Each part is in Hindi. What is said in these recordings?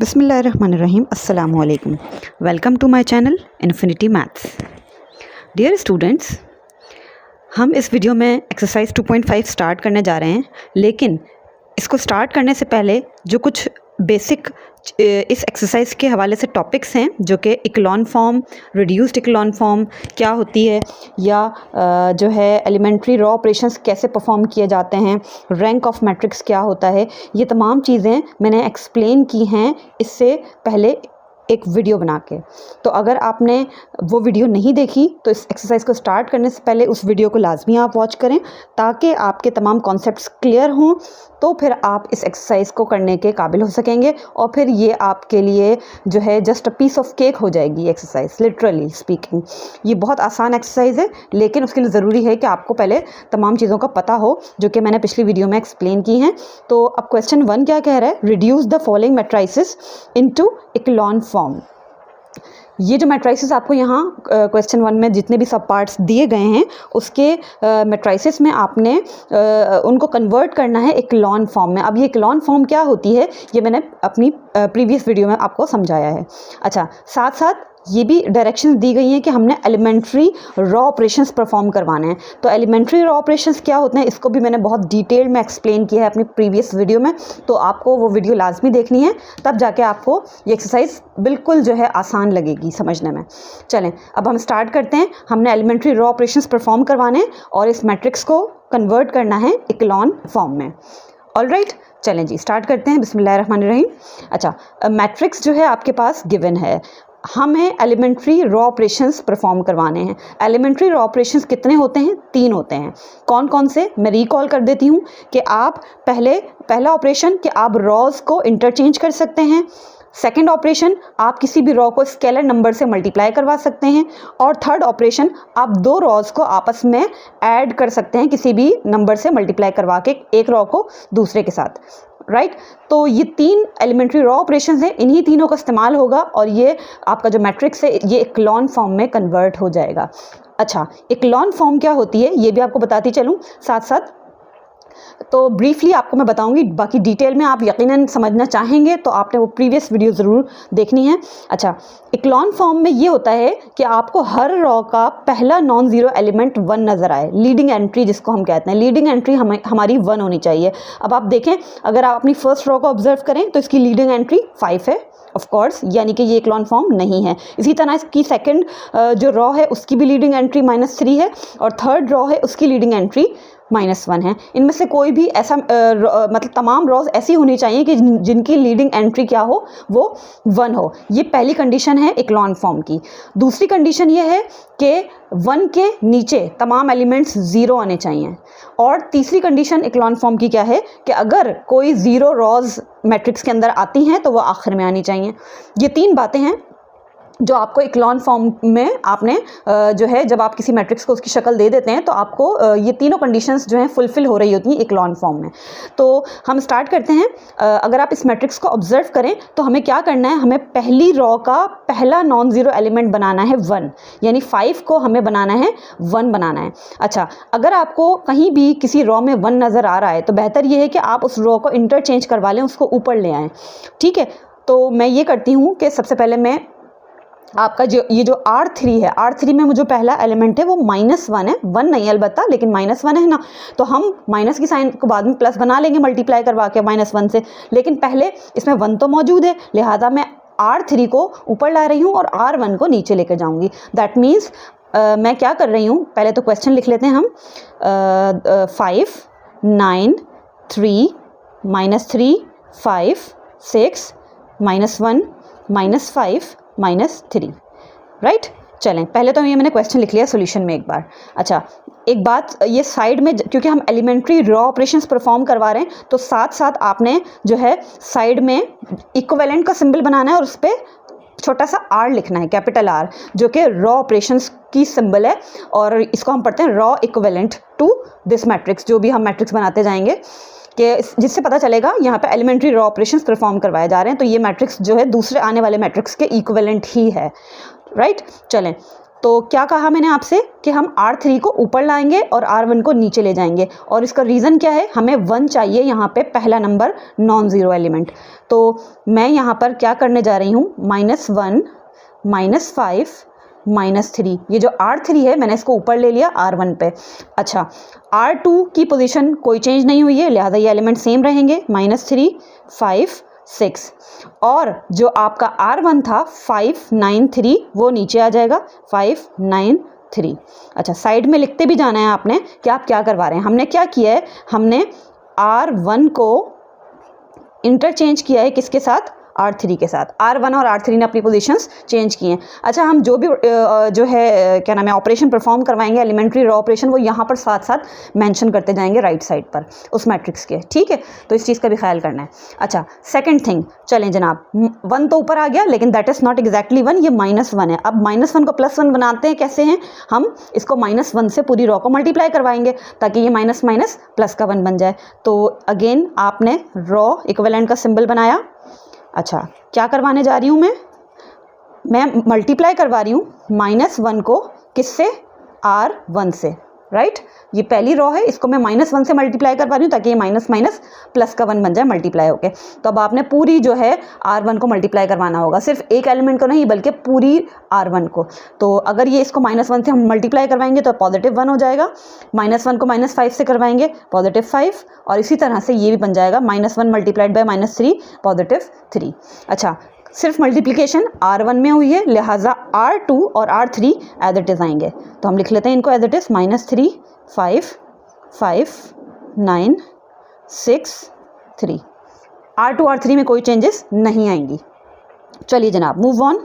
बिस्मिल्लाहिर्रहमानिर्रहीम अस्सलाम वालेकुम। Welcome to my channel Infinity Maths. Dear students, हम इस वीडियो में एक्सरसाइज 2.5 स्टार्ट करने जा रहे हैं, लेकिन इसको स्टार्ट करने से पहले जो कुछ बेसिक इस एक्सरसाइज के हवाले से टॉपिक्स हैं, जो कि echelon form, reduced echelon form क्या होती है, या जो है एलिमेंट्री रॉ ऑपरेशंस कैसे परफॉर्म किए जाते हैं, रैंक ऑफ मैट्रिक्स क्या होता है, ये तमाम चीज़ें मैंने एक्सप्लेन की हैं इससे पहले एक वीडियो बना के। तो अगर आपने वो वीडियो नहीं देखी तो इस एक्सरसाइज को स्टार्ट करने से पहले उस वीडियो को लाजमी आप वॉच करें, ताकि आपके तमाम कॉन्सेप्ट्स क्लियर हों, तो फिर आप इस एक्सरसाइज को करने के काबिल हो सकेंगे और फिर ये आपके लिए जो है just a piece of cake हो जाएगी एक्सरसाइज, लिटरली स्पीकिंग। ये बहुत आसान एक्सरसाइज है, लेकिन उसके लिए ज़रूरी है कि आपको पहले तमाम चीज़ों का पता हो, जो कि मैंने पिछली वीडियो में एक्सप्लेन की हैं। तो अब क्वेश्चन 1 क्या कह रहा है? Reduce the following matrices into echelon form. ये जो मैट्राइसिस आपको यहाँ क्वेश्चन 1 में जितने भी सब पार्ट्स दिए गए हैं, उसके मैट्राइसिस में आपने उनको कन्वर्ट करना है इक्लोन फॉर्म में। अब ये इक्लोन फॉर्म क्या होती है, ये मैंने अपनी प्रीवियस वीडियो में आपको समझाया है। अच्छा, साथ साथ ये भी डायरेक्शंस दी गई हैं कि हमने एलिमेंट्री रॉ ऑपरेशंस परफॉर्म करवाने हैं। तो एलिमेंट्री रॉ ऑपरेशंस क्या होते हैं, इसको भी मैंने बहुत डिटेल में एक्सप्लेन किया है अपनी प्रीवियस वीडियो में, तो आपको वो वीडियो लाजमी देखनी है, तब जाके आपको ये एक्सरसाइज बिल्कुल जो है आसान लगेगी समझने में। चलें, अब हम स्टार्ट करते हैं। हमने एलिमेंट्री रॉ ऑपरेशंस परफॉर्म करवाने और इस मैट्रिक्स को कन्वर्ट करना है इक्लोन फॉर्म में। ऑलराइट, चलें जी, स्टार्ट करते हैं। बिस्मिल्लाहिर्रहमानिर्रहीम। अच्छा, मैट्रिक्स जो है आपके पास गिवन है, हमें एलिमेंट्री रॉ ऑपरेशंस परफॉर्म करवाने हैं। एलिमेंट्री रॉ ऑपरेशंस कितने होते हैं? 3 होते हैं। कौन कौन से? मैं रिकॉल कर देती हूँ कि आप पहला ऑपरेशन कि आप रॉज को इंटरचेंज कर सकते हैं। सेकेंड ऑपरेशन, आप किसी भी रॉ को स्केलर नंबर से मल्टीप्लाई करवा सकते हैं। और थर्ड ऑपरेशन, आप 2 रॉज को आपस में ऐड कर सकते हैं, किसी भी नंबर से मल्टीप्लाई करवा के एक रॉ को दूसरे के साथ। राइट, तो ये 3 एलिमेंट्री रॉ ऑपरेशंस हैं, इन्हीं तीनों का इस्तेमाल होगा और ये आपका जो मैट्रिक्स है ये इक्लोन फॉर्म में कन्वर्ट हो जाएगा। अच्छा, इक्लोन फॉर्म क्या होती है ये भी आपको बताती चलूँ साथ साथ। तो ब्रीफली आपको मैं बताऊंगी, बाकी डिटेल में आप यकीनन समझना चाहेंगे तो आपने वो प्रीवियस वीडियो ज़रूर देखनी है। अच्छा, इक्लोन फॉर्म में ये होता है कि आपको हर रॉ का पहला नॉन ज़ीरो एलिमेंट 1 नज़र आए। लीडिंग एंट्री जिसको हम कहते हैं, लीडिंग एंट्री हमारी 1 होनी चाहिए। अब आप देखें, अगर आप अपनी फर्स्ट रॉ को ऑब्जर्व करें तो इसकी लीडिंग एंट्री 5 है ऑफ कोर्स, यानी कि ये इक्लोन फॉर्म नहीं है। इसी तरह इसकी सेकंड जो रॉ है उसकी भी लीडिंग एंट्री -3 है, और थर्ड रॉ है उसकी लीडिंग एंट्री -1 है। इनमें से कोई भी ऐसा मतलब तमाम रॉज ऐसी होनी चाहिए कि जिनकी लीडिंग एंट्री क्या हो, वो 1 हो। ये पहली कंडीशन है इक्लोन फॉर्म की। दूसरी कंडीशन ये है कि 1 के नीचे तमाम एलिमेंट्स 0 आने चाहिए। और तीसरी कंडीशन इक्लोन फॉर्म की क्या है कि अगर कोई 0 रॉज मैट्रिक्स के अंदर आती हैं तो वो आखिर में आनी चाहिए। ये 3 बातें हैं जो आपको इक्लोन फॉर्म में आपने जो है जब आप किसी मैट्रिक्स को उसकी शक्ल दे देते हैं तो आपको ये तीनों कंडीशंस जो हैं फुलफिल हो रही होती हैं इक्लोन फॉर्म में। तो हम स्टार्ट करते हैं। अगर आप इस मैट्रिक्स को ऑब्जर्व करें तो हमें क्या करना है, हमें पहली रॉ का पहला नॉन ज़ीरो एलिमेंट बनाना है 1, यानी 5 को हमें बनाना है 1 बनाना है। अच्छा, अगर आपको कहीं भी किसी रॉ में 1 नज़र आ रहा है तो बेहतर ये है कि आप उस रॉ को इंटरचेंज करवा लें, उसको ऊपर ले आएँ। ठीक है, तो मैं ये करती हूँ कि सबसे पहले मैं आपका ये जो R3 है, R3 में जो पहला एलिमेंट है वो -1 है, 1 नहीं अलबत्ता, लेकिन -1 है ना, तो हम माइनस की साइन को बाद में प्लस बना लेंगे मल्टीप्लाई करवा के -1 से, लेकिन पहले इसमें 1 तो मौजूद है, लिहाजा मैं R3 को ऊपर ला रही हूँ और R1 को नीचे लेकर जाऊँगी। दैट मीन्स मैं क्या कर रही हूँ, पहले तो क्वेश्चन लिख लेते हैं हम। 5 9 3 -3 5 6 -1 -5 -3। राइट, चलें, पहले तो ये मैंने क्वेश्चन लिख लिया सॉल्यूशन में एक बार। अच्छा, एक बात ये साइड में, क्योंकि हम एलिमेंट्री रॉ ऑपरेशंस परफॉर्म करवा रहे हैं तो साथ साथ आपने जो है साइड में इक्विवेलेंट का सिंबल बनाना है और उस पर छोटा सा R लिखना है, कैपिटल R, जो कि रॉ ऑपरेशंस की सिंबल है, और इसको हम पढ़ते हैं row equivalent to this matrix. जो भी हम मैट्रिक्स बनाते जाएंगे कि जिससे पता चलेगा यहाँ पे एलिमेंट्री रॉ ऑपरेशंस परफॉर्म करवाए जा रहे हैं, तो ये मैट्रिक्स जो है दूसरे आने वाले मैट्रिक्स के इक्विवेलेंट ही है। राइट, चलें, तो क्या कहा मैंने आपसे कि हम R3 को ऊपर लाएंगे और R1 को नीचे ले जाएंगे, और इसका रीज़न क्या है, हमें 1 चाहिए यहाँ पे, पहला नंबर नॉन ज़ीरो एलिमेंट। तो मैं यहाँ पर क्या करने जा रही हूँ, -1 -5 -3, ये जो R3 है मैंने इसको ऊपर ले लिया R1 पे। अच्छा, R2 की पोजीशन कोई चेंज नहीं हुई है, लिहाजा ये एलिमेंट सेम रहेंगे, -3 5 6, और जो आपका R1 था 5 9 3 वो नीचे आ जाएगा 5 9 3। अच्छा, साइड में लिखते भी जाना है आपने कि आप क्या करवा रहे हैं। हमने क्या किया है, हमने R1 को इंटरचेंज किया है किसके साथ, R3 के साथ। R1 और R3 ने अपनी पोजीशंस चेंज की हैं। अच्छा, हम जो भी जो है क्या नाम है ऑपरेशन परफॉर्म करवाएंगे, एलिमेंट्री रॉ ऑपरेशन, वो यहाँ पर साथ साथ मेंशन करते जाएंगे राइट साइड पर उस मैट्रिक्स के, ठीक है। तो इस चीज़ का भी ख्याल करना है। अच्छा, सेकंड थिंग, चलें जनाब, 1 तो ऊपर आ गया, लेकिन दैट इज़ नॉट एग्जैक्टली 1, ये -1 है। अब -1 को +1 बनाते हैं, कैसे हैं, हम इसको -1 से पूरी रॉ को मल्टीप्लाई करवाएंगे ताकि ये माइनस माइनस प्लस का 1 बन जाए। तो अगेन आपने रॉ इक्विवेलेंट का सिंबल बनाया। अच्छा, क्या करवाने जा रही हूँ मैं मल्टीप्लाई करवा रही हूँ -1 को किससे, R1 से, राइट। ये पहली रॉ है, इसको मैं -1 से मल्टीप्लाई करवा रही हूँ ताकि ये माइनस माइनस प्लस का 1 बन जाए मल्टीप्लाई होके। तो अब आपने पूरी जो है R1 को मल्टीप्लाई करवाना होगा, सिर्फ एक एलिमेंट को नहीं बल्कि पूरी R1 को। तो अगर ये इसको -1 से हम मल्टीप्लाई करवाएंगे तो +1 हो जाएगा, -1 को -5 से करवाएंगे +5, और इसी तरह से ये भी बन जाएगा -1 मल्टीप्लाइड बाय -3 +3। अच्छा, सिर्फ मल्टीप्लिकेशन R1 में हुई है, लिहाजा R2 और R3 एज इट इज़ आएंगे। तो हम लिख लेते हैं इनको as it is, -3 5 5 9 6 3। R2 R3 में कोई चेंजेस नहीं आएंगी। चलिए जनाब, मूव ऑन।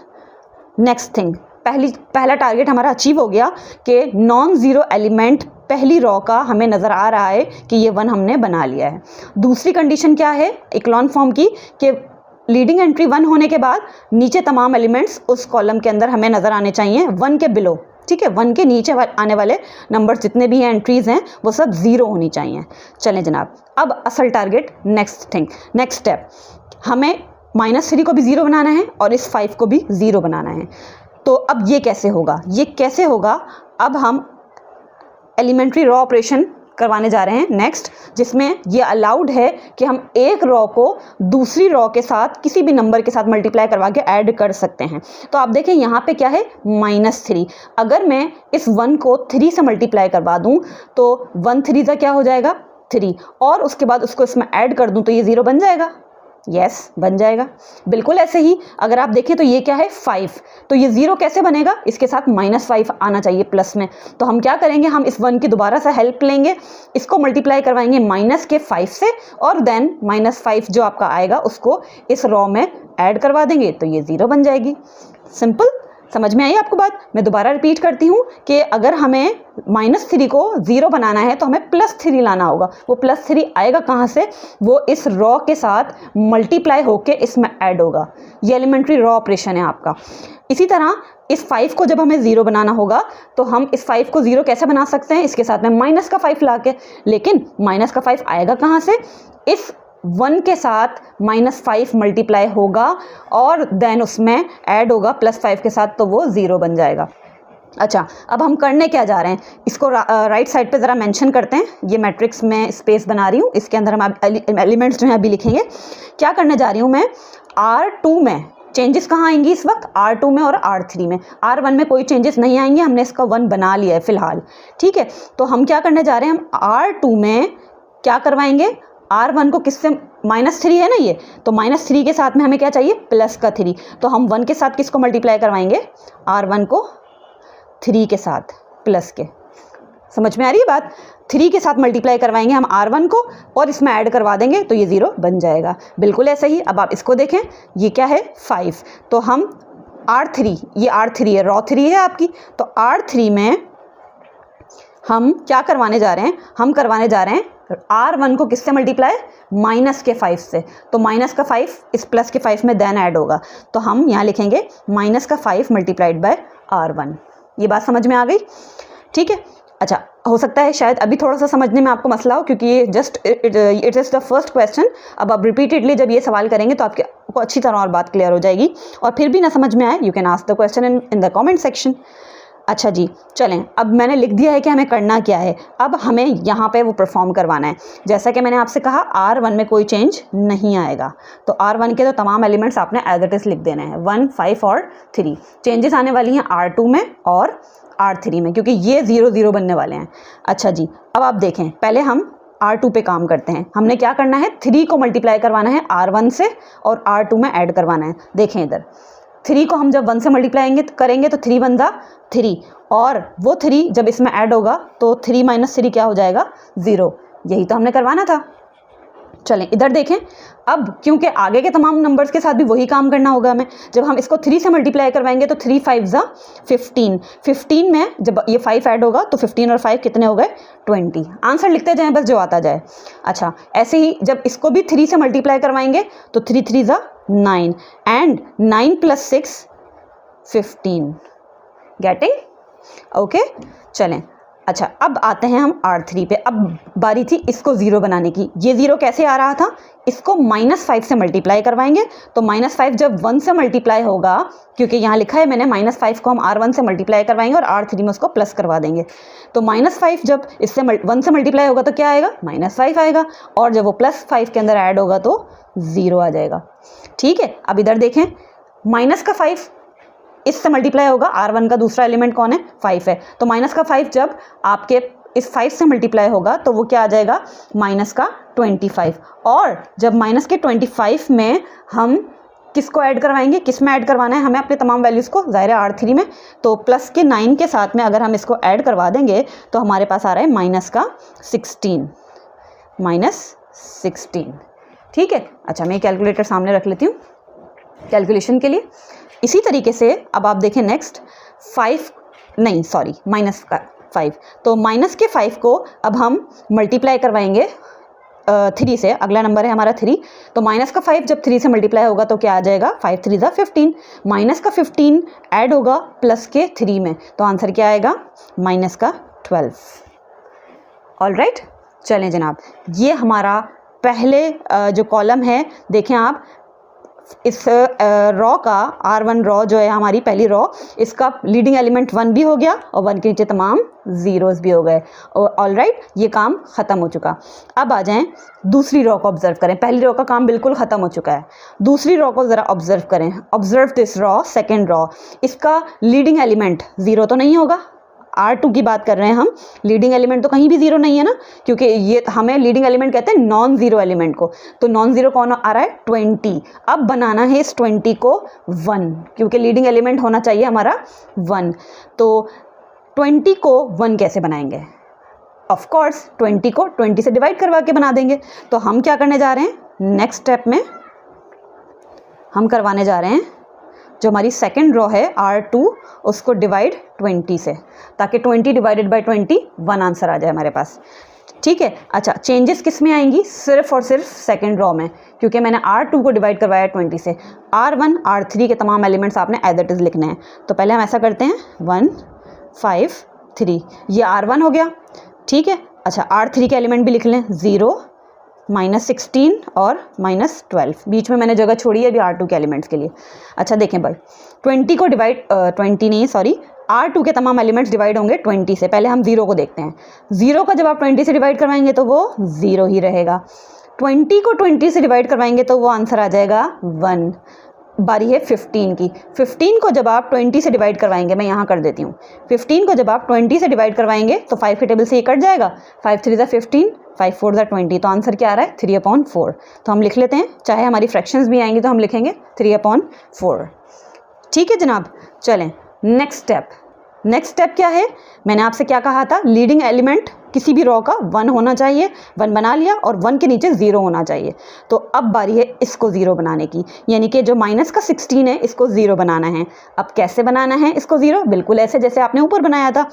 नेक्स्ट थिंग, पहला टारगेट हमारा अचीव हो गया कि नॉन ज़ीरो एलिमेंट पहली रॉ का हमें नज़र आ रहा है कि ये 1 हमने बना लिया है। दूसरी कंडीशन क्या है इक्लॉन फॉर्म की, कि लीडिंग एंट्री 1 होने के बाद नीचे तमाम एलिमेंट्स उस कॉलम के अंदर हमें नज़र आने चाहिए 1 के बिलो, ठीक है। 1 के नीचे आने वाले नंबर जितने भी हैं, एंट्रीज़ हैं, वो सब 0 होनी चाहिए। चलें जनाब, अब असल टारगेट, नेक्स्ट स्टेप, हमें -3 को भी 0 बनाना है और इस 5 को भी 0 बनाना है। तो अब ये कैसे होगा, अब हम एलिमेंट्री रॉ ऑपरेशन करवाने जा रहे हैं नेक्स्ट, जिसमें ये अलाउड है कि हम एक रॉ को दूसरी रॉ के साथ किसी भी नंबर के साथ मल्टीप्लाई करवा के ऐड कर सकते हैं। तो आप देखें यहाँ पे क्या है, -3। अगर मैं इस 1 को 3 से मल्टीप्लाई करवा दूँ तो 1 3 का क्या हो जाएगा, 3, और उसके बाद उसको इसमें ऐड कर दूँ तो ये 0 बन जाएगा। यस, बन जाएगा। बिल्कुल ऐसे ही अगर आप देखें तो ये क्या है, 5, तो ये 0 कैसे बनेगा, इसके साथ -5 आना चाहिए प्लस में। तो हम क्या करेंगे, हम इस 1 की दोबारा से हेल्प लेंगे, इसको मल्टीप्लाई करवाएंगे -5 से, और देन -5 जो आपका आएगा उसको इस रॉ में ऐड करवा देंगे तो ये 0 बन जाएगी। सिंपल, समझ में आई आपको बात। मैं दोबारा रिपीट करती हूँ कि अगर हमें -3 को 0 बनाना है तो हमें +3 लाना होगा। वो +3 आएगा कहाँ से, वो इस रॉ के साथ मल्टीप्लाई होके इसमें ऐड होगा। ये एलिमेंट्री रॉ ऑपरेशन है आपका। इसी तरह इस 5 को जब हमें 0 बनाना होगा तो हम इस 5 को 0 कैसे बना सकते हैं, इसके साथ में -5 ला के, लेकिन -5 आएगा कहाँ से, इस 1 के साथ -5 मल्टीप्लाई होगा और देन उसमें ऐड होगा +5 के साथ, तो वो 0 बन जाएगा। अच्छा, अब हम करने क्या जा रहे हैं, इसको राइट साइड पे ज़रा मेंशन करते हैं। ये मैट्रिक्स में स्पेस बना रही हूँ, इसके अंदर हम एलिमेंट्स जो हैं अभी लिखेंगे। क्या करने जा रही हूँ मैं, R2 में चेंजेस कहाँ आएंगी इस वक्त, R2 में और R3 में। R1 में कोई चेंजेस नहीं आएंगे, हमने इसका 1 बना लिया है फ़िलहाल, ठीक है। तो हम क्या करने जा रहे हैं, हम R2 में क्या करवाएंगे, R1 को किससे, -3 है ना ये, तो -3 के साथ में हमें क्या चाहिए, +3। तो हम 1 के साथ किसको मल्टीप्लाई करवाएंगे, R1 को 3 के साथ प्लस के। समझ में आ रही है बात, 3 के साथ मल्टीप्लाई करवाएंगे हम R1 को और इसमें ऐड करवा देंगे तो ये 0 बन जाएगा। बिल्कुल ऐसे ही अब आप इसको देखें, ये क्या है, 5, तो हम R3, ये R3 है, रॉ 3 है आपकी, तो R3 में हम क्या करवाने जा रहे हैं, हम करवाने जा रहे हैं R1 को किससे मल्टीप्लाई, -5 से। तो -5 इस +5 में देन ऐड होगा, तो हम यहाँ लिखेंगे -5 मल्टीप्लाइड बाय R1। ये बात समझ में आ गई, ठीक है। अच्छा, हो सकता है शायद अभी थोड़ा सा समझने में आपको मसला हो, क्योंकि ये just it is the first question. अब आप रिपीटेडली जब ये सवाल करेंगे तो आपको अच्छी तरह और बात क्लियर हो जाएगी, और फिर भी ना समझ में आए, you can ask the question in the comment section. अच्छा जी, चलें, अब मैंने लिख दिया है कि हमें करना क्या है। अब हमें यहाँ पे वो परफॉर्म करवाना है। जैसा कि मैंने आपसे कहा R1 में कोई चेंज नहीं आएगा, तो R1 के तो तमाम एलिमेंट्स आपने एज इट इज़ लिख देने हैं, 1, 5 और 3। चेंजेस आने वाली हैं R2 में और R3 में, क्योंकि ये 0, 0 बनने वाले हैं। अच्छा जी, अब आप देखें, पहले हम R2 पे काम करते हैं। हमने क्या करना है, 3 को मल्टीप्लाई करवाना है R1 से और R2 में ऐड करवाना है। देखें इधर, 3 को हम जब 1 से मल्टीप्लाई करेंगे तो 3 1 3, और वो 3 जब इसमें ऐड होगा तो 3 - 3 क्या हो जाएगा, 0। यही तो हमने करवाना था। चलें इधर देखें, अब क्योंकि आगे के तमाम नंबर्स के साथ भी वही काम करना होगा हमें। जब हम इसको 3 से मल्टीप्लाई करवाएंगे तो 3 5 15, 15 में जब ये 5 ऐड होगा तो 15 और 5 कितने हो गए, 20। आंसर लिखते जाएं बस, जो आता जाए। अच्छा, ऐसे ही जब इसको भी 3 से मल्टीप्लाई करवाएंगे तो 3 3 9, एंड 9 + 6 15। गेटिंग? ओके, चलें। अच्छा, अब आते हैं हम R3 पे। अब बारी थी इसको 0 बनाने की। ये 0 कैसे आ रहा था, इसको -5 से मल्टीप्लाई करवाएंगे तो -5 जब 1 से मल्टीप्लाई होगा, क्योंकि यहाँ लिखा है मैंने, -5 को हम R1 से मल्टीप्लाई करवाएंगे और R3 में उसको प्लस करवा देंगे। तो -5 जब इससे 1 से मल्टीप्लाई होगा तो क्या आएगा, -5 आएगा, और जब वो +5 के अंदर ऐड होगा तो 0 आ जाएगा। ठीक है, अब इधर देखें, माइनस का 5 इससे मल्टीप्लाई होगा, R1 का दूसरा एलिमेंट कौन है, 5 है, तो -5 जब आपके इस 5 से मल्टीप्लाई होगा तो वो क्या आ जाएगा, -25। और जब -25 में हम किसको ऐड करवाएंगे, किस में ऐड करवाना है हमें अपने तमाम वैल्यूज़ को, ज़ाहिर है R3 में, तो प्लस के 9 के साथ में अगर हम इसको ऐड करवा देंगे तो हमारे पास आ रहा है -16। ठीक है, अच्छा मैं कैलकुलेटर सामने रख लेती हूँ कैलकुलेशन के लिए। इसी तरीके से अब आप देखें नेक्स्ट, -5, तो माइनस के 5 को अब हम मल्टीप्लाई करवाएंगे 3 से। अगला नंबर है हमारा 3, तो -5 जब 3 से मल्टीप्लाई होगा तो क्या आ जाएगा, 5 3 15, -15 ऐड होगा प्लस के 3 में, तो आंसर क्या आएगा, -12। ऑलराइट, चलें जनाब, ये हमारा पहले जो कॉलम है, देखें आप, इस रॉ का R1 रॉ जो है हमारी पहली रॉ, इसका लीडिंग एलिमेंट 1 भी हो गया और 1 के नीचे तमाम ज़ीरोज़ भी हो गए। ऑलराइट, ये काम ख़त्म हो चुका। अब आ जाएं दूसरी रॉ को ऑब्जर्व करें। पहली रॉ का काम बिल्कुल ख़त्म हो चुका है, दूसरी रॉ को ज़रा ऑब्जर्व करें। Observe this raw, second raw, इसका लीडिंग एलिमेंट 0 तो नहीं होगा, R2 की बात कर रहे हैं हम, लीडिंग एलिमेंट तो कहीं भी 0 नहीं है ना, क्योंकि ये हमें लीडिंग एलिमेंट कहते हैं नॉन ज़ीरो एलिमेंट को। तो नॉन ज़ीरो कौन आ रहा है, 20। अब बनाना है इस 20 को 1, क्योंकि लीडिंग एलिमेंट होना चाहिए हमारा 1। तो 20 को 1 कैसे बनाएंगे, ऑफ कोर्स 20 को 20 से डिवाइड करवा के बना देंगे। तो हम क्या करने जा रहे हैं, नेक्स्ट स्टेप में हम करवाने जा रहे हैं जो हमारी सेकेंड रॉ है R2, उसको डिवाइड 20 से, ताकि 20 डिवाइडेड बाई 20 1 आंसर आ जाए हमारे पास। ठीक है, अच्छा चेंजेस किस में आएंगी, सिर्फ और सिर्फ सेकेंड रॉ में, क्योंकि मैंने R2 को डिवाइड करवाया 20 से। R1 R3 के तमाम एलिमेंट्स आपने एज इट इज़ लिखने हैं। तो पहले हम ऐसा करते हैं, 1 5 3, ये R1 हो गया। ठीक है, अच्छा R3 के एलिमेंट भी लिख लें, 0 -16 और -12, बीच में मैंने जगह छोड़ी है अभी R2 के एलिमेंट्स के लिए। अच्छा देखें भाई, 20 को डिवाइड 20 नहीं सॉरी, R2 के तमाम एलिमेंट्स डिवाइड होंगे 20 से। पहले हम 0 को देखते हैं, 0 को जब आप 20 से डिवाइड करवाएंगे तो वो 0 ही रहेगा। 20 को 20 से डिवाइड करवाएंगे तो वो आंसर आ जाएगा 1। बारी है 15 की। 15 को जब आप 20 से डिवाइड करवाएंगे, मैं यहाँ कर देती हूँ, 15 को जब आप 20 से डिवाइड करवाएंगे तो 5 के टेबल से ये कट जाएगा, 5 3 15, 5 4 20, तो आंसर क्या आ रहा है, 3/4। तो हम लिख लेते हैं, चाहे हमारी फ्रैक्शंस भी आएंगी तो हम लिखेंगे 3/4। ठीक है जनाब, चलें नेक्स्ट स्टेप। नेक्स्ट स्टेप क्या है, मैंने आपसे क्या कहा था, लीडिंग एलिमेंट किसी भी रॉ का 1 होना चाहिए, 1 बना लिया, और 1 के नीचे 0 होना चाहिए। तो अब बारी है इसको 0 बनाने की, यानी कि जो -16 है इसको 0 बनाना है। अब कैसे बनाना है इसको 0, बिल्कुल ऐसे जैसे आपने ऊपर बनाया था।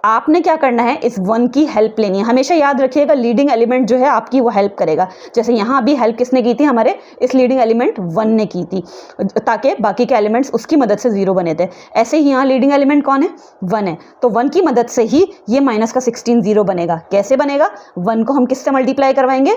आपने क्या करना है, इस 1 की हेल्प लेनी है। हमेशा याद रखिएगा, लीडिंग एलिमेंट जो है आपकी वो हेल्प करेगा। जैसे यहाँ भी हेल्प किसने की थी, हमारे इस लीडिंग एलिमेंट 1 ने की थी, ताकि बाकी के एलिमेंट्स उसकी मदद से 0 बने थे। ऐसे ही यहाँ लीडिंग एलिमेंट कौन है, 1 है, तो 1 की मदद से ही ये -16 0 बनेगा। कैसे बनेगा, 1 को हम किससे मल्टीप्लाई करवाएंगे,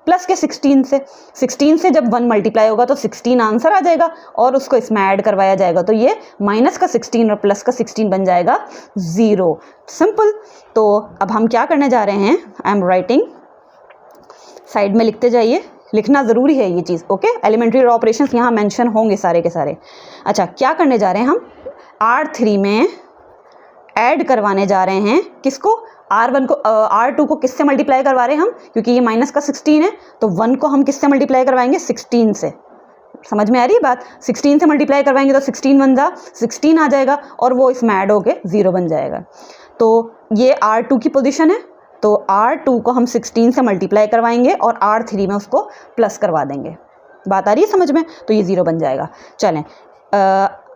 प्लस के 16 से, 16 से जब 1 मल्टीप्लाई होगा तो 16 आंसर आ जाएगा और उसको इसमें ऐड करवाया जाएगा, तो ये माइनस का 16 और प्लस का 16 बन जाएगा 0। सिंपल। तो अब हम क्या करने जा रहे हैं, आई एम राइटिंग, साइड में लिखते जाइए, लिखना ज़रूरी है ये चीज़, ओके। एलिमेंट्री ऑपरेशंस यहाँ मेंशन होंगे सारे के सारे। अच्छा, क्या करने जा रहे हैं हम, R3 में ऐड करवाने जा रहे हैं किसको, R1 को, R2 को किससे मल्टीप्लाई करवा रहे हैं हम, क्योंकि ये माइनस का 16 है तो 1 को हम किससे मल्टीप्लाई करवाएंगे, 16 से। समझ में आ रही है बात, 16 से मल्टीप्लाई करवाएंगे तो 16 1 जा 16 आ जाएगा और वो इसमें ऐड होके 0 बन जाएगा। तो ये R2 की पोजीशन है, तो R2 को हम 16 से मल्टीप्लाई करवाएंगे और R3 में उसको प्लस करवा देंगे। बात आ रही है समझ में, तो ये 0 बन जाएगा। चलें,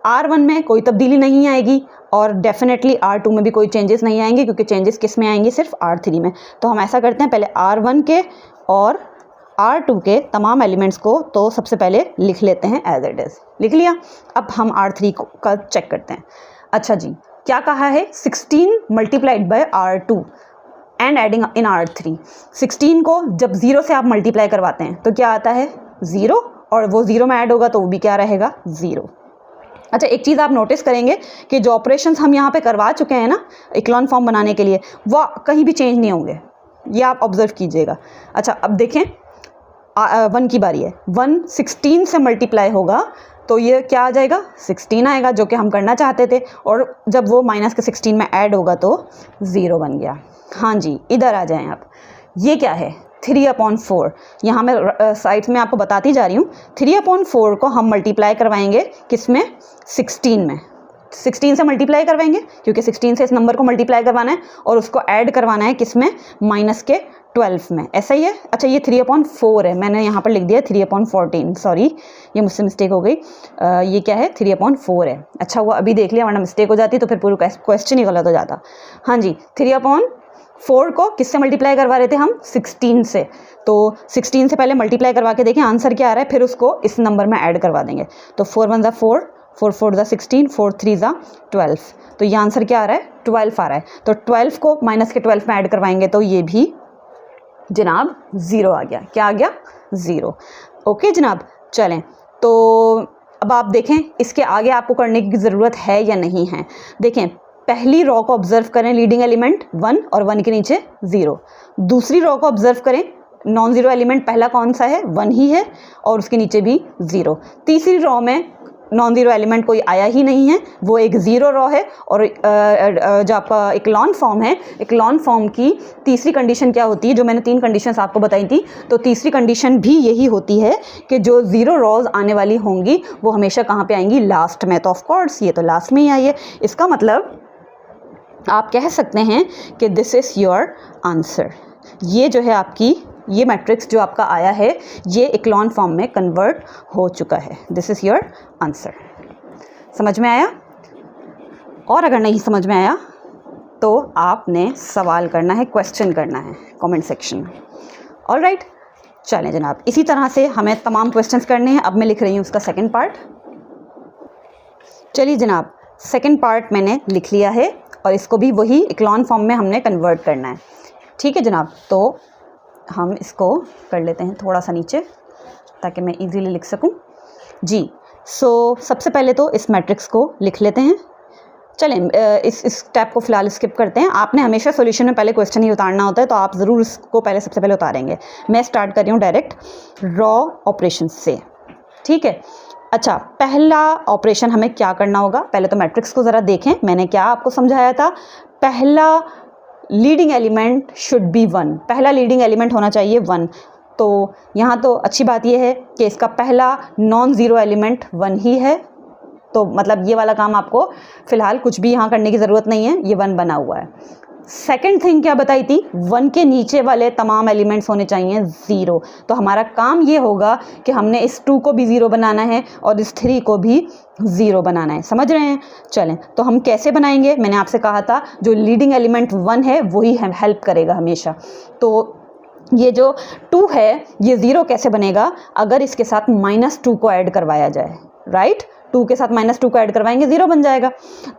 R1 में कोई तब्दीली नहीं आएगी और डेफिनेटली R2 में भी कोई चेंजेस नहीं आएंगे, क्योंकि चेंजेस किस में आएंगे, सिर्फ R3 में। तो हम ऐसा करते हैं, पहले R1 के और R2 के तमाम एलिमेंट्स को तो सबसे पहले लिख लेते हैं एज इट इज़। लिख लिया। अब हम R3 का चेक करते हैं। अच्छा जी, क्या कहा है, 16 multiplied by R2 and adding in R3। 16 को जब 0 से आप मल्टीप्लाई करवाते हैं तो क्या आता है, 0, और वो 0 में ऐड होगा तो वो भी क्या रहेगा, 0। अच्छा, एक चीज़ आप नोटिस करेंगे कि जो ऑपरेशंस हम यहाँ पे करवा चुके हैं ना इक्लॉन फॉर्म बनाने के लिए, वो कहीं भी चेंज नहीं होंगे, ये आप ऑब्जर्व कीजिएगा। अच्छा, अब देखें 1 की बारी है, 1 16 से मल्टीप्लाई होगा तो ये क्या आ जाएगा, 16 आएगा, जो कि हम करना चाहते थे, और जब वो माइनस के 16 में ऐड होगा तो 0 बन गया। हाँ जी, इधर आ जाएं आप। ये क्या है, 3/4। यहाँ मैं साइड में आपको बताती जा रही हूँ। 3/4 को हम मल्टीप्लाई करवाएंगे किस में, 16 में। 16 से मल्टीप्लाई करवाएंगे क्योंकि 16 से इस नंबर को मल्टीप्लाई करवाना है और उसको ऐड करवाना है किस में, माइनस के 12 में। ऐसा ही है। अच्छा, ये 3/4 है, मैंने यहाँ पर लिख दिया 3/14, सॉरी ये मुझसे मिस्टेक हो गई। ये क्या है, 3/4 है। अच्छा हुआ अभी देख लिया, वरना मिस्टेक हो जाती तो फिर पूरा क्वेश्चन ही गलत हो जाता। हाँ जी, 3/4 को किससे मल्टीप्लाई करवा रहे थे हम, 16 से। तो 16 से पहले मल्टीप्लाई करवा के देखें आंसर क्या आ रहा है, फिर उसको इस नंबर में ऐड करवा देंगे। तो 4 1 4, 4 4 16, 4 3 12। तो ये आंसर क्या आ रहा है, 12 आ रहा है। तो 12 को माइनस के 12 में ऐड करवाएंगे तो ये भी जनाब 0 आ गया। क्या आ गया, 0। ओके जनाब, चलें। तो अब आप देखें इसके आगे आपको करने की ज़रूरत है या नहीं है। देखें, पहली रॉ को ऑब्जर्व करें, लीडिंग एलिमेंट 1 और 1 के नीचे 0। दूसरी रॉ को ऑब्जर्व करें, नॉन ज़ीरो एलिमेंट पहला कौन सा है, 1 ही है और उसके नीचे भी 0। तीसरी रॉ में नॉन ज़ीरो एलिमेंट कोई आया ही नहीं है, वो एक 0 रॉ है। और जो आपका इक्लॉन फॉर्म है, इक्लॉन फॉर्म की तीसरी कंडीशन क्या होती है, जो मैंने 3 कंडीशंस आपको बताई थी, तो तीसरी कंडीशन भी यही होती है कि जो 0 रॉज आने वाली होंगी वो हमेशा कहाँ पे आएंगी, लास्ट में। तो ऑफ कोर्स ये तो लास्ट में ही आई है। इसका मतलब आप कह सकते हैं कि दिस इज़ योर आंसर। ये जो है आपकी, ये मैट्रिक्स जो आपका आया है ये इक्लॉन फॉर्म में कन्वर्ट हो चुका है। This is your answer. समझ में आया? और अगर नहीं समझ में आया तो आपने सवाल करना है, क्वेश्चन करना है कमेंट सेक्शन में। ऑलराइट, चलें जनाब, इसी तरह से हमें तमाम क्वेश्चंस करने हैं। अब मैं लिख रही हूँ उसका सेकंड पार्ट। चलिए जनाब, सेकंड पार्ट मैंने लिख लिया है और इसको भी वही इक्लॉन फॉर्म में हमने कन्वर्ट करना है। ठीक है जनाब, तो हम इसको कर लेते हैं थोड़ा सा नीचे ताकि मैं इजीली लिख सकूं जी। सो सबसे पहले तो इस मैट्रिक्स को लिख लेते हैं। चलें, इस स्टेप को फ़िलहाल स्किप करते हैं। आपने हमेशा सॉल्यूशन में पहले क्वेश्चन ही उतारना होता है, तो आप ज़रूर इसको पहले सबसे पहले उतारेंगे। मैं स्टार्ट कर रही हूँ डायरेक्ट रॉ ऑपरेशन से। ठीक है। अच्छा, पहला ऑपरेशन हमें क्या करना होगा, पहले तो मैट्रिक्स को ज़रा देखें। मैंने क्या आपको समझाया था, पहला लीडिंग एलिमेंट शुड बी 1। पहला लीडिंग एलिमेंट होना चाहिए 1। तो यहाँ तो अच्छी बात यह है कि इसका पहला नॉन ज़ीरो एलिमेंट 1 ही है, तो मतलब ये वाला काम आपको फ़िलहाल कुछ भी यहाँ करने की ज़रूरत नहीं है, ये 1 बना हुआ है। सेकंड थिंग क्या बताई थी, 1 के नीचे वाले तमाम एलिमेंट्स होने चाहिए 0। तो हमारा काम ये होगा कि हमने इस 2 को भी 0 बनाना है और इस 3 को भी 0 बनाना है। समझ रहे हैं? चलें, तो हम कैसे बनाएंगे, मैंने आपसे कहा था जो लीडिंग एलिमेंट 1 है वही हेल्प करेगा हमेशा। तो ये जो 2 है ये 0 कैसे बनेगा, अगर इसके साथ -2 को ऐड करवाया जाए। राइट, 2 के साथ -2 को ऐड करवाएंगे 0 बन जाएगा।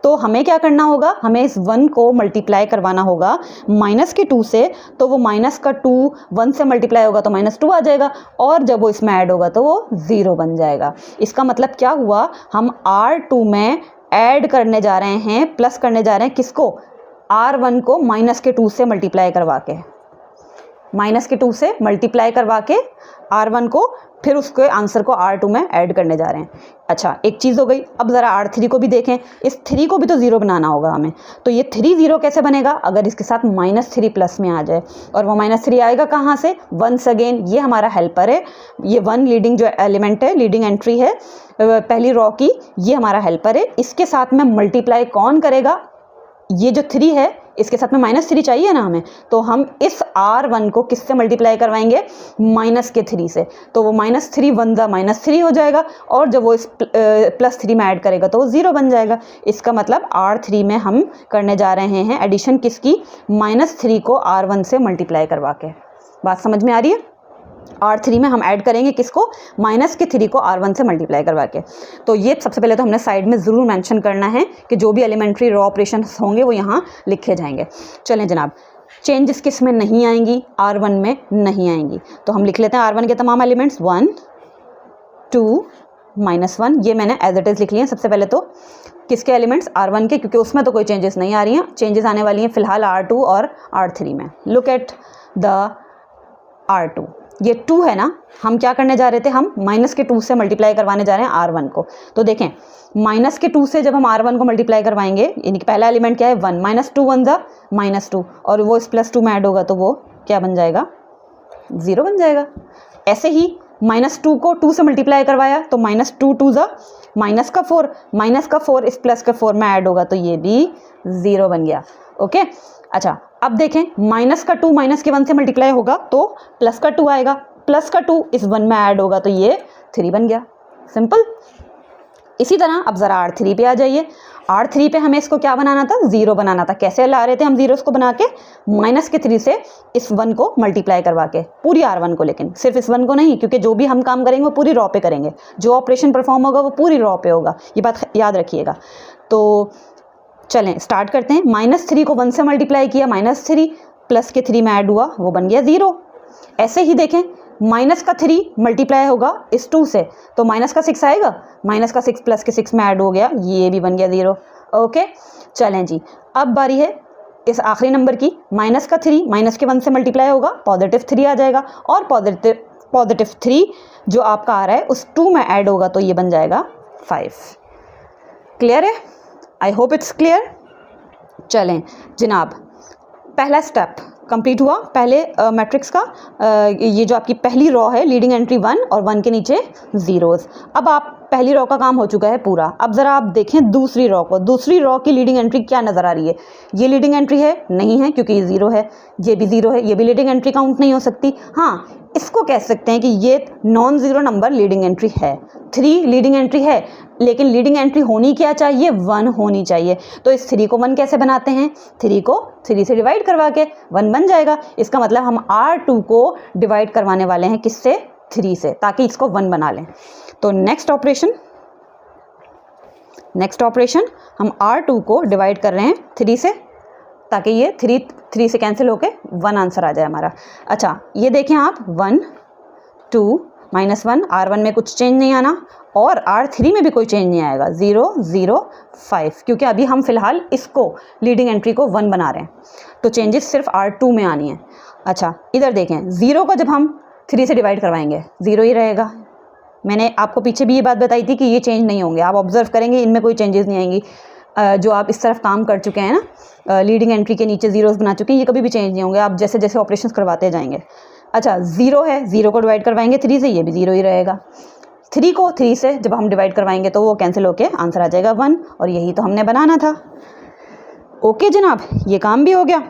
तो हमें क्या करना होगा, हमें इस 1 को मल्टीप्लाई करवाना होगा -2 से, तो वो -2 1 से मल्टीप्लाई होगा तो -2 आ जाएगा, और जब वो इसमें ऐड होगा तो वो 0 बन जाएगा। इसका मतलब क्या हुआ, हम R2 में ऐड करने जा रहे हैं, प्लस करने जा रहे हैं किसको, R1 को -2 से मल्टीप्लाई करवा के, -2 से मल्टीप्लाई करवा के R1 को, फिर उसके आंसर को R2 में ऐड करने जा रहे हैं। अच्छा, एक चीज़ हो गई। अब ज़रा R3 को भी देखें, इस 3 को भी तो 0 बनाना होगा हमें। तो ये 3 0 कैसे बनेगा, अगर इसके साथ -3 प्लस में आ जाए, और वो -3 आएगा कहाँ से, वंस अगेन ये हमारा हेल्पर है, ये 1 लीडिंग जो एलिमेंट है, लीडिंग एंट्री है पहली रॉ की, ये हमारा हेल्पर है। इसके साथ में मल्टीप्लाई कौन करेगा, ये जो 3 है इसके साथ में -3 चाहिए ना हमें, तो हम इस R1 को किससे मल्टीप्लाई करवाएंगे, -3 से। तो वो -3 1 -3 हो जाएगा, और जब वो इस +3 में ऐड करेगा तो वो 0 बन जाएगा। इसका मतलब R3 में हम करने जा रहे हैं एडिशन किसकी, -3 को R1 से मल्टीप्लाई करवा के। बात समझ में आ रही है। R3 में हम ऐड करेंगे किसको, -3 को R1 से मल्टीप्लाई करवा के। तो ये सबसे पहले तो हमने साइड में ज़रूर मेंशन करना है कि जो भी एलिमेंट्री रॉ ऑपरेशन होंगे वो यहाँ लिखे जाएंगे। चलें जनाब, चेंजेस किस में नहीं आएंगी, R1 में नहीं आएंगी। तो हम लिख लेते हैं R1 के तमाम एलिमेंट्स 1 2 -1, ये मैंने एज इट इज़ लिख लिए हैं। सबसे पहले तो किसके एलिमेंट्स, R1 के, क्योंकि उसमें तो कोई चेंजेस नहीं आ रही हैं। चेंजेस आने वाली हैं फ़िलहाल R2 और R3 में। लुक एट द R2, ये 2 है ना, हम क्या करने जा रहे थे, हम -2 से मल्टीप्लाई करवाने जा रहे हैं R1 को। तो देखें, -2 से जब हम R1 को मल्टीप्लाई करवाएंगे, यानी कि पहला एलिमेंट क्या है 1, -2 1 -2, और वो इस +2 में ऐड होगा तो वो क्या बन जाएगा, 0 बन जाएगा। ऐसे ही -2 को 2 से मल्टीप्लाई करवाया तो -2 2 -4 इस +4 में ऐड होगा तो ये भी 0 बन गया। ओके, अच्छा अब देखें, -2 -1 से मल्टीप्लाई होगा तो +2 आएगा, +2 इस 1 में ऐड होगा तो ये 3 बन गया। सिंपल। इसी तरह अब ज़रा R3 पे आ जाइए। R3 पे हमें इसको क्या बनाना था, 0 बनाना था। कैसे ला रहे थे हम 0 को बना के, -3 से इस 1 को मल्टीप्लाई करवा के, पूरी R1 को, लेकिन सिर्फ इस 1 को नहीं, क्योंकि जो भी हम काम करेंगे वो पूरी रॉ पे करेंगे, जो ऑपरेशन परफॉर्म होगा वो पूरी रॉ पे होगा, ये बात याद रखिएगा। तो चलें स्टार्ट करते हैं। -3 को 1 से मल्टीप्लाई किया, -3 प्लस के 3 में ऐड हुआ, वो बन गया 0। ऐसे ही देखें, -3 मल्टीप्लाई होगा इस 2 से तो -6 आएगा, -6 प्लस के 6 में ऐड हो गया, ये भी बन गया 0। ओके, चलें जी, अब बारी है इस आखिरी नंबर की। -3 -1 से मल्टीप्लाई होगा, +3 आ जाएगा, और +3 जो आपका आ रहा है उस 2 में ऐड होगा तो ये बन जाएगा 5। क्लियर है? I hope it's clear. चलें जनाब, पहला स्टेप कंप्लीट हुआ पहले मैट्रिक्स का। ये जो आपकी पहली रॉ है, लीडिंग एंट्री 1 और 1 के नीचे ज़ीरोज़। अब आप पहली रॉ का काम हो चुका है पूरा। अब ज़रा आप देखें दूसरी रॉ को। दूसरी रॉ की लीडिंग एंट्री क्या नज़र आ रही है, ये लीडिंग एंट्री है नहीं है क्योंकि ये 0 है, ये भी 0 है, ये भी लीडिंग एंट्री काउंट नहीं हो सकती। हाँ, इसको कह सकते हैं कि ये non zero number leading entry है। 3 लीडिंग एंट्री है, लेकिन लीडिंग एंट्री होनी क्या चाहिए, 1 होनी चाहिए। तो इस 3 को 1 कैसे बनाते हैं, 3 को 3 से डिवाइड करवा के 1 बन जाएगा। इसका मतलब हम R2 को डिवाइड करवाने वाले हैं किससे, 3 से, ताकि इसको 1 बना लें। तो नेक्स्ट ऑपरेशन हम R2 को डिवाइड कर रहे हैं 3 से, ताकि ये 3 से कैंसिल होके 1 आंसर आ जाए हमारा। अच्छा, ये देखें आप, 1 2 -1, R1 में कुछ चेंज नहीं आना, और R3 में भी कोई चेंज नहीं आएगा, 0 0 5, क्योंकि अभी हम फिलहाल इसको लीडिंग एंट्री को 1 बना रहे हैं, तो चेंजेस सिर्फ R2 में आनी है। अच्छा, इधर देखें, 0 को जब हम 3 से डिवाइड करवाएंगे 0 ही रहेगा। मैंने आपको पीछे भी ये बात बताई थी कि ये चेंज नहीं होंगे, आप ऑब्जर्व करेंगे इनमें कोई चेंजेस नहीं आएंगी। जो आप इस तरफ काम कर चुके हैं ना, लीडिंग एंट्री के नीचे ज़ीरोज़ बना चुके हैं, ये कभी भी चेंज नहीं होंगे, आप जैसे जैसे ऑपरेशंस करवाते जाएंगे। अच्छा, 0 है, 0 को डिवाइड करवाएंगे 3 से, ये भी 0 ही रहेगा। 3 को 3 से जब हम डिवाइड करवाएंगे तो वो कैंसिल होके आंसर आ जाएगा 1, और यही तो हमने बनाना था। ओके जनाब, ये काम भी हो गया।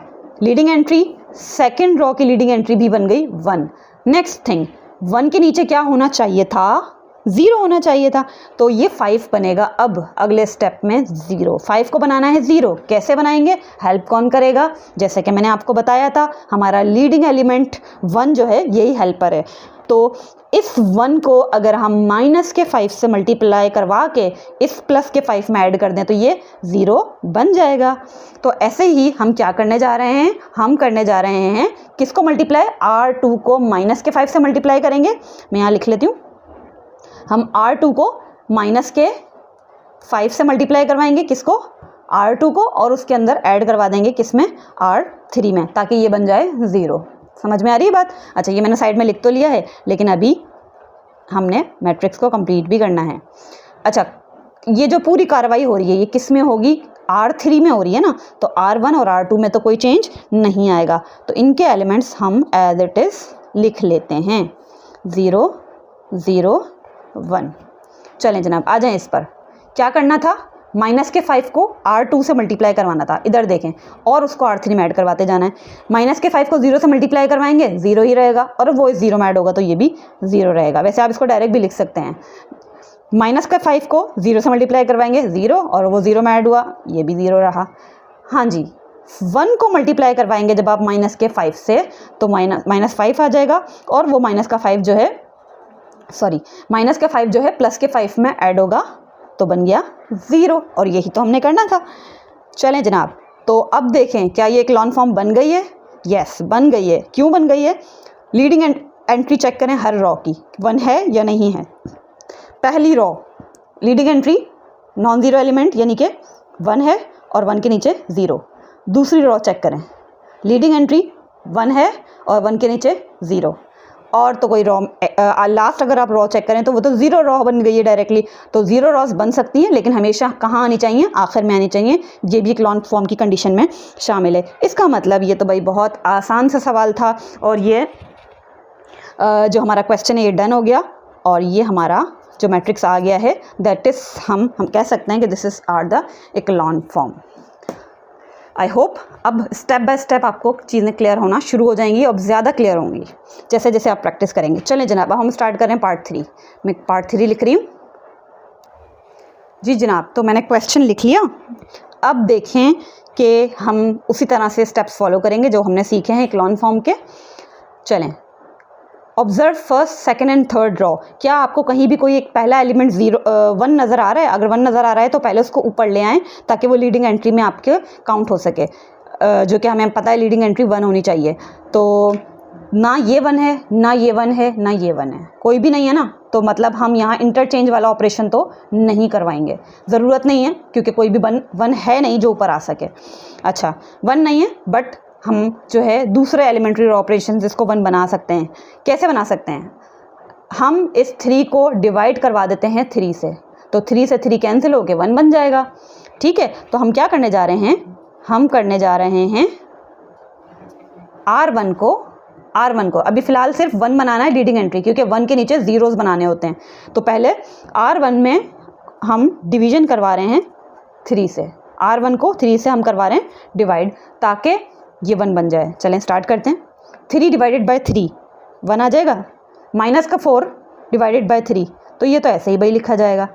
लीडिंग एंट्री, सेकेंड रॉ की लीडिंग एंट्री भी बन गई 1। नेक्स्ट थिंग, 1 के नीचे क्या होना चाहिए था, ज़ीरो होना चाहिए था, तो ये 5 बनेगा। अब अगले स्टेप में 0, 5 को बनाना है 0, कैसे बनाएंगे? हेल्प कौन करेगा? जैसे कि मैंने आपको बताया था, हमारा लीडिंग एलिमेंट 1 जो है यही हेल्पर है। तो इस 1 को अगर हम माइनस के 5 से मल्टीप्लाई करवा के इस प्लस के 5 में ऐड कर दें तो ये 0 बन जाएगा। तो ऐसे ही हम क्या करने जा रहे हैं? हम करने जा रहे हैं किसको मल्टीप्लाई? R2 को माइनस के 5 से मल्टीप्लाई करेंगे। मैं यहाँ लिख लेती हूँ, हम R2 को माइनस के 5 से मल्टीप्लाई करवाएंगे, किसको? R2 को, और उसके अंदर ऐड करवा देंगे किसमें? R3 में, ताकि ये बन जाए 0। समझ में आ रही है बात? अच्छा, ये मैंने साइड में लिख तो लिया है, लेकिन अभी हमने मैट्रिक्स को कंप्लीट भी करना है। अच्छा, ये जो पूरी कार्रवाई हो रही है ये किस में होगी? R3 में हो रही है ना, तो R1 और R2 में तो कोई चेंज नहीं आएगा, तो इनके एलिमेंट्स हम एज इट इज़ लिख लेते हैं, 0 0 1। चलें जनाब, आ जाएं इस पर। क्या करना था? माइनस के 5 को R2 से मल्टीप्लाई करवाना था, इधर देखें, और उसको R3 में ऐड करवाते जाना है। माइनस के 5 को 0 से मल्टीप्लाई करवाएंगे, 0 ही रहेगा, और वो इस 0 में ऐड होगा तो ये भी 0 रहेगा। वैसे आप इसको डायरेक्ट भी लिख सकते हैं, माइनस के 5 को 0 से मल्टीप्लाई करवाएंगे, 0, और वो 0 में ऐड हुआ, ये भी 0 रहा। हाँ जी, 1 को मल्टीप्लाई करवाएंगे जब आप माइनस के 5 से, तो माइनस 5 आ जाएगा, और वो माइनस का 5 जो है, सॉरी, माइनस का 5 जो है प्लस के 5 में ऐड होगा, तो बन गया 0, और यही तो हमने करना था। चलें जनाब, तो अब देखें क्या ये इक्लॉन फॉर्म बन गई है? यस, बन गई है। क्यों बन गई है? लीडिंग एंट्री चेक करें हर रॉ की, 1 है या नहीं है। पहली raw leading entry non zero element यानी कि 1 है, और 1 के नीचे 0। दूसरी रॉ चेक करें, लीडिंग एंट्री 1 है और 1 के नीचे 0, और तो कोई रॉ लास्ट अगर आप रॉ चेक करें तो वो तो 0 रॉ बन गई है डायरेक्टली। तो 0 रॉस बन सकती हैं, लेकिन हमेशा कहाँ आनी चाहिए? आखिर में आनी चाहिए। ये भी इक्लॉन फॉर्म की कंडीशन में शामिल है। इसका मतलब ये तो भाई बहुत आसान सा सवाल था, और ये जो हमारा क्वेश्चन है ये डन हो गया, और ये हमारा जो मैट्रिक्स आ गया है, दैट इज़ हम कह सकते हैं कि this is are the echelon form. I hope अब स्टेप बाय स्टेप आपको चीज़ें क्लियर होना शुरू हो जाएंगी, अब ज़्यादा क्लियर होंगी जैसे जैसे आप प्रैक्टिस करेंगे। चलें जनाब, अब हम स्टार्ट कर रहे हैं पार्ट 3। मैं पार्ट 3 लिख रही हूँ जी जनाब। तो मैंने क्वेश्चन लिख लिया, अब देखें कि हम उसी तरह से स्टेप्स फॉलो करेंगे जो हमने सीखे हैं इक्लॉन फॉर्म के। चलें, observe first second and third raw. क्या आपको कहीं भी कोई एक पहला एलिमेंट 1 नज़र आ रहा है? अगर 1 नज़र आ रहा है तो पहले उसको ऊपर ले आएँ ताकि वो लीडिंग एंट्री में आपके काउंट हो सके, जो कि हमें पता है लीडिंग एंट्री 1 होनी चाहिए। तो ना ये 1 है, ना ये 1 है, ना ये 1 है, कोई भी नहीं है ना, तो मतलब हम यहाँ इंटरचेंज वाला ऑपरेशन तो नहीं करवाएंगे, ज़रूरत नहीं है, क्योंकि कोई भी 1 है नहीं जो ऊपर आ सके। अच्छा, 1 नहीं है, बट हम जो है दूसरे एलिमेंट्री ऑपरेशन इसको 1 बना सकते हैं। कैसे बना सकते हैं? हम इस 3 को डिवाइड करवा देते हैं 3 से, तो 3 से 3 कैंसिल होके 1 बन जाएगा। ठीक है, तो हम क्या करने जा रहे हैं? हम करने जा रहे हैं R1 को अभी फ़िलहाल सिर्फ 1 बनाना है लीडिंग एंट्री, क्योंकि 1 के नीचे ज़ीरोज़ बनाने होते हैं। तो पहले R1 में हम डिवीज़न करवा रहे हैं 3 से, R1 को 3 से हम करवा रहे हैं डिवाइड, ताकि ये 1 बन जाए। चलें स्टार्ट करते हैं। 3 डिवाइडेड बाय 3 1 आ जाएगा, माइनस का 4 डिवाइडेड बाय 3, तो ये तो ऐसे ही भाई लिखा जाएगा।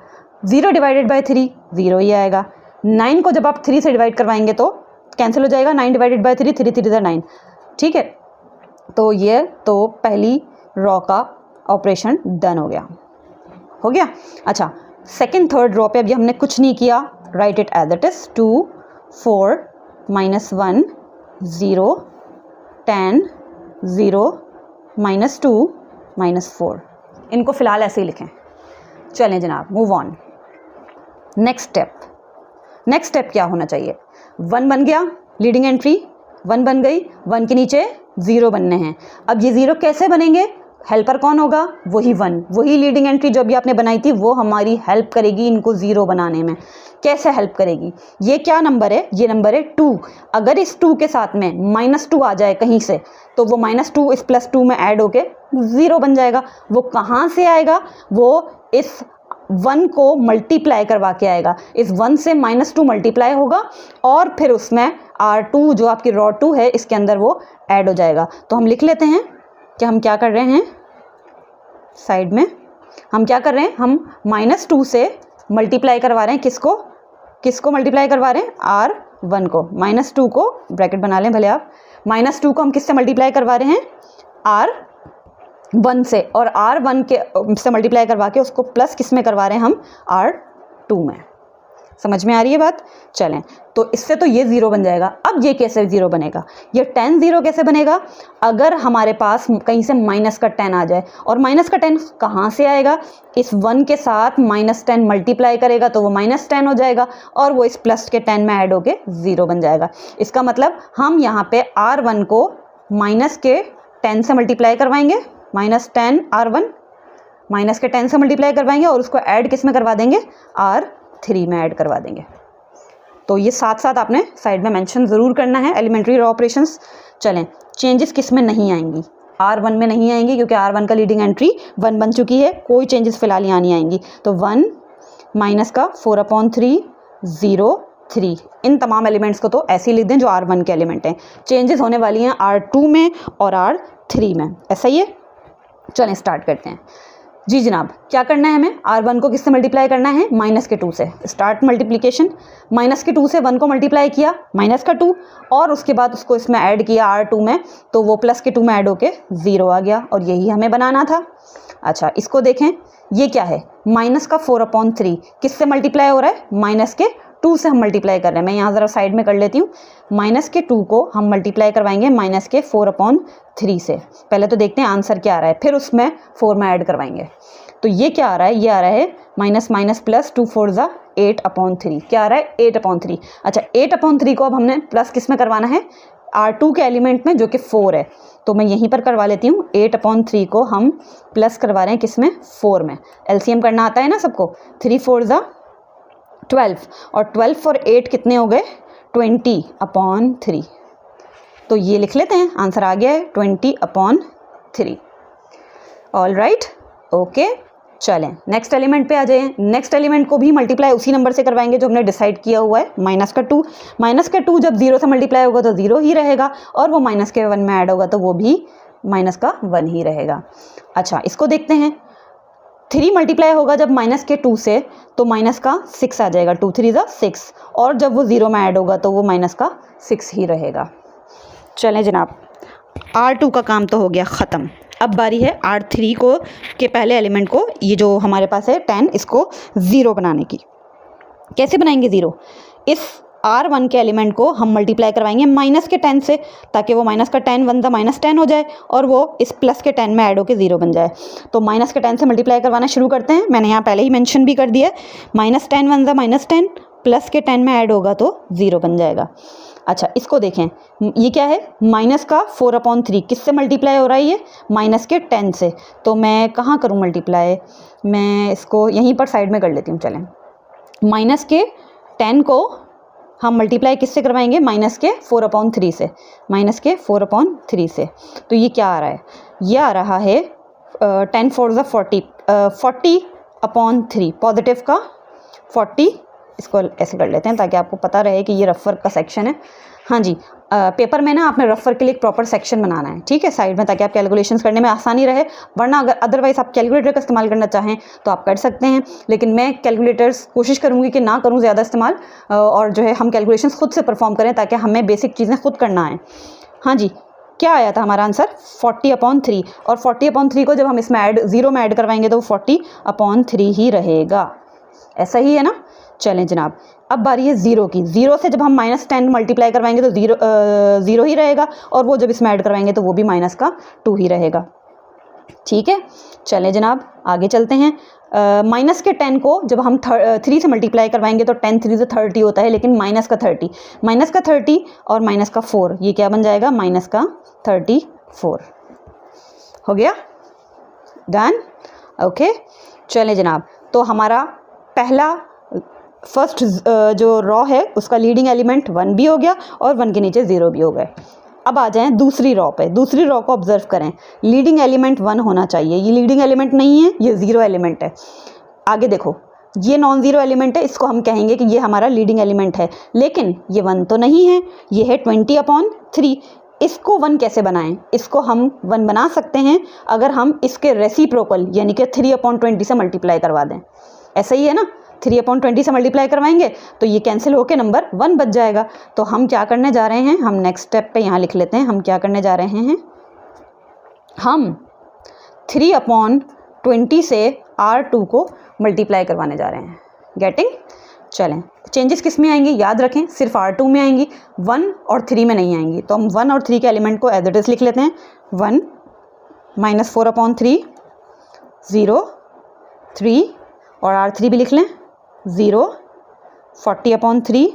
0 डिवाइडेड बाय 3 0 ही आएगा। 9 को जब आप 3 से डिवाइड करवाएंगे तो कैंसिल हो जाएगा, 9 डिवाइडेड बाय 3 3 3 9। ठीक है, तो ये तो पहली रॉ का ऑपरेशन डन हो गया। अच्छा, सेकंड थर्ड रॉ पे अभी हमने कुछ नहीं किया, write it as it is. 2 4 -1 0 10 0 -2 -4, इनको फ़िलहाल ऐसे ही लिखें। चलें जनाब, मूव ऑन। नेक्स्ट स्टेप क्या होना चाहिए? 1 बन गया, लीडिंग एंट्री 1 बन गई, 1 के नीचे 0 बनने हैं। अब ये 0 कैसे बनेंगे? हेल्पर कौन होगा? वही 1, वही लीडिंग एंट्री जो अभी आपने बनाई थी वो हमारी हेल्प करेगी इनको 0 बनाने में। कैसे हेल्प करेगी? ये क्या नंबर है? ये नंबर है 2। अगर इस 2 के साथ में -2 आ जाए कहीं से, तो वो -2 इस +2 में ऐड होके 0 बन जाएगा। वो कहाँ से आएगा? वो इस 1 को मल्टीप्लाई करवा के आएगा। इस 1 से -2 मल्टीप्लाई होगा, और फिर उसमें R2 जो आपकी रॉ 2 है इसके अंदर वो ऐड हो जाएगा। तो हम लिख लेते हैं कि हम क्या कर रहे हैं साइड में। हम क्या कर रहे हैं, हम -2 से मल्टीप्लाई करवा रहे हैं, किसको मल्टीप्लाई करवा रहे हैं, R1 को। -2 को ब्रैकेट बना लें भले आप, -2 को हम किससे मल्टीप्लाई करवा रहे हैं, R1 से, और R1 के से मल्टीप्लाई करवा के उसको प्लस किस में करवा रहे हैं हम, R2 में। समझ में आ रही है बात? चलें, तो इससे तो ये 0 बन जाएगा। अब ये कैसे 0 बनेगा, ये 10 0 कैसे बनेगा, अगर हमारे पास कहीं से माइनस का 10 आ जाए, और माइनस का 10 कहाँ से आएगा, इस 1 के साथ -10 मल्टीप्लाई करेगा तो वो -10 हो जाएगा, और वो इस प्लस के 10 में ऐड होके 0 बन जाएगा। इसका मतलब हम यहाँ पे R1 को माइनस के 10 से मल्टीप्लाई करवाएंगे, -10 R1 माइनस के 10 से मल्टीप्लाई करवाएंगे, और उसको ऐड किस में करवा देंगे, R3 में ऐड करवा देंगे। तो ये साथ साथ आपने साइड में मेंशन ज़रूर करना है, एलिमेंट्री रॉ ऑपरेशंस। चलें, चेंजेस किस में नहीं आएंगी, R1 में नहीं आएंगी, क्योंकि R1 का लीडिंग एंट्री 1 बन चुकी है, कोई चेंजेस फिलहाल यहाँ नहीं आएंगी। तो 1 माइनस का 4/3 0 3, इन तमाम एलिमेंट्स को तो ऐसे ही लिख दें जो R1 के एलिमेंट हैं। चेंजेस होने वाली हैं R2 में और R3 में, ऐसा ही है। चलें स्टार्ट करते हैं। जी जनाब, क्या करना है हमें, R1 को किससे मल्टीप्लाई करना है, -2 से। स्टार्ट मल्टीप्लिकेशन, -2 से 1 को मल्टीप्लाई किया, -2, और उसके बाद उसको इसमें ऐड किया R2 में, तो वो +2 में ऐड होके 0 आ गया, और यही हमें बनाना था। अच्छा, इसको देखें, ये क्या है, -4/3 किससे मल्टीप्लाई हो रहा है, -2 से हम मल्टीप्लाई कर रहे हैं। मैं यहाँ ज़रा साइड में कर लेती हूँ। -2 को हम मल्टीप्लाई करवाएंगे -4/3 से। पहले तो देखते हैं आंसर क्या आ रहा है, फिर उसमें 4 में ऐड करवाएंगे। तो ये क्या आ रहा है, ये आ रहा है -2 4 8/3। क्या आ रहा है, 8/3। अच्छा, 8/3 को अब हमने प्लस किस में करवाना है, R2 के एलिमेंट में, जो कि 4 है। तो मैं यहीं पर करवा लेती हूँ। 8/3 को हम प्लस करवा रहे हैं किस में, 4 में। LCM करना आता है ना सबको। 3 4 12, और 12 और 8 कितने हो गए, 20/3। तो ये लिख लेते हैं, आंसर आ गया है 20/3। All right, okay. चलें नेक्स्ट एलिमेंट पे आ जाएं। नेक्स्ट एलिमेंट को भी मल्टीप्लाई उसी नंबर से करवाएंगे जो हमने डिसाइड किया हुआ है, -2। -2 जब 0 से मल्टीप्लाई होगा तो 0 ही रहेगा, और वो -1 में ऐड होगा तो वो भी -1 ही रहेगा। अच्छा, इसको देखते हैं। 3 मल्टीप्लाई होगा जब -2 से, तो -6 आ जाएगा, 2 3 6, और जब वो 0 में ऐड होगा तो वो -6 ही रहेगा। चलें जनाब, R2 का काम तो हो गया ख़त्म। अब बारी है R3 को के पहले एलिमेंट को, ये जो हमारे पास है 10, इसको 0 बनाने की। कैसे बनाएंगे 0, इस R1 के एलिमेंट को हम मल्टीप्लाई करवाएंगे -10 से, ताकि वो -10 1 -10 हो जाए, और वो इस +10 में ऐड होकर 0 बन जाए। तो -10 से मल्टीप्लाई करवाना शुरू करते हैं। मैंने यहाँ पहले ही मेंशन भी कर दिया है, -10 1 -10 +10 में ऐड होगा तो 0 बन जाएगा। अच्छा, इसको देखें, ये क्या है, -4/3 किससे मल्टीप्लाई हो रहा है, ये -10 से। तो मैं कहाँ करूँ मल्टीप्लाई, मैं इसको यहीं पर साइड में कर लेती हूँ। चलें, -10 को हम मल्टीप्लाई किससे करवाएंगे, -4/3 से, -4/3 से। तो ये क्या आ रहा है, ये आ रहा है 10 4 40, 40/3, पॉजिटिव का 40। इसको ऐसे कर लेते हैं ताकि आपको पता रहे कि ये रफ वर्क का सेक्शन है। हाँ जी, पेपर में ना आपने रफ वर्क के लिए एक प्रॉपर सेक्शन बनाना है, ठीक है, साइड में, ताकि आप कैलकुलेशंस करने में आसानी रहे। वरना अगर अदरवाइज़ आप कैलकुलेटर का इस्तेमाल करना चाहें तो आप कर सकते हैं, लेकिन मैं कैलकुलेटर्स कोशिश करूँगी कि ना करूँ ज़्यादा इस्तेमाल, और जो है हम कैलकुलेशंस खुद से परफॉर्म करें, ताकि हमें बेसिक चीज़ें खुद करना है। हाँ जी, क्या आया था हमारा आंसर, 40/3, और 40/3 को जब हम इसमें 0 में ऐड करवाएंगे तो 40/3 ही रहेगा। ऐसा ही है ना। चलें जनाब, अब बारी है 0 की। 0 से जब हम -10 मल्टीप्लाई करवाएंगे तो 0 ही रहेगा, और वो जब इसमें ऐड करवाएंगे तो वो भी -2 ही रहेगा। ठीक है, चलें जनाब आगे चलते हैं। -10 को जब हम 3 से मल्टीप्लाई करवाएंगे तो 10 3 30 होता है, लेकिन -30 और -4, ये क्या बन जाएगा, -34 हो गया, डन। ओके, चलें जनाब, तो हमारा पहला फर्स्ट जो रॉ है उसका लीडिंग एलिमेंट 1 भी हो गया, और 1 के नीचे 0 भी हो गए। अब आ जाएं दूसरी रॉ पे। दूसरी रॉ को ऑब्जर्व करें, लीडिंग एलिमेंट 1 होना चाहिए। ये लीडिंग एलिमेंट नहीं है, ये 0 एलिमेंट है। आगे देखो, ये नॉन ज़ीरो एलिमेंट है, इसको हम कहेंगे कि ये हमारा लीडिंग एलिमेंट है, लेकिन ये 1 तो नहीं है, ये है 20/3। इसको 1 कैसे बनाएं? इसको हम 1 बना सकते हैं अगर हम इसके रेसिप्रोकल यानी कि 3/20 से मल्टीप्लाई करवा दें। ऐसा ही है ना, 3/20 से मल्टीप्लाई करवाएंगे तो ये कैंसिल होकर नंबर 1 बच जाएगा। तो हम क्या करने जा रहे हैं, हम नेक्स्ट स्टेप पे यहाँ लिख लेते हैं। हम क्या करने जा रहे हैं, हम 3/20 से R2 को मल्टीप्लाई करवाने जा रहे हैं। गेटिंग? चलें, चेंजेस किस में आएंगी याद रखें, सिर्फ R2 में आएंगी, 1 और 3 में नहीं आएंगी। तो हम 1 और 3 के एलिमेंट को एज इट इज लिख लेते हैं। 1 -4/3 0 3 और R3 भी लिख लें 0 40/3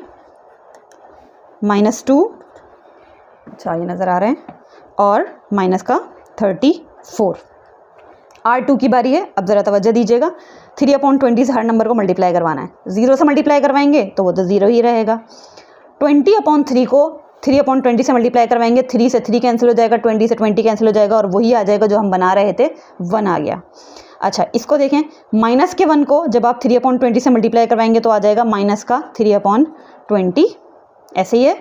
-2, अच्छा ये नज़र आ रहे हैं, और माइनस का 34। R2 की बारी है। अब ज़रा तवज्जो दीजिएगा, 3/20 से हर नंबर को मल्टीप्लाई करवाना है। 0 से मल्टीप्लाई करवाएंगे तो वो तो 0 ही रहेगा। 20/3 को 3/20 से मल्टीप्लाई करवाएंगे, 3 से 3 कैंसिल हो जाएगा, 20 से 20 कैंसिल हो जाएगा, और वही आ जाएगा जो हम बना रहे थे, 1 आ गया। अच्छा, इसको देखें, माइनस के 1 को जब आप 3/20 से मल्टीप्लाई करवाएंगे तो आ जाएगा माइनस का 3/20, ऐसे ही है।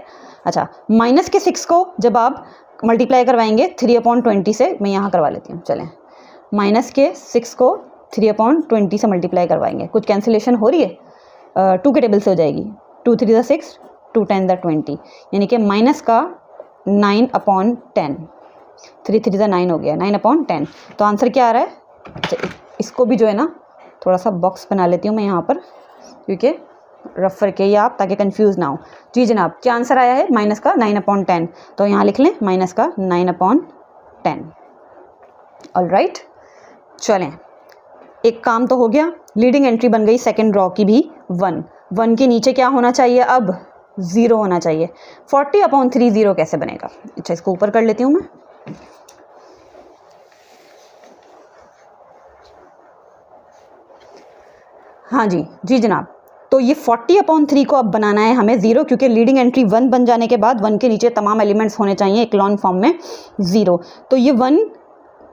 अच्छा, माइनस के 6 को जब आप मल्टीप्लाई करवाएंगे 3/20 से, मैं यहाँ करवा लेती हूँ, चलें, माइनस के 6 को 3/20 से मल्टीप्लाई करवाएंगे, कुछ कैंसिलेशन हो रही है, 2 के टेबल से हो जाएगी, 2 3 6, 2 10 20, यानी कि माइनस का 9/10, 3 3 9 हो गया, 9/10। तो आंसर क्या आ रहा है? अच्छा, इसको भी जो है ना थोड़ा सा बॉक्स बना लेती हूँ मैं यहाँ पर, क्योंकि रफ करके या आप, ताकि कंफ्यूज ना हो। जी जनाब, क्या आंसर आया है? माइनस का 9/10। तो यहाँ लिख लें माइनस का 9/10। ऑलराइट, चलें, एक काम तो हो गया, लीडिंग एंट्री बन गई सेकंड रॉ की भी 1 के नीचे क्या होना चाहिए? अब 0 होना चाहिए। 40/3 0 कैसे बनेगा? अच्छा, इसको ऊपर कर लेती हूँ मैं। हाँ जी, जी जनाब, तो ये 40/3 को अब बनाना है हमें 0, क्योंकि लीडिंग एंट्री 1 बन जाने के बाद 1 के नीचे तमाम एलिमेंट्स होने चाहिए इक्लॉन फॉर्म में 0। तो ये 1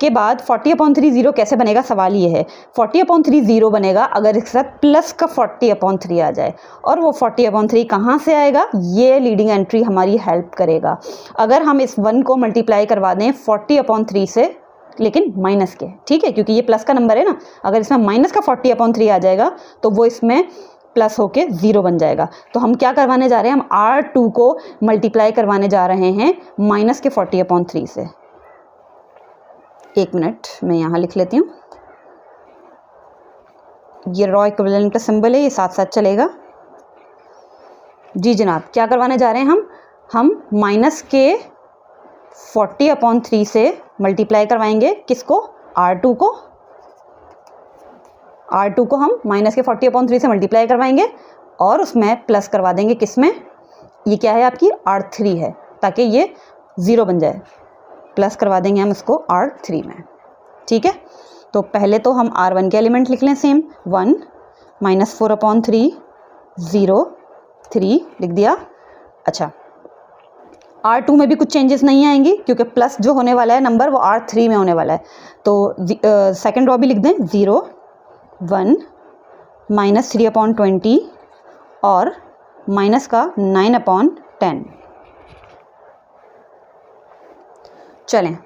के बाद 40/3 0 कैसे बनेगा? सवाल ये है। 40/3 0 बनेगा अगर इसके साथ प्लस का 40/3 आ जाए, और वो 40/3 कहाँ से आएगा? ये लीडिंग एंट्री हमारी हेल्प करेगा। अगर हम इस 1 को मल्टीप्लाई करवा दें 40/3 से, लेकिन माइनस के, ठीक है, क्योंकि ये प्लस का नंबर है ना, अगर इसमें माइनस का 40/3 आ जाएगा तो वो इसमें प्लस होके 0 बन जाएगा। तो हम क्या करवाने जा रहे हैं? हम R2 को मल्टीप्लाई करवाने जा रहे हैं माइनस के 40/3 से। एक मिनट, मैं यहाँ लिख लेती हूँ, ये रॉ इक्विवेलेंट का सिंबल है, ये साथ साथ चलेगा। जी जनाब, क्या करवाने जा रहे हैं हम माइनस के 40/3 से मल्टीप्लाई करवाएंगे, किसको? R2 को। R2 को हम माइनस के 40/3 से मल्टीप्लाई करवाएंगे और उसमें प्लस करवा देंगे, किसमें? ये क्या है आपकी? R3 है, ताकि ये 0 बन जाए। प्लस करवा देंगे हम इसको R3 में, ठीक है। तो पहले तो हम R1 के एलिमेंट लिख लें, सेम 1 -4/3 0 3 लिख दिया। अच्छा, R2 में भी कुछ चेंजेस नहीं आएंगी, क्योंकि प्लस जो होने वाला है नंबर वो R3 में होने वाला है। तो सेकेंड रॉ भी लिख दें 0 1 -3/20 और माइनस का 9/10। चलें,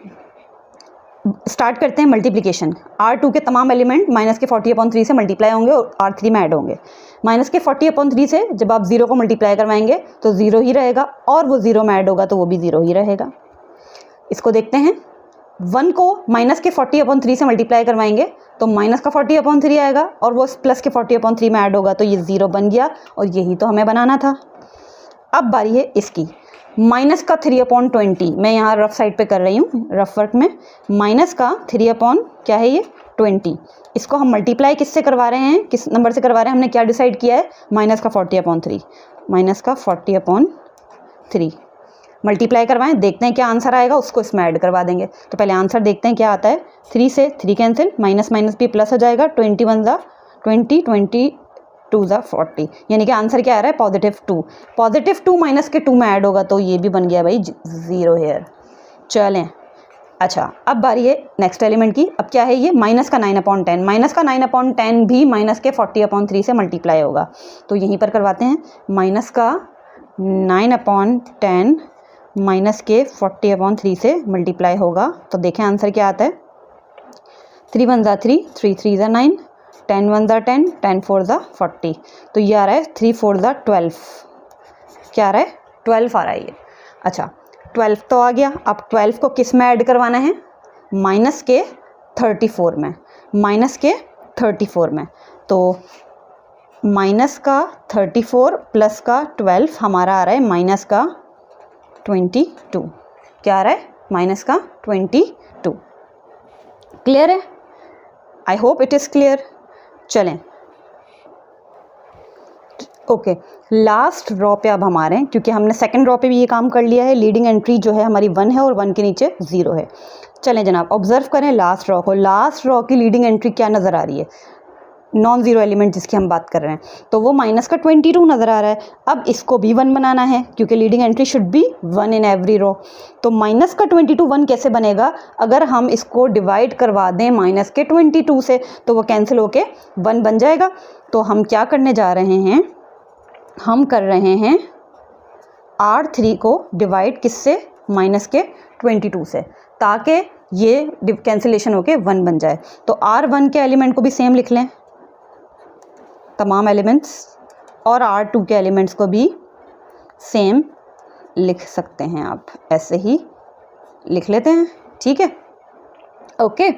स्टार्ट करते हैं मल्टीप्लिकेशन। R2 के तमाम एलिमेंट माइनस के 40/3 से मल्टीप्लाई होंगे और R3 में ऐड होंगे। माइनस के 40/3 से जब आप 0 को मल्टीप्लाई करवाएंगे तो 0 ही रहेगा, और वो 0 में ऐड होगा तो वो भी 0 ही रहेगा। इसको देखते हैं, 1 को माइनस के 40/3 से मल्टीप्लाई करवाएंगे तो माइनस का 40/3 आएगा, और वो प्लस के 40/3 में ऐड होगा तो ये 0 बन गया, और यही तो हमें बनाना था। अब बारी है इसकी, माइनस का 3/20। मैं यहाँ रफ साइड पे कर रही हूँ, रफ वर्क में। माइनस का 3/ क्या है ये? 20। इसको हम मल्टीप्लाई किससे करवा रहे हैं? किस नंबर से करवा रहे हैं? हमने क्या डिसाइड किया है? माइनस का 40/3। माइनस का 40/3 मल्टीप्लाई करवाएं, देखते हैं क्या आंसर आएगा, उसको इसमें ऐड करवा देंगे। तो पहले आंसर देखते हैं क्या आता है। 3 से 3 कैंसिल, माइनस माइनस भी प्लस हो जाएगा, 21 ज़ा 20 22 ज़ा 40, यानी कि आंसर क्या आ रहा है? +2। +2 माइनस के 2 में ऐड होगा तो ये भी बन गया भाई 0 हेयर। चलें, अच्छा अब बारी है नेक्स्ट एलिमेंट की। अब क्या है ये? माइनस का 9/10। माइनस का 9/10 भी माइनस के 40/3 से मल्टीप्लाई होगा, तो यहीं पर करवाते हैं। माइनस का 9/10 माइनस के 40/3 से मल्टीप्लाई होगा। तो देखें आंसर क्या आता है। 3 1 3, 3 3 9, 10 1 10, 10 4 40। तो ये आ रहा है 3 4 12। क्या आ रहा है? 12 आ रहा है ये। अच्छा 12 तो आ गया। अब 12 को किस में ऐड करवाना है? माइनस के 34 में, माइनस के 34 में। तो माइनस का 34 प्लस का 12 हमारा आ रहा है माइनस का 22। क्या आ रहा है? माइनस का 22। क्लियर है? I hope it is clear. चलें ओके लास्ट रॉ पे अब हम आ रहे हैं, क्योंकि हमने सेकंड रॉ पे भी ये काम कर लिया है। लीडिंग एंट्री जो है हमारी 1 है और 1 के नीचे 0 है। चलें जनाब ऑब्जर्व करें लास्ट रॉ को। लास्ट रॉ की लीडिंग एंट्री क्या नज़र आ रही है? नॉन ज़ीरो एलिमेंट जिसकी हम बात कर रहे हैं, तो वो माइनस का 22 नज़र आ रहा है। अब इसको भी 1 बनाना है, क्योंकि leading entry should be 1 in every row. तो माइनस का 22 1 कैसे बनेगा? अगर हम इसको डिवाइड करवा दें माइनस के 22 से, तो वो कैंसिल होके 1 बन जाएगा। तो हम क्या करने जा रहे हैं? हम कर रहे हैं R3 को डिवाइड किससे? माइनस के 22 से, ताकि ये कैंसिलेशन होके 1 बन जाए। तो R1 के एलिमेंट को भी सेम लिख लें, तमाम एलिमेंट्स, और R2 के एलिमेंट्स को भी सेम लिख सकते हैं आप, ऐसे ही लिख लेते हैं। ठीक है, ओके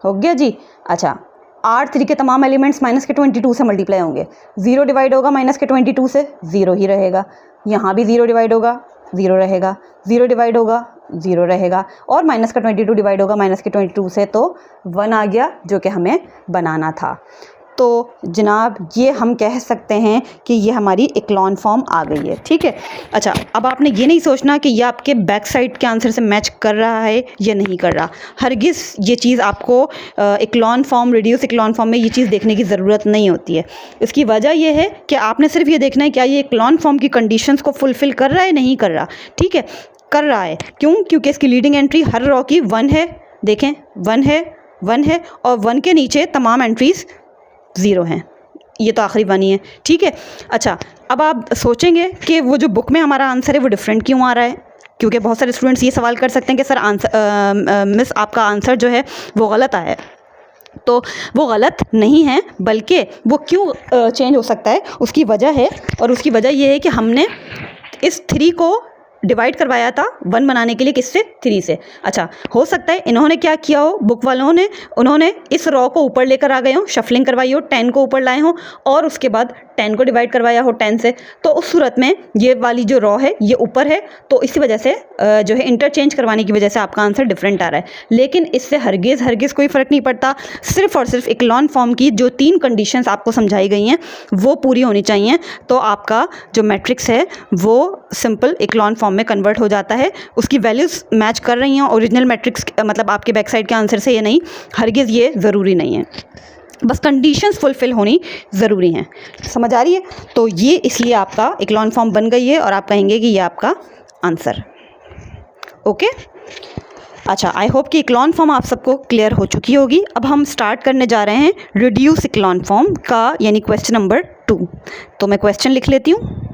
हो गया जी। अच्छा R3 के तमाम एलिमेंट्स माइनस के 22 से मल्टीप्लाई होंगे। 0 डिवाइड होगा माइनस के 22 से, 0 ही रहेगा। यहाँ भी 0 डिवाइड होगा, 0 रहेगा। 0 डिवाइड होगा, 0 रहेगा। और माइनस का 22 डिवाइड होगा माइनस के 22 से, तो 1 आ गया, जो कि हमें बनाना था। तो जनाब ये हम कह सकते हैं कि ये हमारी इक्लॉन फॉर्म आ गई है। ठीक है। अच्छा अब आपने ये नहीं सोचना कि ये आपके बैक साइड के आंसर से मैच कर रहा है या नहीं कर रहा। हरगिज़ ये चीज़ आपको इक्लॉन फॉर्म, रिड्यूस इक्लॉन फॉर्म में ये चीज़ देखने की ज़रूरत नहीं होती है। इसकी वजह यह है कि आपने सिर्फ ये देखना है क्या ये इक्लॉन फॉर्म की कंडीशंस को फुलफ़िल कर रहा है, नहीं कर रहा। ठीक है, कर रहा है। क्यों? क्योंकि इसकी लीडिंग एंट्री हर रो की 1 है। देखें 1 है, 1 है, और 1 के नीचे तमाम एंट्रीज़ 0 हैं। ये तो आखिरी 1 ही है। ठीक है। अच्छा अब आप सोचेंगे कि वो जो बुक में हमारा आंसर है वो डिफरेंट क्यों आ रहा है? क्योंकि बहुत सारे स्टूडेंट्स ये सवाल कर सकते हैं कि सर आंसर मिस आपका आंसर जो है वो गलत आया है। तो वो गलत नहीं है, बल्कि वो क्यों चेंज हो सकता है उसकी वजह है, और उसकी वजह ये है कि हमने इस 3 को डिवाइड करवाया था 1 बनाने के लिए, किससे? 3 से। अच्छा हो सकता है इन्होंने क्या किया हो, बुक वालों ने, उन्होंने इस रॉ को ऊपर लेकर आ गए हो, शफलिंग करवाई हो, 10 को ऊपर लाए हो, और उसके बाद 10 को डिवाइड करवाया हो 10 से। तो उस सूरत में ये वाली जो रॉ है ये ऊपर है, तो इसी वजह से जो है इंटरचेंज करवाने की वजह से आपका आंसर डिफरेंट आ रहा है। लेकिन इससे हरगिज़ कोई फ़र्क नहीं पड़ता। सिर्फ और सिर्फ इक्लॉन फॉर्म की जो 3 कंडीशंस आपको समझाई गई हैं वो पूरी होनी चाहिए, तो आपका जो मैट्रिक्स है वो सिंपल इक्लॉन फॉर्म में कन्वर्ट हो जाता है। उसकी वैल्यूज़ मैच कर रही हैं ओरिजिनल मैट्रिक्स, मतलब आपके बैक साइड के आंसर से, ये नहीं, हरगिज़ ये ज़रूरी नहीं है। बस कंडीशंस फुलफ़िल होनी ज़रूरी हैं। समझ आ रही है? तो ये इसलिए आपका इक्लॉन फॉर्म बन गई है और आप कहेंगे कि ये आपका आंसर। ओके। अच्छा आई होप कि इक्लॉन फॉर्म आप सबको क्लियर हो चुकी होगी। अब हम स्टार्ट करने जा रहे हैं रिड्यूस इक्लॉन फॉर्म का, यानी क्वेश्चन नंबर 2। तो मैं क्वेश्चन लिख लेती हूँ।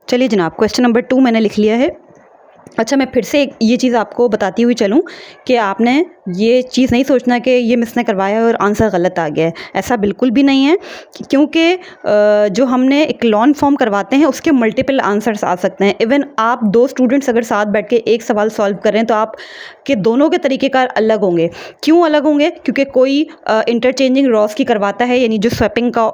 चलिए जनाब क्वेश्चन नंबर 2 मैंने लिख लिया है। अच्छा मैं फिर से ये चीज़ आपको बताती हुई चलूँ कि आपने ये चीज़ नहीं सोचना कि ये मिस ने करवाया और आंसर गलत आ गया है, ऐसा बिल्कुल भी नहीं है। क्योंकि जो हमने इक्लॉन फॉर्म करवाते हैं उसके मल्टीपल आंसर्स आ सकते हैं। इवन आप 2 स्टूडेंट्स अगर साथ बैठ के एक सवाल सॉल्व कर रहे हैं तो आप के दोनों के तरीक़ेकार अलग होंगे। क्यों अलग होंगे? क्योंकि कोई इंटरचेंजिंग रॉस की करवाता है, यानी जो स्वैपिंग का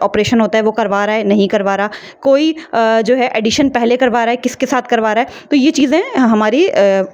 ऑपरेशन होता है वो करवा रहा है, नहीं करवा रहा। कोई जो है एडिशन पहले करवा रहा है, किसके साथ करवा रहा है। तो ये चीज़ें हमारी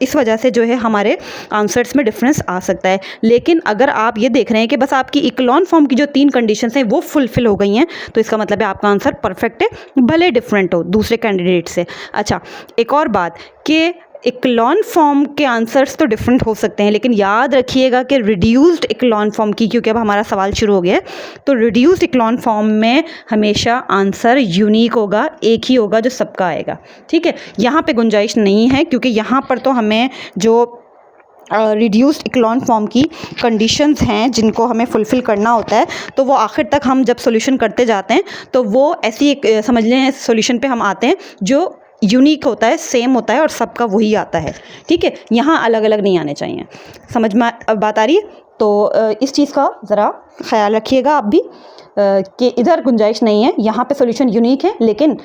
इस वजह से जो है हमारे आंसर्स में डिफरेंस आ सकता है। लेकिन अगर आप ये देख रहे हैं कि बस आपकी इक्लॉन फॉर्म की जो 3 कंडीशंस हैं वो फुलफ़िल हो गई हैं, तो इसका मतलब है आपका आंसर परफेक्ट है, भले डिफरेंट हो दूसरे कैंडिडेट से। अच्छा एक और बात कि इक्लॉन फॉर्म के आंसर्स तो डिफरेंट हो सकते हैं, लेकिन याद रखिएगा कि रिड्यूस्ड इक्लॉन फॉर्म की, क्योंकि अब हमारा सवाल शुरू हो गया है, तो रिड्यूस्ड इक्लॉन फॉर्म में हमेशा आंसर यूनिक होगा, एक ही होगा जो सबका आएगा। ठीक है, यहाँ पे गुंजाइश नहीं है, क्योंकि यहाँ पर तो हमें जो रिड्यूस्ड इक्लॉन फॉर्म की कंडीशंस हैं जिनको हमें फुलफ़िल करना होता है, तो वो आखिर तक हम जब सॉल्यूशन करते जाते हैं तो वो ऐसी एक समझ लें सॉल्यूशन पे हम आते हैं जो यूनिक होता है, सेम होता है और सबका वही आता है, ठीक है। यहाँ अलग अलग नहीं आने चाहिए। समझ में बात आ रही है? तो इस चीज़ का ज़रा ख्याल रखिएगा आप भी कि इधर गुंजाइश नहीं है, यहाँ पे सॉल्यूशन यूनिक है, लेकिन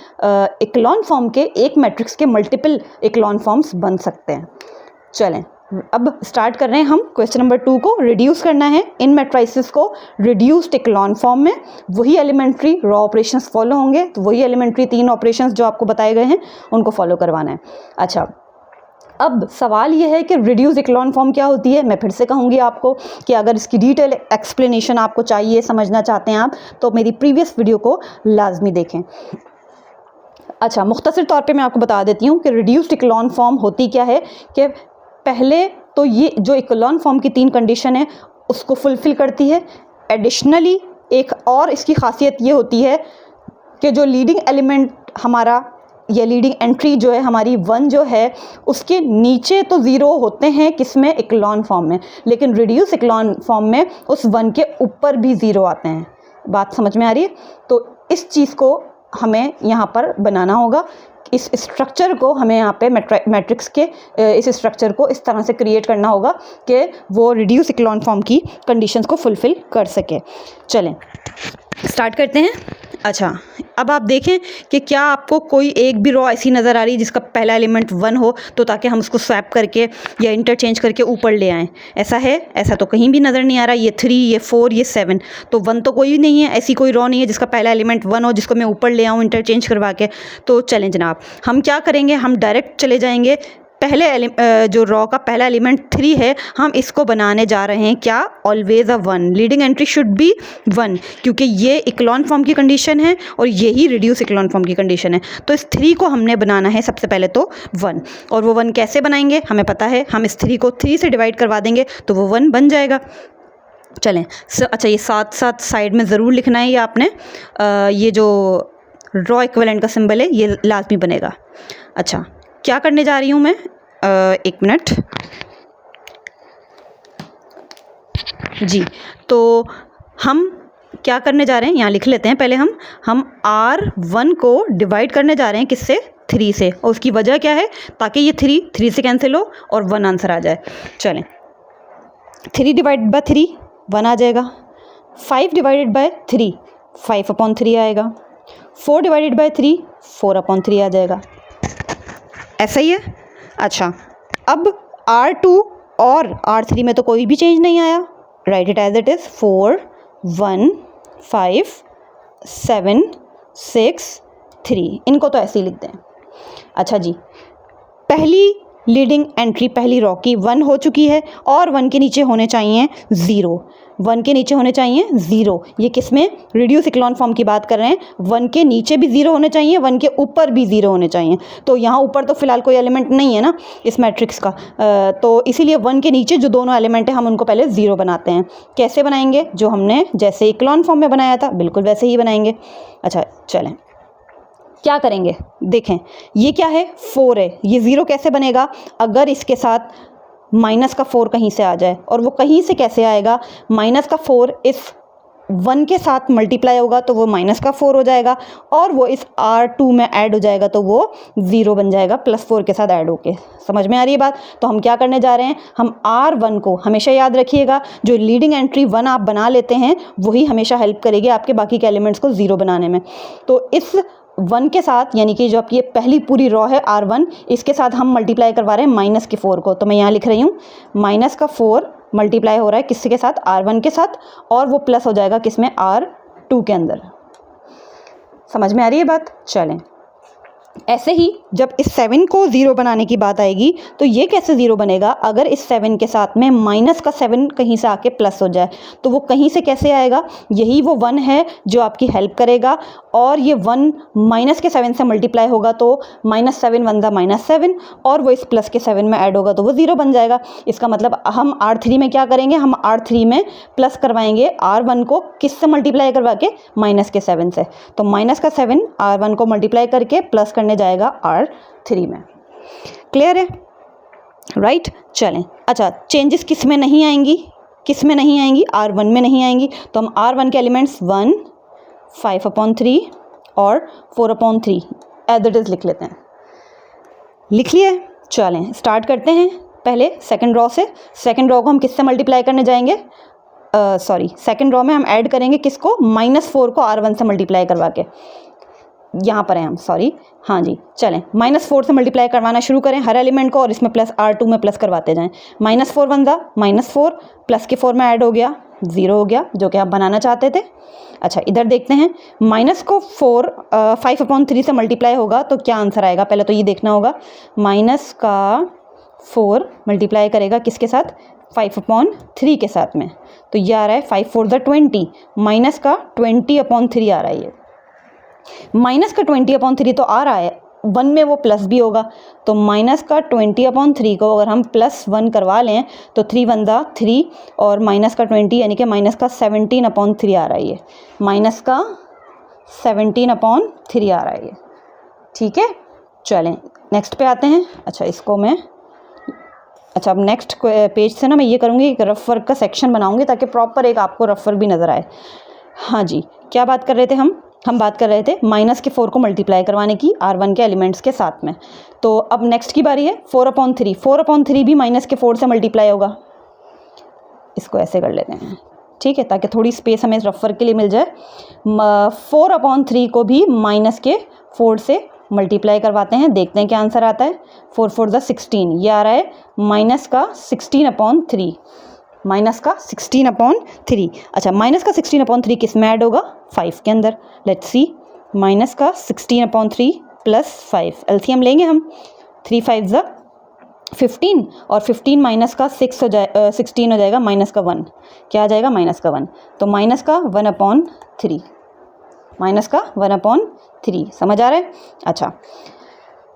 इक्लॉन फॉर्म के एक मैट्रिक्स के मल्टीपल इक्लॉन फॉर्म्स बन सकते हैं। चलें अब स्टार्ट कर रहे हैं हम क्वेश्चन नंबर 2 को। रिड्यूस करना है इन मैट्रिसेस को रिड्यूस्ड इक्लॉन फॉर्म में। वही एलिमेंट्री रॉ ऑपरेशंस फॉलो होंगे, तो वही एलिमेंट्री 3 ऑपरेशंस जो आपको बताए गए हैं उनको फॉलो करवाना है। अच्छा, अब सवाल ये है कि रिड्यूस इक्लॉन फॉर्म क्या होती है। मैं फिर से कहूँगी आपको कि अगर इसकी डिटेल एक्सप्लेनेशन आपको चाहिए, समझना चाहते हैं आप, तो मेरी प्रीवियस वीडियो को लाजमी देखें। अच्छा, मुख्तसर तौर पे मैं आपको बता देती हूँ कि रिड्यूस्ड इक्लॉन फॉर्म होती क्या है कि पहले तो ये जो इक्लॉन फॉर्म की 3 कंडीशन है उसको फुलफ़िल करती है। एडिशनली एक और इसकी खासियत ये होती है कि जो लीडिंग एलिमेंट हमारा या लीडिंग एंट्री जो है हमारी 1 जो है, उसके नीचे तो 0 होते हैं किसमें, इक्लॉन फॉर्म में, लेकिन रिड्यूस इक्लॉन फॉर्म में उस 1 के ऊपर भी 0 आते हैं। बात समझ में आ रही है? तो इस चीज़ को हमें यहाँ पर बनाना होगा। इस स्ट्रक्चर को हमें यहाँ पे मैट्रिक्स के इस स्ट्रक्चर को इस तरह से क्रिएट करना होगा कि वो रिड्यूस इक्लॉन फॉर्म की कंडीशंस को फुलफ़िल कर सके। चलें स्टार्ट करते हैं। अच्छा, अब आप देखें कि क्या आपको कोई एक भी रॉ ऐसी नज़र आ रही है जिसका पहला एलिमेंट 1 हो, तो ताकि हम उसको स्वैप करके या इंटरचेंज करके ऊपर ले आएँ। ऐसा है? ऐसा तो कहीं भी नज़र नहीं आ रहा। ये 3, ये 4, ये 7, तो 1 तो कोई नहीं है, ऐसी कोई रॉ नहीं है जिसका पहला एलिमेंट 1 हो जिसको मैं ऊपर ले आऊँ इंटरचेंज करवा के। तो चलें जनाब, हम क्या करेंगे, हम डायरेक्ट चले जाएंगे पहले जो रॉ का पहला एलिमेंट 3 है, हम इसको बनाने जा रहे हैं क्या, always a 1। Leading entry should be 1, क्योंकि ये इक्लॉन फॉर्म की कंडीशन है और यही रिड्यूस इक्लॉन फॉर्म की कंडीशन है। तो इस 3 को हमने बनाना है सबसे पहले तो 1, और वो 1 कैसे बनाएंगे हमें पता है। हम इस 3 को 3 से डिवाइड करवा देंगे तो वो 1 बन जाएगा। चलें अच्छा, ये साथ साथ साइड में ज़रूर लिखना है ये आपने, ये जो रॉ इक्विवेलेंट का सिंबल है ये लाजमी बनेगा। अच्छा, क्या करने जा रही हूँ मैं, एक मिनट जी। तो हम क्या करने जा रहे हैं, यहाँ लिख लेते हैं पहले हम R1 को डिवाइड करने जा रहे हैं किससे, 3 से। और उसकी वजह क्या है, ताकि ये 3 से कैंसिल हो और 1 आंसर आ जाए। चलें, 3 डिवाइडेड बाय 3 1 आ जाएगा। 5 डिवाइडेड बाय 3 5/3 आएगा। 4 डिवाइडेड बाय 3 4/3 आ जाएगा। ऐसा ही है। अच्छा, अब R2 और R3 में तो कोई भी चेंज नहीं आया, write it as it is. 4 1 5 7 6 3, इनको तो ऐसे ही लिख दें। अच्छा जी, पहली लीडिंग एंट्री पहली रॉ की 1 हो चुकी है और 1 के नीचे होने चाहिए 0। 1 के नीचे होने चाहिए 0। ये किस में, रिड्यूस इक्लॉन फॉर्म की बात कर रहे हैं। 1 के नीचे भी 0 होने चाहिए, 1 के ऊपर भी 0 होने चाहिए। तो यहाँ ऊपर तो फिलहाल कोई एलिमेंट नहीं है ना इस मैट्रिक्स का, तो इसीलिए 1 के नीचे जो दोनों एलिमेंट हैं हम उनको पहले 0 बनाते हैं। कैसे बनाएंगे, जो हमने जैसे इक्लॉन फॉर्म में बनाया था बिल्कुल वैसे ही बनाएंगे। अच्छा चलें, क्या करेंगे, देखें ये क्या है, 4 है। ये 0 कैसे बनेगा, अगर इसके साथ माइनस का 4 कहीं से आ जाए, और वो कहीं से कैसे आएगा, माइनस का 4 इस 1 के साथ मल्टीप्लाई होगा तो वो माइनस का 4 हो जाएगा, और वो इस R2 में ऐड हो जाएगा तो वो 0 बन जाएगा +4 के साथ ऐड होके। समझ में आ रही है बात? तो हम क्या करने जा रहे हैं, हम R1 को, हमेशा याद रखिएगा जो लीडिंग एंट्री 1 आप बना लेते हैं वही हमेशा हेल्प करेगी आपके बाकी के एलिमेंट्स को 0 बनाने में। तो इस 1 के साथ, यानी कि जो आपकी ये पहली पूरी रॉ है R1, इसके साथ हम मल्टीप्लाई करवा रहे हैं माइनस के 4 को। तो मैं यहाँ लिख रही हूँ माइनस का 4 मल्टीप्लाई हो रहा है किसके साथ, R1 के साथ, और वो प्लस हो जाएगा किसमें, R2 के अंदर। समझ में आ रही है बात? चलें, ऐसे ही जब इस 7 को 0 बनाने की बात आएगी तो ये कैसे 0 बनेगा, अगर इस 7 के साथ में माइनस का 7 कहीं से आके प्लस हो जाए तो वो कहीं से कैसे आएगा, यही वो 1 है जो आपकी हेल्प करेगा। और ये 1 माइनस के 7 से मल्टीप्लाई होगा तो -7 1 -7, और वो इस प्लस के 7 में ऐड होगा तो वो 0 बन जाएगा। इसका मतलब हम R3 में क्या करेंगे, हम R3 में प्लस करवाएंगे R1 को किससे मल्टीप्लाई करवा के, माइनस के 7 से। तो माइनस का 7 R1 को मल्टीप्लाई करके प्लस करने जाएगा R3 में। क्लियर है, राइट? चलें, अच्छा चेंजेस किस में नहीं आएंगी, किस में नहीं आएंगी, R1 में नहीं आएंगी। तो हम R1 के एलिमेंट्स 1 5/3 और 4/3 एज इट इज़ लिख लेते हैं। लिख लिया है। चलें स्टार्ट करते हैं। पहले सेकंड रो से, सेकंड रो को हम किससे मल्टीप्लाई करने जाएंगे, सेकंड रो में हम ऐड करेंगे किसको, -4 को R1 से मल्टीप्लाई करवा के। यहाँ पर हैं हम, सॉरी, हाँ जी। चलें -4 से मल्टीप्लाई करवाना शुरू करें हर एलिमेंट को, और इसमें प्लस R2 में प्लस करवाते जाएं। -4 1 ज़ा -4, प्लस के 4 में ऐड हो गया, 0 हो गया, जो कि आप बनाना चाहते थे। अच्छा इधर देखते हैं, माइनस को 5/3 से मल्टीप्लाई होगा तो क्या आंसर आएगा, पहले तो ये देखना होगा। माइनस का 4 मल्टीप्लाई करेगा किसके साथ, 5/3 के साथ में, तो ये आ रहा है 5 4 ज़ा 20, माइनस का 20/3 आ रहा है। ये माइनस का 20/3 तो आ रहा है, 1 में वो प्लस भी होगा, तो माइनस का 20/3 को अगर हम +1 करवा लें तो 3 1 ज़ा 3, और माइनस का 20 यानी कि माइनस का 17/3 आ रहा है। ये माइनस का 17/3 आ रहा है ये, ठीक है। चलें नेक्स्ट पे आते हैं। अच्छा इसको मैं, अच्छा अब नेक्स्ट पेज से ना मैं ये करूँगी, एक रफ वर्क का सेक्शन बनाऊँगी ताकि प्रॉपर एक आपको रफ वर्क भी नज़र आए। हाँ जी, क्या बात कर रहे थे हम बात कर रहे थे -4 को मल्टीप्लाई करवाने की R1 के एलिमेंट्स के साथ में। तो अब नेक्स्ट की बारी है 4/3। 4/3 भी -4 से मल्टीप्लाई होगा। इसको ऐसे कर लेते हैं, ठीक है, ताकि थोड़ी स्पेस हमें रफ वर्क के लिए मिल जाए। 4/3 को भी -4 से मल्टीप्लाई करवाते हैं, देखते हैं क्या आंसर आता है। 4 4 ज़ा 16, ये आ रहा है -16/3, -16/3। अच्छा -16/3 किस में ऐड होगा, 5 के अंदर। लेट्स सी, -16/3 + 5, एलसीएम लेंगे हम। 3 5 ज़ा 15, और 15 माइनस का 6 हो जाए, 16 हो जाएगा, -1, क्या आ जाएगा, -1, तो -1/3, -1/3, समझ आ रहा है। अच्छा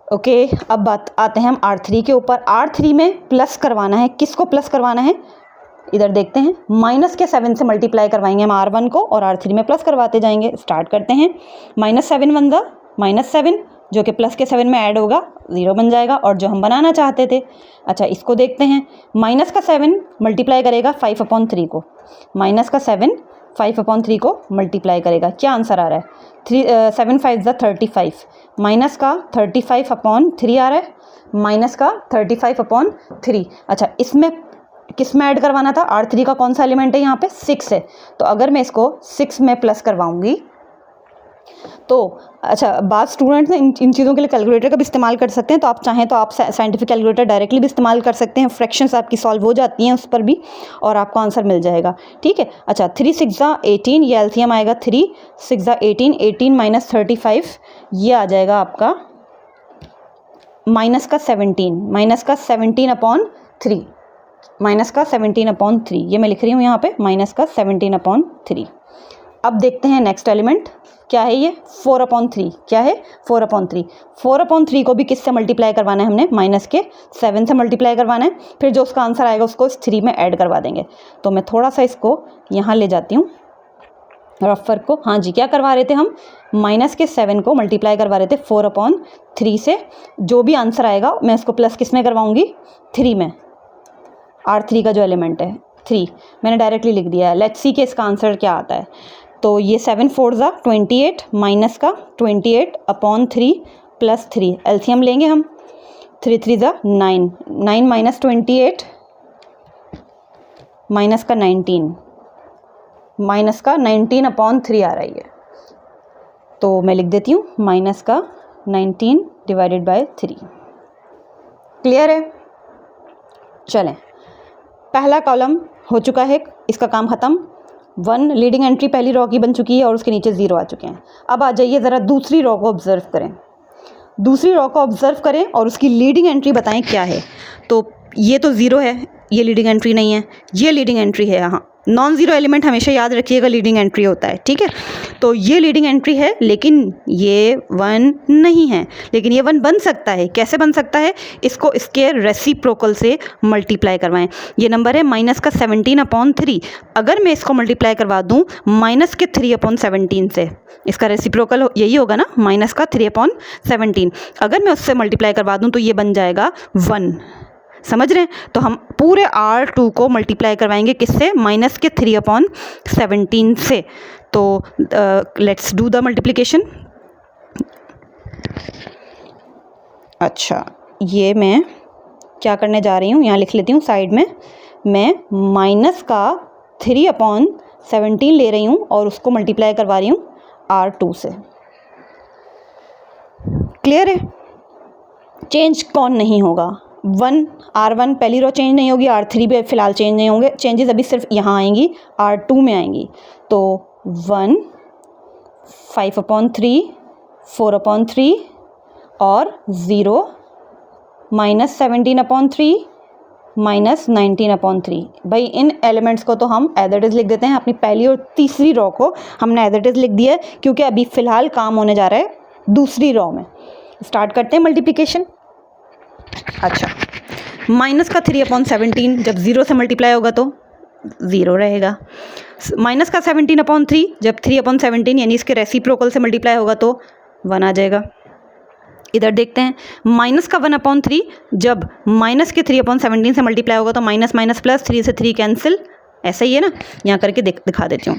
ओके, अब बात आते हैं हम R3 के ऊपर। R3 में प्लस करवाना है, किसको प्लस करवाना है, इधर देखते हैं। -7 से मल्टीप्लाई करवाएंगे हम R1 को, और R3 में प्लस करवाते जाएंगे। स्टार्ट करते हैं। -7 1 ज़ा -7, जो कि प्लस के 7 में ऐड होगा, 0 बन जाएगा, और जो हम बनाना चाहते थे। अच्छा इसको देखते हैं, -7 मल्टीप्लाई करेगा 5/3 को, -7 5/3 को मल्टीप्लाई करेगा, क्या आंसर आ रहा है, 7 5 ज़ा 35, -35/3 आ रहा है, -35/3। अच्छा इसमें किस में ऐड करवाना था, R3 का कौन सा एलिमेंट है, यहाँ पे 6 है, तो अगर मैं इसको 6 में प्लस करवाऊंगी तो, अच्छा बात स्टूडेंट्स ने इन चीज़ों के लिए कैलकुलेटर का भी इस्तेमाल कर सकते हैं, तो आप चाहें तो आप साइंटिफिक कैलकुलेटर डायरेक्टली भी इस्तेमाल कर सकते हैं, फ्रैक्शंस आपकी सॉल्व हो जाती हैं उस पर भी, और आपको आंसर मिल जाएगा, ठीक है। अच्छा 3 6 ज़ा 18, ये एलसीएम आएगा, 3 6 ज़ा 18, 18 - 35, ये आ जाएगा आपका -17/3, -17/3, ये मैं लिख रही हूँ यहाँ पे, -17/3। अब देखते हैं नेक्स्ट एलिमेंट क्या है, ये 4/3, क्या है, 4/3। 4/3 को भी किससे मल्टीप्लाई करवाना है हमने, -7 से मल्टीप्लाई करवाना है, फिर जो उसका आंसर आएगा उसको इस 3 में ऐड करवा देंगे। तो मैं थोड़ा सा इसको यहाँ ले जाती हूँ रफ वर्क को। हाँ जी, क्या करवा रहे थे हम, -7 को मल्टीप्लाई करवा रहे थे 4/3 से, जो भी आंसर आएगा मैं उसको प्लस किस में करवाऊँगी, 3 में, R3 का जो एलिमेंट है 3, मैंने डायरेक्टली लिख दिया है। लेट्स सी कि इसका आंसर क्या आता है। तो ये 7 4 ज़ा 28, माइनस का 28/3 + 3, एलसीएम लेंगे हम। 3 3 ज़ा 9, 9 - 28, माइनस का 19, -19/3 आ रही है, तो मैं लिख देती हूँ -19 / 3। क्लियर है। चलें, पहला कॉलम हो चुका है, इसका काम ख़त्म। 1 लीडिंग एंट्री पहली रो की बन चुकी है, और उसके नीचे 0 आ चुके हैं। अब आ जाइए ज़रा दूसरी रो को ऑब्ज़र्व करें, दूसरी रो को ऑब्ज़र्व करें और उसकी लीडिंग एंट्री बताएं क्या है। तो ये तो 0 है, ये लीडिंग एंट्री नहीं है, ये लीडिंग एंट्री है। यहाँ नॉन ज़ीरो एलिमेंट हमेशा याद रखिएगा लीडिंग एंट्री होता है, ठीक है। तो ये लीडिंग एंट्री है, लेकिन ये 1 नहीं है, लेकिन ये 1 बन सकता है। कैसे बन सकता है, इसको इसके रेसिप्रोकल से मल्टीप्लाई करवाएं। ये नंबर है -17/3, अगर मैं इसको मल्टीप्लाई करवा दूँ -3/17 से, इसका रेसिप्रोकल यही होगा ना, -3/17, अगर मैं उससे मल्टीप्लाई करवा दूँ तो ये बन जाएगा 1, समझ रहे हैं। तो हम पूरे R2 को मल्टीप्लाई करवाएंगे किससे, -3/17 से। तो लेट्स डू द मल्टीप्लिकेशन। अच्छा ये मैं क्या करने जा रही हूँ, यहाँ लिख लेती हूँ साइड में, मैं माइनस का 3/17 ले रही हूँ और उसको मल्टीप्लाई करवा रही हूँ R2 से। क्लियर है? चेंज कौन नहीं होगा? R1 पहली रो चेंज नहीं होगी, R3 भी फ़िलहाल चेंज नहीं होंगे, चेंजेस अभी सिर्फ यहाँ आएंगी, R2 में आएंगी। तो 1 5/3 4/3 और 0 -17/3 -19/3। भाई इन एलिमेंट्स को तो हम एज इट इज़ लिख देते हैं, अपनी पहली और तीसरी रो को हमने एज इट इज़ लिख दिया है, क्योंकि अभी फ़िलहाल काम होने जा रहा है दूसरी रो में। स्टार्ट करते हैं मल्टीप्लिकेशन। अच्छा, माइनस का 3/17 जब 0 से मल्टीप्लाई होगा तो 0 रहेगा। माइनस का 17/3 जब 3/17 यानी इसके रेसिप्रोकल से मल्टीप्लाई होगा तो 1 आ जाएगा। इधर देखते हैं, माइनस का 1/3 जब माइनस के 3/17 से मल्टीप्लाई होगा तो माइनस माइनस प्लस, 3 से 3 कैंसिल, ऐसा ही है ना। यहाँ करके दिखा देती हूँ।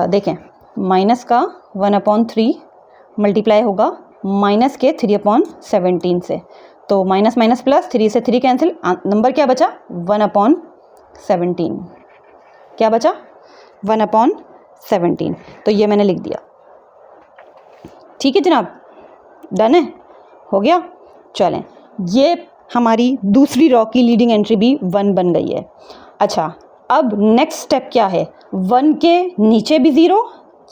देखें, माइनस का 1/3 मल्टीप्लाई होगा माइनस के 3/17 से, तो माइनस माइनस प्लस, 3 से 3 कैंसिल, नंबर क्या बचा? 1/17। क्या बचा? 1/17। तो ये मैंने लिख दिया। ठीक है जनाब, डन है, हो गया। चलें, ये हमारी दूसरी रो की लीडिंग एंट्री भी 1 बन गई है। अच्छा, अब नेक्स्ट स्टेप क्या है? 1 के नीचे भी 0,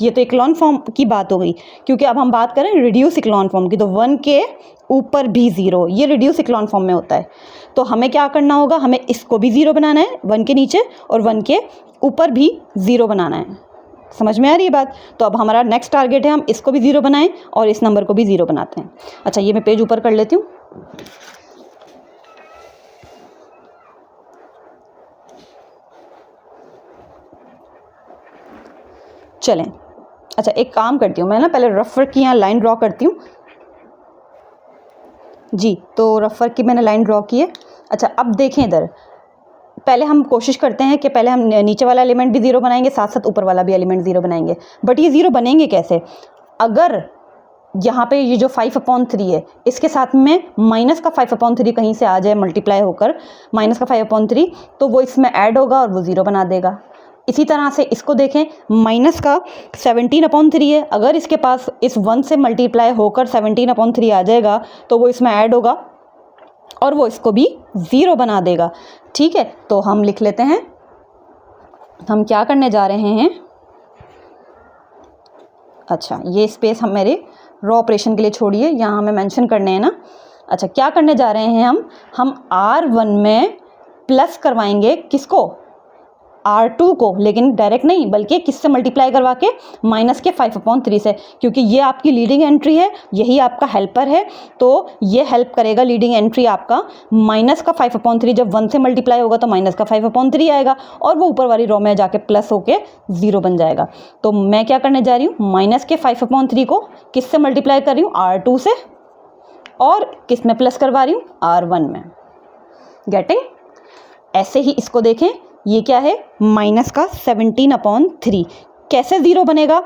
ये तो इक्लॉन फॉर्म की बात हो गई, क्योंकि अब हम बात करें रिड्यूस इक्लॉन फॉर्म की, तो 1 के ऊपर भी 0, ये रिड्यूस इक्लॉन फॉर्म में होता है। तो हमें क्या करना होगा? हमें इसको भी 0 बनाना है 1 के नीचे, और 1 के ऊपर भी 0 बनाना है। समझ में आ रही है बात? तो अब हमारा नेक्स्ट टारगेट है, हम इसको भी 0 बनाएं और इस नंबर को भी 0 बनाते हैं। अच्छा, ये मैं पेज ऊपर कर लेती हूँ। चलें, अच्छा एक काम करती हूँ मैं ना, पहले रफ वर्क की यहाँ लाइन ड्रॉ करती हूँ जी। तो रफ वर्क की मैंने लाइन ड्रॉ की है। अच्छा, अब देखें इधर, पहले हम कोशिश करते हैं कि पहले हम नीचे वाला एलिमेंट भी 0 बनाएंगे, साथ साथ ऊपर वाला भी एलिमेंट 0 बनाएंगे। बट ये 0 बनेंगे कैसे? अगर यहाँ पे ये जो 5/3 है, इसके साथ में माइनस का 5/3 कहीं से आ जाए मल्टीप्लाई होकर, माइनस का 5/3, तो वो इसमें ऐड होगा और वो 0 बना देगा। इसी तरह से इसको देखें, माइनस का 17/3 है, अगर इसके पास इस 1 से मल्टीप्लाई होकर 17/3 आ जाएगा तो वो इसमें ऐड होगा और वो इसको भी 0 बना देगा। ठीक है, तो हम लिख लेते हैं, हम क्या करने जा रहे हैं। अच्छा, ये स्पेस हम मेरे रॉ ऑपरेशन के लिए छोड़िए, यहाँ हमें मेंशन करने हैं ना। अच्छा, क्या करने जा रहे हैं हम R1 में प्लस करवाएंगे, किसको? R2 को, लेकिन डायरेक्ट नहीं, बल्कि किससे मल्टीप्लाई करवा के? माइनस के 5/3 से, क्योंकि ये आपकी लीडिंग एंट्री है, यही आपका हेल्पर है, तो ये हेल्प करेगा लीडिंग एंट्री आपका। माइनस का 5/3 जब 1 से मल्टीप्लाई होगा तो माइनस का 5/3 आएगा और वो ऊपर वाली रो में जाके प्लस होके 0 बन जाएगा। तो मैं क्या करने जा रही हूँ? माइनस के 5/3 को किससे मल्टीप्लाई कर रही हूँ? R2 से, और किस में प्लस करवा रही हूँ? R1 में। गेटिंग? ऐसे ही इसको देखें, ये क्या है? माइनस का 17/3 कैसे 0 बनेगा?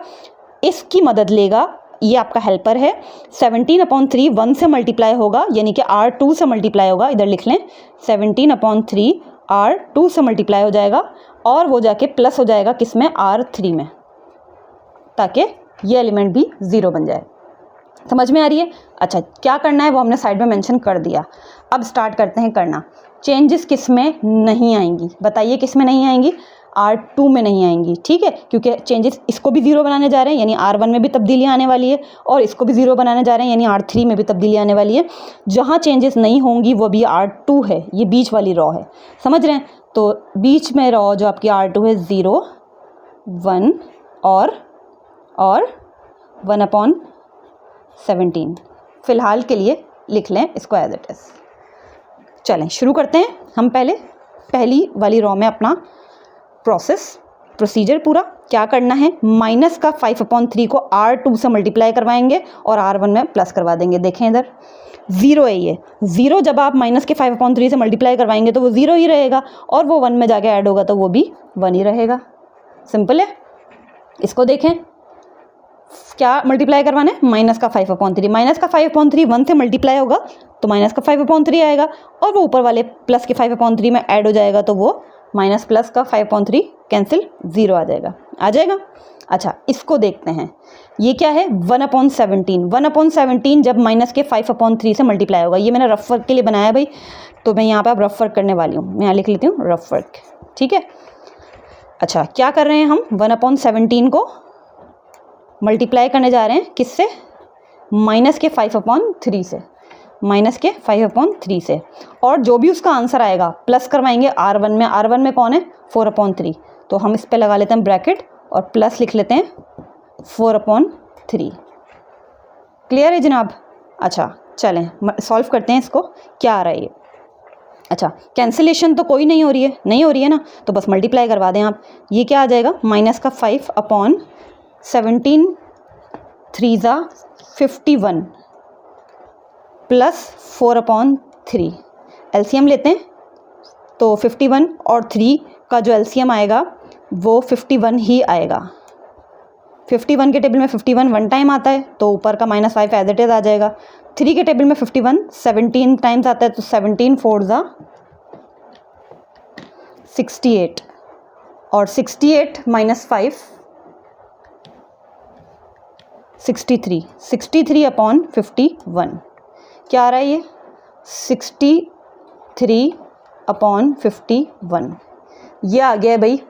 इसकी मदद लेगा, ये आपका हेल्पर है। 17/3 1 से मल्टीप्लाई होगा, यानी कि R2 से मल्टीप्लाई होगा, इधर लिख लें, 17/3 R2 से मल्टीप्लाई हो जाएगा और वो जाके प्लस हो जाएगा किस में? R3 में, ताकि ये एलिमेंट भी 0 बन जाए। समझ में आ रही है? अच्छा, क्या करना है वो हमने साइड में मेंशन कर दिया। अब स्टार्ट करते हैं करना। चेंजेस किस में नहीं आएंगी? बताइए किस में नहीं आएंगी? R2 में नहीं आएंगी। ठीक है, क्योंकि चेंजेस इसको भी 0 बनाने जा रहे हैं, यानी R1 में भी तब्दीली आने वाली है, और इसको भी 0 बनाने जा रहे हैं, यानी R3 में भी तब्दीली आने वाली है। जहाँ चेंजेस नहीं होंगी वो भी R2 है, ये बीच वाली रॉ है, समझ रहे हैं? तो बीच में रॉ जो आपकी R2 है, 0 1 और 1/17। फ़िलहाल के लिए लिख लें इसको एज इट इज़। चलें शुरू करते हैं हम पहली वाली रॉ में अपना प्रोसीजर पूरा। क्या करना है? माइनस का 5/3 को R2 से मल्टीप्लाई करवाएंगे और R1 में प्लस करवा देंगे। देखें इधर 0 है, ये 0 जब आप माइनस के 5/3 से मल्टीप्लाई करवाएंगे तो वो 0 ही रहेगा, और वो 1 में जाके ऐड होगा तो वो भी 1 ही रहेगा। सिंपल है। इसको देखें, क्या मल्टीप्लाई करवाना है, माइनस का 5/3। माइनस का 5/3 1 से मल्टीप्लाई होगा तो माइनस का 5/3 आएगा, और वो ऊपर वाले प्लस के 5/3 में ऐड हो जाएगा तो वो माइनस प्लस का 5/3 कैंसिल 0 आ जाएगा। अच्छा, इसको देखते हैं। ये क्या है, 1/17। 1/17 जब माइनस के 5/3 से मल्टीप्लाई होगा। ये मैंने रफ वर्क के लिए बनाया भाई, तो मैं यहाँ पे अब रफ वर्क करने वाली हूँ। मैं यहाँ लिख लेती हूँ रफ वर्क, ठीक है। अच्छा, क्या कर रहे हैं हम, 1/17 को मल्टीप्लाई करने जा रहे हैं किससे, माइनस के 5/3 से, माइनस के 5/3 से, और जो भी उसका आंसर आएगा प्लस करवाएंगे R1 में। R1 में कौन है, 4/3, तो हम इस पे लगा लेते हैं ब्रैकेट और प्लस लिख लेते हैं 4/3। क्लियर है जनाब। अच्छा चलें सॉल्व करते हैं इसको, क्या आ रहा है ये। अच्छा, कैंसिलेशन तो कोई नहीं हो रही है ना, तो बस मल्टीप्लाई करवा दें आप। ये क्या आ जाएगा, माइनस का 5/17 3 × 51 प्लस 4/3। एलसीएम लेते हैं तो 51 और 3 का जो एलसीएम आएगा वो 51 ही आएगा। 51 के टेबल में 51 1 टाइम आता है तो ऊपर का -5 एज इट इज आ जाएगा। 3 के टेबल में 51 17 टाइम्स आता है तो 17 4 × 68, और 68 - 5 63, 63/51 क्या आ रहा है ये, 63/51 ये आ गया है भाई।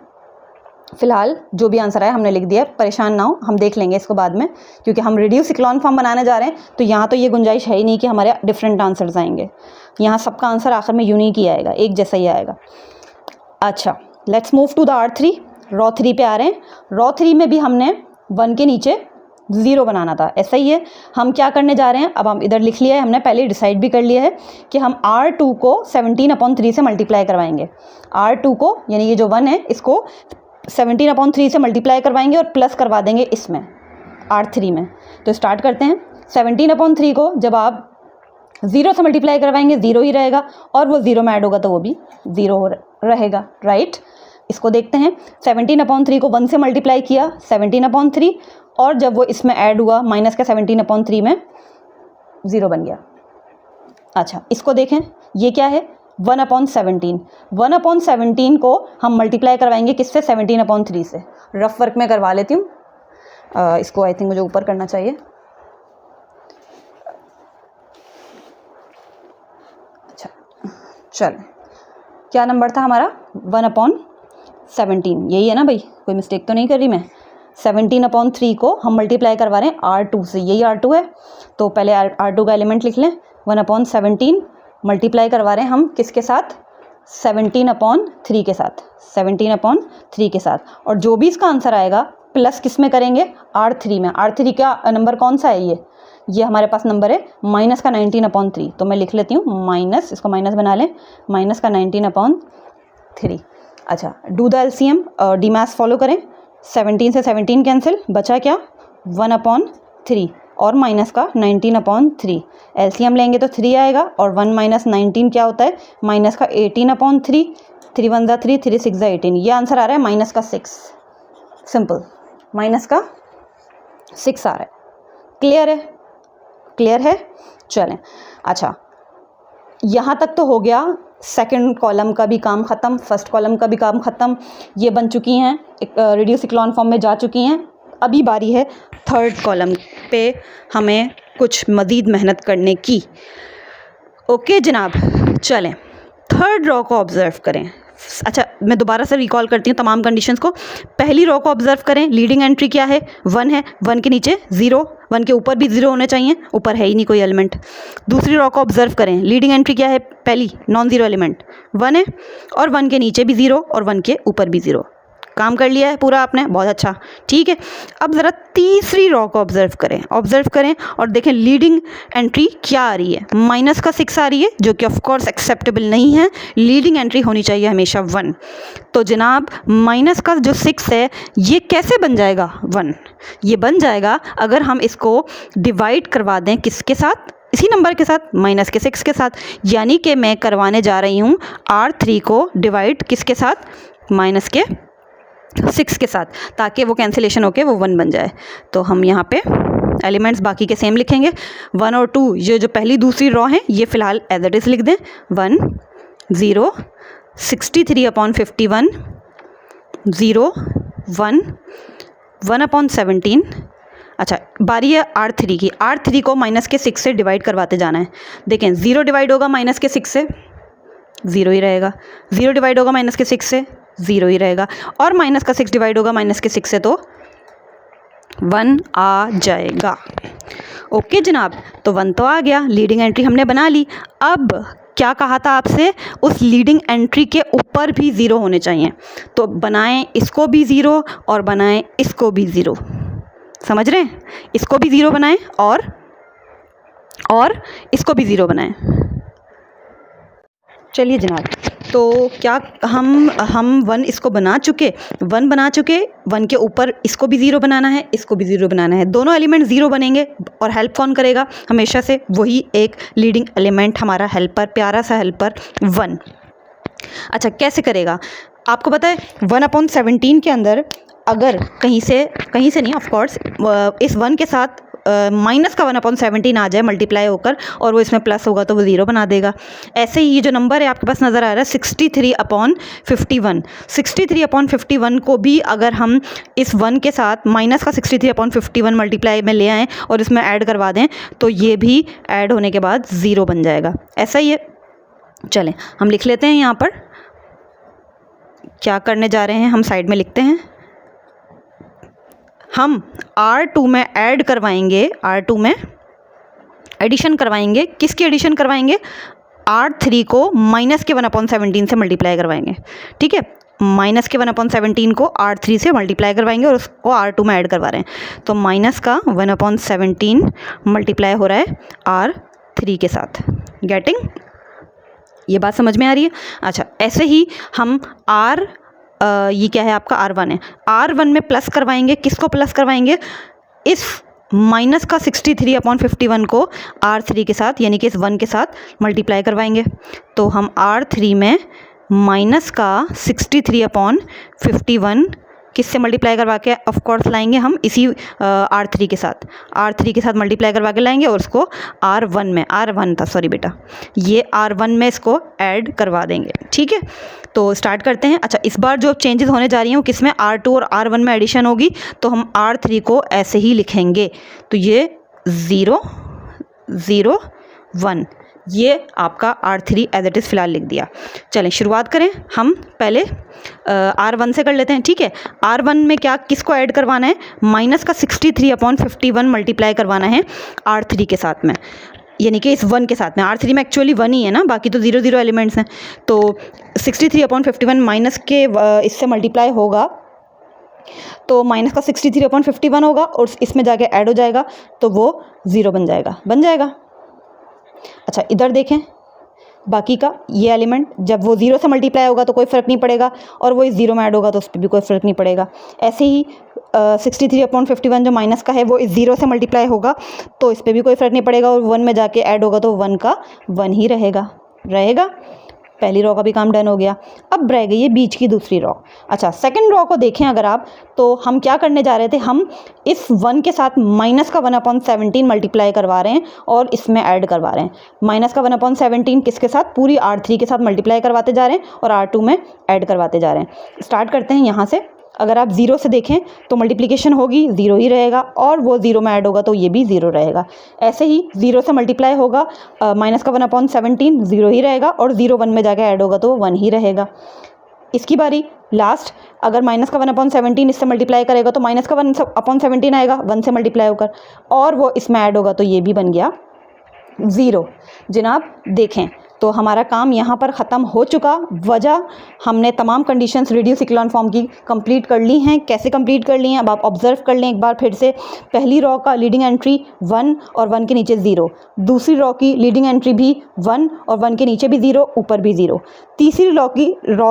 फिलहाल जो भी आंसर आया हमने लिख दिया, परेशान ना हो, हम देख लेंगे इसको बाद में, क्योंकि हम रिड्यूस इक्लॉन फॉर्म बनाने जा रहे हैं तो यहाँ तो ये गुंजाइश है ही नहीं कि हमारे डिफरेंट आंसर्स आएंगे। यहाँ सबका आंसर आखिर में यूनिक ही आएगा, एक जैसा ही आएगा। अच्छा, let's move to the R3। Row 3 पे आ रहे हैं। रॉ 3 में भी हमने 1 के नीचे 0 बनाना था, ऐसा ही है। हम क्या करने जा रहे हैं, अब हम इधर लिख लिया है, हमने पहले डिसाइड भी कर लिया है कि हम R2 को 17/3 से मल्टीप्लाई करवाएंगे। R2 को, यानी ये जो 1 है, इसको 17/3 से मल्टीप्लाई करवाएंगे और प्लस करवा देंगे इसमें R3 में। तो स्टार्ट करते हैं। 17/3 को जब आप 0 से मल्टीप्लाई करवाएंगे 0 ही रहेगा, और वो 0 में ऐड होगा तो वो भी 0 रहेगा, राइट। इसको देखते हैं। 17/3 को 1 से मल्टीप्लाई किया 17/3, और जब वो इसमें ऐड हुआ माइनस का 17/3 में 0 बन गया। अच्छा, इसको देखें, ये क्या है, 1/17। 1/17 को हम मल्टीप्लाई करवाएंगे किससे, 17/3 से। रफ वर्क में करवा लेती हूँ इसको, आई थिंक मुझे ऊपर करना चाहिए। अच्छा चल, क्या नंबर था हमारा, 1/17, यही है ना भाई, कोई मिस्टेक तो नहीं कर रही मैं। 17/3 को हम मल्टीप्लाई करवा रहे हैं R2 से, यही R2 है, तो पहले R2 का एलिमेंट लिख लें। 1/17 मल्टीप्लाई करवा रहे हैं हम किसके साथ, 17/3 के साथ, 17/3 के साथ, और जो भी इसका आंसर आएगा प्लस किस में करेंगे, R3 में। R3 का नंबर कौन सा है, ये हमारे पास नंबर है माइनस का 19/3, तो मैं लिख लेती हूँ माइनस, इसको माइनस बना लें, माइनस का 19/3। अच्छा, do the LCM, D maths follow करें। 17 से 17 कैंसिल, बचा क्या, 1/3 और माइनस का 19/3। एलसीएम लेंगे तो 3 आएगा, और 1 - 19 क्या होता है, माइनस का 18/3। 3 × 1 = 3, 3 × 6 = 18। ये आंसर आ रहा है माइनस का 6, सिंपल, माइनस का 6 आ रहा है। क्लियर है, क्लियर है, चलें। अच्छा, यहाँ तक तो हो गया, सेकंड कॉलम का भी काम ख़त्म, फर्स्ट कॉलम का भी काम ख़त्म। ये बन चुकी हैं, रिड्यूस इक्लॉन फॉर्म में जा चुकी हैं। अभी बारी है थर्ड कॉलम पे हमें कुछ मज़ीद मेहनत करने की। ओके जनाब, चलें थर्ड रो को ऑब्ज़र्व करें। अच्छा, मैं दोबारा से रिकॉल करती हूँ तमाम कंडीशंस को। पहली रो को ऑब्ज़र्व करें, लीडिंग एंट्री क्या है, 1 है, 1 के नीचे 0, 1 के ऊपर भी 0 होने चाहिए, ऊपर है ही नहीं कोई एलिमेंट। दूसरी रो को ऑब्ज़र्व करें, लीडिंग एंट्री क्या है, पहली नॉन ज़ीरो एलिमेंट 1 है, और 1 के नीचे भी 0 और 1 के ऊपर भी 0। काम कर लिया है पूरा आपने, बहुत अच्छा, ठीक है। अब ज़रा तीसरी रो को ऑब्ज़र्व करें और देखें लीडिंग एंट्री क्या आ रही है, माइनस का 6 आ रही है, जो कि ऑफ कोर्स एक्सेप्टेबल नहीं है। लीडिंग एंट्री होनी चाहिए हमेशा 1। तो जनाब माइनस का जो 6 है ये कैसे बन जाएगा 1, ये बन जाएगा अगर हम इसको डिवाइड करवा दें किसके साथ, इसी नंबर के साथ, माइनस के 6 के साथ। यानी कि मैं करवाने जा रही हूँ R3 को डिवाइड किसके साथ, माइनस के 6 के साथ, ताकि वो कैंसिलेशन होके वो 1 बन जाए। तो हम यहाँ पे एलिमेंट्स बाकी के सेम लिखेंगे। 1 और 2 ये जो पहली दूसरी रॉ हैं ये फ़िलहाल एज इट इज़ लिख दें। 1 0 63/51 0 1 1/17। अच्छा, बारी है R3 की। R3 को माइनस के 6 से डिवाइड करवाते जाना है। देखें 0 डिवाइड होगा माइनस के 6 से, 0 ही रहेगा। 0 डिवाइड होगा माइनस के 6 से, 0 ही रहेगा। और माइनस का 6 डिवाइड होगा माइनस के 6 से तो 1 आ जाएगा। ओके जनाब, तो 1 तो आ गया, लीडिंग एंट्री हमने बना ली। अब क्या कहा था आपसे, उस लीडिंग एंट्री के ऊपर भी 0 होने चाहिए। तो बनाएं इसको भी 0 और बनाएं इसको भी 0। समझ रहे हैं? इसको भी 0 बनाएं और इसको भी 0 बनाएं। चलिए जनाब, तो क्या हम 1 इसको बना चुके, 1 बना चुके। 1 के ऊपर इसको भी 0 बनाना है, इसको भी 0 बनाना है। दोनों एलिमेंट 0 बनेंगे और हेल्प कौन करेगा? हमेशा से वही एक लीडिंग एलिमेंट, हमारा हेल्पर, प्यारा सा हेल्पर 1। अच्छा, कैसे करेगा? आपको पता है 1/17 के अंदर अगर कहीं से नहीं, ऑफ कोर्स इस 1 के साथ माइनस का 1/17 आ जाए मल्टीप्लाई होकर और वो इसमें प्लस होगा तो वो 0 बना देगा। ऐसे ही ये जो नंबर है आपके पास नज़र आ रहा है 63/51, 63/51 को भी अगर हम इस 1 के साथ माइनस का 63/51 मल्टीप्लाई में ले आएँ और इसमें ऐड करवा दें तो ये भी ऐड होने के बाद 0 बन जाएगा। ऐसा ही है। चलें हम लिख लेते हैं यहाँ पर क्या करने जा रहे हैं, हम साइड में लिखते हैं। हम R2 में ऐड करवाएंगे, R2 में एडिशन करवाएंगे। किसकी एडिशन करवाएंगे? R3 को माइनस के 1/17 से मल्टीप्लाई करवाएंगे। ठीक है, माइनस के 1/17 को R3 से मल्टीप्लाई करवाएंगे और उसको R2 में ऐड करवा रहे हैं। तो माइनस का 1/17 मल्टीप्लाई हो रहा है R3 के साथ। गेटिंग? ये बात समझ में आ रही है? अच्छा, ऐसे ही हम ये क्या है आपका R1 है, R1 में प्लस करवाएंगे। किसको प्लस करवाएंगे? इस माइनस का 63/51 को R3 के साथ, यानी कि इस 1 के साथ मल्टीप्लाई करवाएंगे। तो हम R3 में माइनस का 63/51 किससे मल्टीप्लाई करवा के ऑफ कोर्स लाएंगे? हम इसी R3 के साथ, R3 के साथ मल्टीप्लाई करवा के लाएंगे और उसको R1 में, R1 था सॉरी बेटा, ये R1 में इसको ऐड करवा देंगे। ठीक है, तो स्टार्ट करते हैं। अच्छा, इस बार जो चेंजेस होने जा रही हैं वो किसमें? R2 और R1 में एडिशन होगी। तो हम R3 को ऐसे ही लिखेंगे। तो ये 0 0 1, ये आपका R3 एज इट इज़ फ़िलहाल लिख दिया। चलें शुरुआत करें। हम पहले R1 से कर लेते हैं। ठीक है, R1 में क्या, किसको ऐड करवाना है? माइनस का 63/51 मल्टीप्लाई करवाना है R3 के साथ में, यानी कि इस 1 के साथ में। R3 में एक्चुअली 1 ही है ना, बाकी तो 0 0 एलिमेंट्स हैं। तो 63/51 माइनस के इससे मल्टीप्लाई होगा तो माइनस का 63/51 होगा और इसमें जाके ऐड हो जाएगा तो वो 0 बन जाएगा। अच्छा, इधर देखें बाकी का ये एलिमेंट, जब वो 0 से मल्टीप्लाई होगा तो कोई फ़र्क नहीं पड़ेगा और वो इस 0 में ऐड होगा तो उस पर भी कोई फ़र्क नहीं पड़ेगा। ऐसे ही 63/51 जो माइनस का है वो इस 0 से मल्टीप्लाई होगा तो इस पर भी कोई फ़र्क नहीं पड़ेगा और 1 में जाके ऐड होगा तो 1 का 1 ही रहेगा। पहली रॉ का भी काम डन हो गया। अब रह गई है बीच की दूसरी रॉ। अच्छा, सेकंड रॉ को देखें अगर आप, तो हम क्या करने जा रहे थे? हम इस 1 के साथ माइनस का 1/17 मल्टीप्लाई करवा रहे हैं और इसमें ऐड करवा रहे हैं। माइनस का 1/17 किसके साथ? पूरी R3 के साथ मल्टीप्लाई करवाते जा रहे हैं और R2 में ऐड करवाते जा रहे हैं। स्टार्ट करते हैं यहाँ से। अगर आप 0 से देखें तो मल्टीप्लिकेशन होगी, 0 ही रहेगा और वो 0 में ऐड होगा तो ये भी 0 रहेगा। ऐसे ही 0 से मल्टीप्लाई होगा, माइनस का 1/17 0 ही रहेगा और 0 1 में जाके ऐड होगा तो 1 ही रहेगा। इसकी बारी लास्ट, अगर माइनस का 1/17 इससे मल्टीप्लाई करेगा तो माइनस का 1/17 आएगा 1 से मल्टीप्लाई होकर और वो इसमें ऐड होगा तो ये भी बन गया 0। जनाब देखें तो हमारा काम यहाँ पर ख़त्म हो चुका। वजह, हमने तमाम कंडीशंस रिड्यूस इक्लोन फॉर्म की कंप्लीट कर ली हैं। कैसे कंप्लीट कर ली हैं अब आप ऑब्जर्व कर लें एक बार फिर से। पहली रॉ का लीडिंग एंट्री 1 और 1 के नीचे 0, दूसरी रॉ की लीडिंग एंट्री भी 1 और 1 के नीचे भी 0, ऊपर भी 0, तीसरी रॉ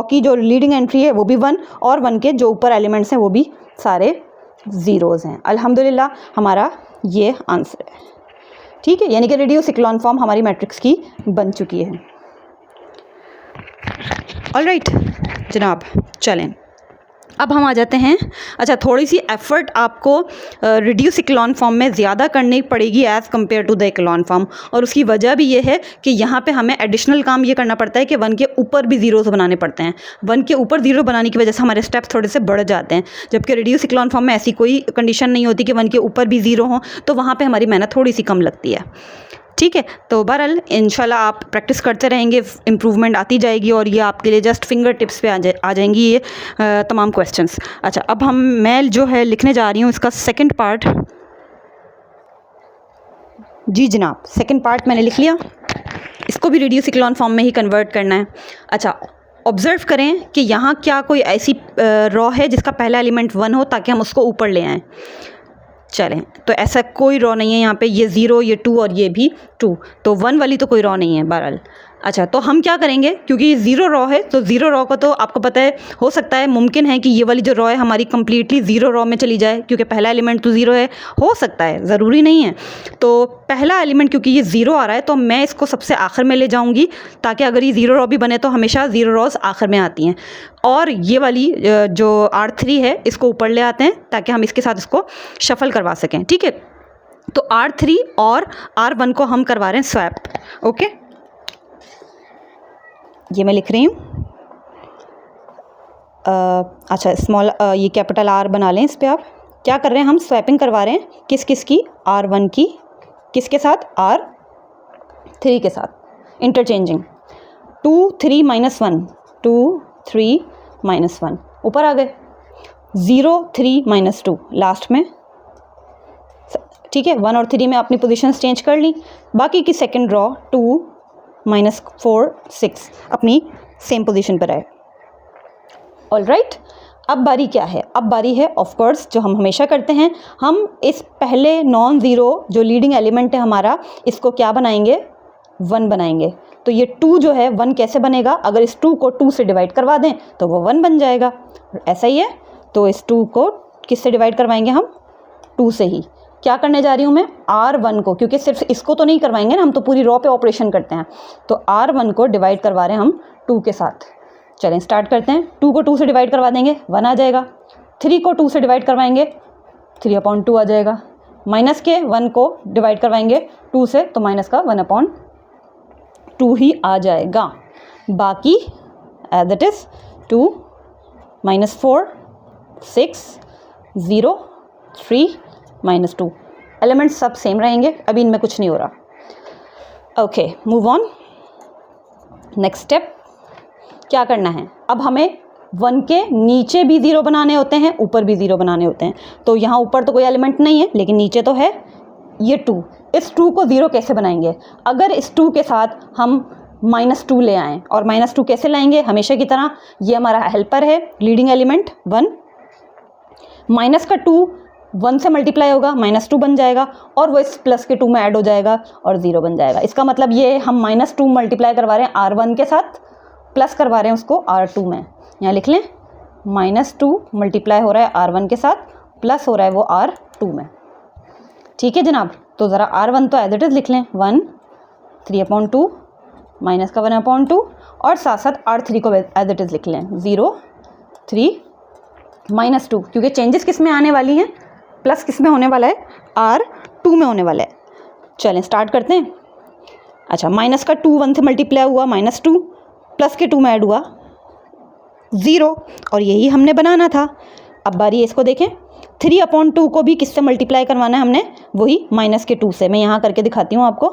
की जो लीडिंग एंट्री है वो भी 1 और 1 के जो ऊपर एलिमेंट्स हैं वो भी सारे ज़ीरोज़ हैं। अल्हम्दुलिल्लाह हमारा ये आंसर है। ठीक है, यानी कि रिड्यूस इक्लोन फॉर्म हमारी मैट्रिक्स की बन चुकी है। ऑलराइट जनाब, चलें अब हम आ जाते हैं, अच्छा थोड़ी सी एफर्ट आपको रिड्यूस इक्लॉन फॉर्म में ज़्यादा करनी पड़ेगी as compare to the echelon form, और उसकी वजह भी ये है कि यहाँ पे हमें एडिशनल काम ये करना पड़ता है कि 1 के ऊपर भी ज़ीरोस बनाने पड़ते हैं। 1 के ऊपर ज़ीरो बनाने की वजह से हमारे स्टेप्स थोड़े से बढ़ जाते हैं, जबकि रिड्यूस इक्लॉन फॉर्म में ऐसी कोई कंडीशन नहीं होती कि 1 के ऊपर भी ज़ीरो हों, तो वहाँ पर हमारी मेहनत थोड़ी सी कम लगती है। ठीक है, तो बहरहाल इंशाल्लाह आप प्रैक्टिस करते रहेंगे, इम्प्रूवमेंट आती जाएगी और ये आपके लिए जस्ट फिंगर टिप्स पे आ जाएंगी ये तमाम क्वेश्चंस। अच्छा, अब मैं जो है लिखने जा रही हूँ इसका सेकंड पार्ट। जी जनाब, सेकंड पार्ट मैंने लिख लिया, इसको भी रिड्यूस इक्लॉन फॉर्म में ही कन्वर्ट करना है। अच्छा, ऑब्ज़र्व करें कि यहाँ क्या कोई ऐसी रॉ है जिसका पहला एलिमेंट 1 हो ताकि हम उसको ऊपर ले आएँ। चलें, तो ऐसा कोई रॉ नहीं है यहाँ पे, ये 0, ये 2 और ये भी 2, तो 1 वाली तो कोई रॉ नहीं है बहरहाल। अच्छा, तो हम क्या करेंगे, क्योंकि ये 0 रॉ है तो 0 रॉ का तो आपको पता है, हो सकता है मुमकिन है कि ये वाली जो रॉ है हमारी कम्प्लीटली 0 रॉ में चली जाए, क्योंकि पहला एलिमेंट तो 0 है, हो सकता है, ज़रूरी नहीं है। तो पहला एलिमेंट क्योंकि ये 0 आ रहा है तो मैं इसको सबसे आखिर में ले जाऊँगी, ताकि अगर ये 0 रॉ भी बने तो हमेशा 0 रॉज आखिर में आती हैं। और ये वाली जो R3 है इसको ऊपर ले आते हैं ताकि हम इसके साथ इसको शफल करवा सकें। ठीक है, तो R3 और R1 को हम करवा रहे हैं स्वैप। ओके, ये मैं लिख रही हूँ। अच्छा, स्मॉल ये कैपिटल R बना लें इस पे। आप क्या कर रहे हैं, हम स्वैपिंग करवा रहे हैं किस किस की, R1 की किसके साथ, R3 के साथ, इंटरचेंजिंग। 2 3 -1, 2 3 -1 ऊपर आ गए, 0 3 -2 लास्ट में। ठीक है, 1 और 3 में अपनी पोजीशंस चेंज कर ली, बाकी की सेकंड रॉ 2 -4 6 अपनी सेम पोजीशन पर आए। ऑलराइट, अब बारी क्या है, अब बारी है ऑफ कोर्स जो हम हमेशा करते हैं, हम इस पहले नॉन ज़ीरो जो लीडिंग एलिमेंट है हमारा, इसको क्या बनाएंगे, 1 बनाएंगे। तो ये 2 जो है 1 कैसे बनेगा, अगर इस 2 को 2 से डिवाइड करवा दें तो वो 1 बन जाएगा, ऐसा ही है। तो इस 2 को किससे डिवाइड करवाएंगे हम, 2 से ही। क्या करने जा रही हूँ मैं, R1 को, क्योंकि सिर्फ इसको तो नहीं करवाएंगे ना, हम तो पूरी रॉ पे ऑपरेशन करते हैं, तो R1 को डिवाइड करवा रहे हैं हम 2 के साथ। चलें स्टार्ट करते हैं, 2 को 2 से डिवाइड करवा देंगे 1 आ जाएगा, 3 को 2 से डिवाइड करवाएंगे 3/2 आ जाएगा, माइनस के 1 को डिवाइड करवाएंगे 2 से तो माइनस का 1/2 ही आ जाएगा। बाकी एज इट इज़ 2 -4 6 0 3 -2 एलिमेंट्स सब सेम रहेंगे, अभी इनमें कुछ नहीं हो रहा। Okay, move on. Next step क्या करना है, अब हमें 1 के नीचे भी 0 बनाने होते हैं, ऊपर भी 0 बनाने होते हैं। तो यहाँ ऊपर तो कोई एलिमेंट नहीं है लेकिन नीचे तो है ये 2। इस 2 को 0 कैसे बनाएंगे, अगर इस 2 के साथ हम -2 ले आएँ, और -2 कैसे लाएंगे, हमेशा की तरह ये हमारा हेल्पर है लीडिंग एलिमेंट 1, माइनस का 2 1 से मल्टीप्लाई होगा -2 बन जाएगा, और वो इस प्लस के 2 में ऐड हो जाएगा और 0 बन जाएगा। इसका मतलब ये हम -2 मल्टीप्लाई करवा रहे हैं R1 के साथ, प्लस करवा रहे हैं उसको R2 में। यहाँ लिख लें, -2 मल्टीप्लाई हो रहा है R1 के साथ, प्लस हो रहा है वो R2 में। ठीक है जनाब, तो ज़रा R1 तो एज इट इज़ लिख लें, 1 3/2 माइनस का 1/2, और साथ साथ R3 को एज इट इज़ लिख लें, 0 3 -2, क्योंकि चेंजेस किस में आने वाली हैं, प्लस किस में होने वाला है, R2 में होने वाला है। चलें स्टार्ट करते हैं। अच्छा, माइनस का 2 1 से मल्टीप्लाई हुआ, -2 प्लस के 2 में ऐड हुआ 0, और यही हमने बनाना था। अब बारी है इसको देखें, 3/2 को भी किससे मल्टीप्लाई करवाना है हमने, वही माइनस के 2 से। मैं यहाँ करके दिखाती हूँ आपको,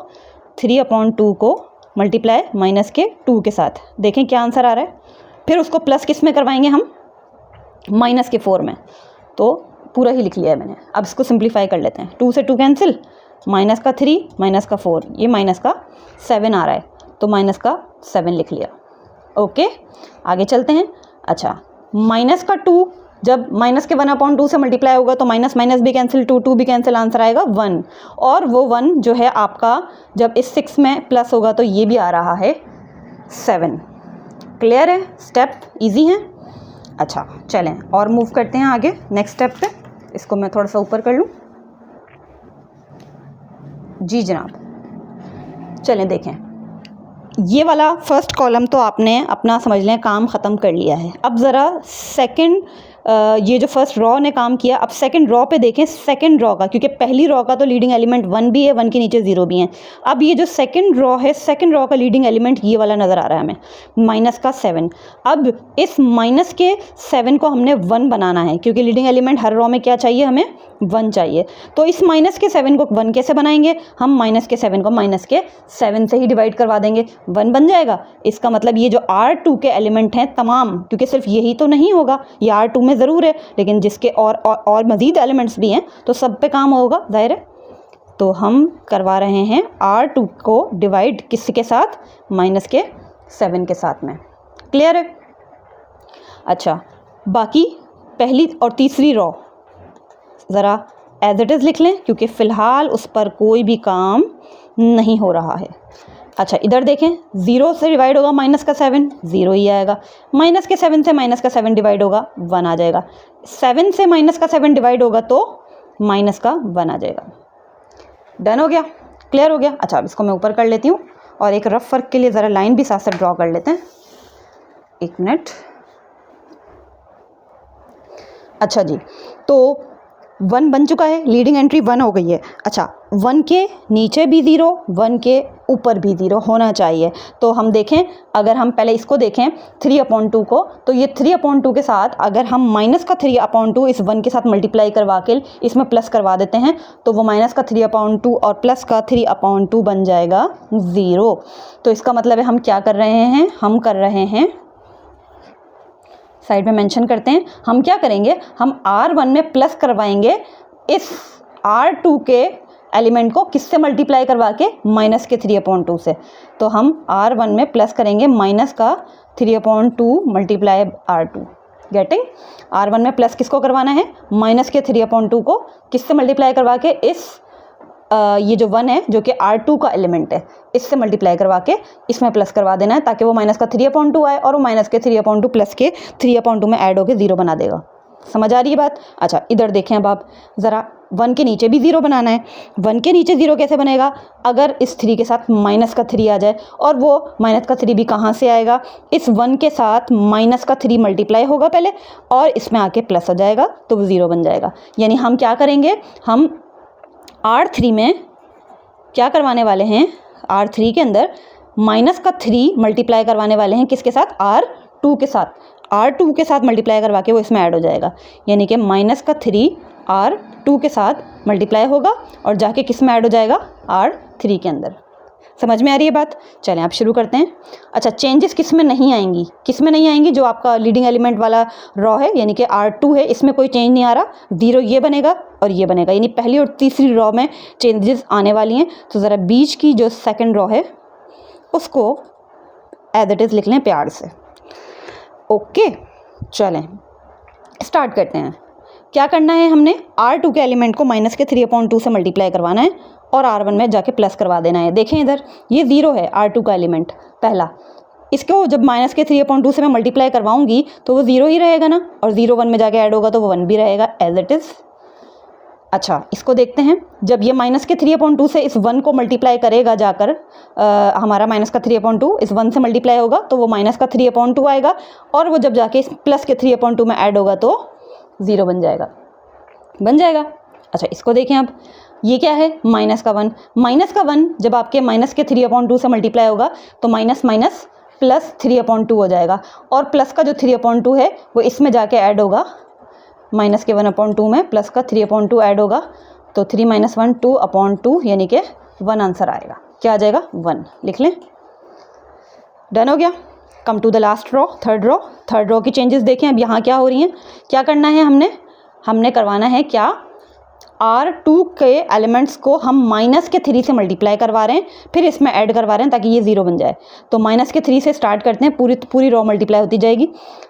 3/2 को मल्टीप्लाई -2 के साथ, देखें क्या आंसर आ रहा है। फिर उसको प्लस किस में करवाएंगे हम, -4 में। तो पूरा ही लिख लिया है मैंने। अब इसको सिंप्लीफाई कर लेते हैं, 2 से 2 कैंसिल, माइनस का 3 माइनस का 4, ये माइनस का 7 आ रहा है, तो माइनस का 7 लिख लिया। ओके, आगे चलते हैं। अच्छा, माइनस का 2 जब माइनस के 1/2 से मल्टीप्लाई होगा तो माइनस माइनस भी कैंसिल, 2 भी कैंसिल, आंसर आएगा 1, और वो 1 जो है आपका जब इस 6 में प्लस होगा तो ये भी आ रहा है 7। क्लियर है, स्टेप इजी है। अच्छा चलें और मूव करते हैं आगे नेक्स्ट स्टेप पे। इसको मैं थोड़ा सा ऊपर कर लूँ। जी जनाब, चलें देखें, ये वाला फर्स्ट कॉलम तो आपने अपना समझ लें काम ख़त्म कर लिया है। अब ज़रा सेकंड ये जो फर्स्ट रॉ ने काम किया। अब सेकंड रॉ पे देखें, सेकंड रॉ का, क्योंकि पहली रॉ का तो लीडिंग एलिमेंट 1 भी है, 1 के नीचे 0 भी है। अब ये जो सेकंड रॉ है, सेकंड रॉ का लीडिंग एलिमेंट ये वाला नज़र आ रहा है हमें, माइनस का 7। अब इस माइनस के 7 को हमने 1 बनाना है, क्योंकि लीडिंग एलिमेंट हर रॉ में क्या चाहिए, हमें 1 चाहिए। तो इस माइनस के 7 को 1 कैसे बनाएंगे, हम माइनस के 7 को माइनस के 7 से ही डिवाइड करवा देंगे, 1 बन जाएगा। इसका मतलब ये जो R2 के एलिमेंट हैं तमाम, क्योंकि सिर्फ यही तो नहीं होगा, ये R2 में ज़रूर है, लेकिन जिसके और मज़ीद एलिमेंट्स भी हैं तो सब पे काम होगा, ज़ाहिर है। तो हम करवा रहे हैं R2 को डिवाइड किसके साथ, माइनस के 7 के साथ में। क्लियर है? अच्छा, बाकी पहली और तीसरी रॉ ज़रा एज इट इज़ लिख लें, क्योंकि फ़िलहाल उस पर कोई भी काम नहीं हो रहा है। अच्छा, इधर देखें, 0 से डिवाइड होगा माइनस का 7, 0 ही आएगा। माइनस के 7 से माइनस का 7 डिवाइड होगा, 1 आ जाएगा। 7 से माइनस का 7 डिवाइड होगा तो माइनस का 1 आ जाएगा। डन हो गया, क्लियर हो गया। अच्छा, अब इसको मैं ऊपर कर लेती हूँ और एक रफ वर्क के लिए ज़रा लाइन भी साथ साथ ड्रॉ कर लेते हैं। 1 मिनट। अच्छा जी, तो 1 बन चुका है, लीडिंग एंट्री 1 हो गई है। अच्छा, 1 के नीचे भी 0, 1 के ऊपर भी 0 होना चाहिए। तो हम देखें, अगर हम पहले इसको देखें 3/2 को, तो ये 3/2 के साथ अगर हम माइनस का 3/2 इस 1 के साथ मल्टीप्लाई करवा के इसमें प्लस करवा देते हैं, तो वो माइनस का 3/2 और प्लस का 3/2 बन जाएगा 0। तो इसका मतलब है हम क्या कर रहे हैं, हम कर रहे हैं, साइड में मेंशन करते हैं, हम क्या करेंगे, हम R1 में प्लस करवाएंगे इस R2 के एलिमेंट को किससे मल्टीप्लाई करवा के, माइनस के 3/2 से। तो हम R1 में प्लस करेंगे माइनस का 3/2 मल्टीप्लाई R2। गेटिंग? R1 में प्लस किसको करवाना है, माइनस के 3/2 को किससे मल्टीप्लाई करवा के, इस ये जो 1 है जो कि R2 का एलिमेंट है, इससे मल्टीप्लाई करवा के इसमें प्लस करवा देना है, ताकि वो माइनस का 3/2 आए और वो माइनस के 3/2 प्लस के 3/2 में ऐड होकर 0 बना देगा। समझ आ रही है बात? अच्छा, इधर देखें, अब आप ज़रा 1 के नीचे भी 0 बनाना है। 1 के नीचे 0 कैसे बनेगा, अगर इस 3 के साथ माइनस का 3 आ जाए, और वो माइनस का 3 भी कहाँ से आएगा, इस 1 के साथ माइनस का 3 मल्टीप्लाई होगा पहले और इसमें आके प्लस हो जाएगा, तो वो 0 बन जाएगा। यानी हम क्या करेंगे, हम R3 में क्या करवाने वाले हैं, R3 के अंदर माइनस का 3 मल्टीप्लाई करवाने वाले हैं किसके साथ, R2 के साथ। R2 के साथ मल्टीप्लाई करवा के वो इसमें ऐड हो जाएगा, यानी कि माइनस का 3 R2 के साथ मल्टीप्लाई होगा और जाके किस में ऐड हो जाएगा, R3 के अंदर। समझ में आ रही है बात? चलें आप शुरू करते हैं। अच्छा, चेंजेस किस में नहीं आएंगी, किस में नहीं आएंगी, जो आपका लीडिंग एलिमेंट वाला रॉ है यानी कि R2 है, इसमें कोई चेंज नहीं आ रहा। 0 ये बनेगा और ये बनेगा, यानी पहली और तीसरी रॉ में चेंजेस आने वाली हैं। तो ज़रा बीच की जो सेकंड रॉ है उसको एज इट इज़ लिख लें प्यार से। ओके, चलें स्टार्ट करते हैं। क्या करना है, हमने R2 के एलिमेंट को माइनस के 3/2 से मल्टीप्लाई करवाना है और R1 में जाके प्लस करवा देना है। देखें इधर, ये 0 है R2 का एलिमेंट पहला, इसको जब माइनस के 3/2 से मैं मल्टीप्लाई करवाऊंगी तो वो 0 ही रहेगा ना, और 0 1 में जाके ऐड होगा तो वो 1 भी रहेगा एज इट इज़। अच्छा, इसको देखते हैं, जब ये माइनस के 3/2 से इस 1 को मल्टीप्लाई करेगा जाकर, हमारा माइनस का 3/2 इस 1 से मल्टीप्लाई होगा तो वो माइनस का 3/2 आएगा, और वो जब जाके इस प्लस के 3/2 में ऐड होगा तो 0 बन जाएगा, बन जाएगा। अच्छा, इसको देखें, अब ये क्या है, माइनस का 1। माइनस का 1 जब आपके माइनस के 3/2 से मल्टीप्लाई होगा तो माइनस माइनस प्लस 3/2 हो जाएगा, और प्लस का जो 3/2 है वो इसमें जाके ऐड होगा, माइनस के 1/2 में प्लस का 3/2 ऐड होगा, तो 3 - 1 2/2, यानी कि 1 आंसर आएगा। क्या आ जाएगा, 1 लिख लें। डन हो गया। Come to the last row, third row. Third row की चेंजेस देखें, अब यहाँ क्या हो रही हैं, क्या करना है, हमने करवाना है क्या, R2 के एलिमेंट्स को हम माइनस के 3 से मल्टीप्लाई करवा रहे हैं, फिर इसमें ऐड करवा रहे हैं ताकि ये 0 बन जाए। तो माइनस के 3 से स्टार्ट करते हैं, पूरी रॉ मल्टीप्लाई होती जाएगी।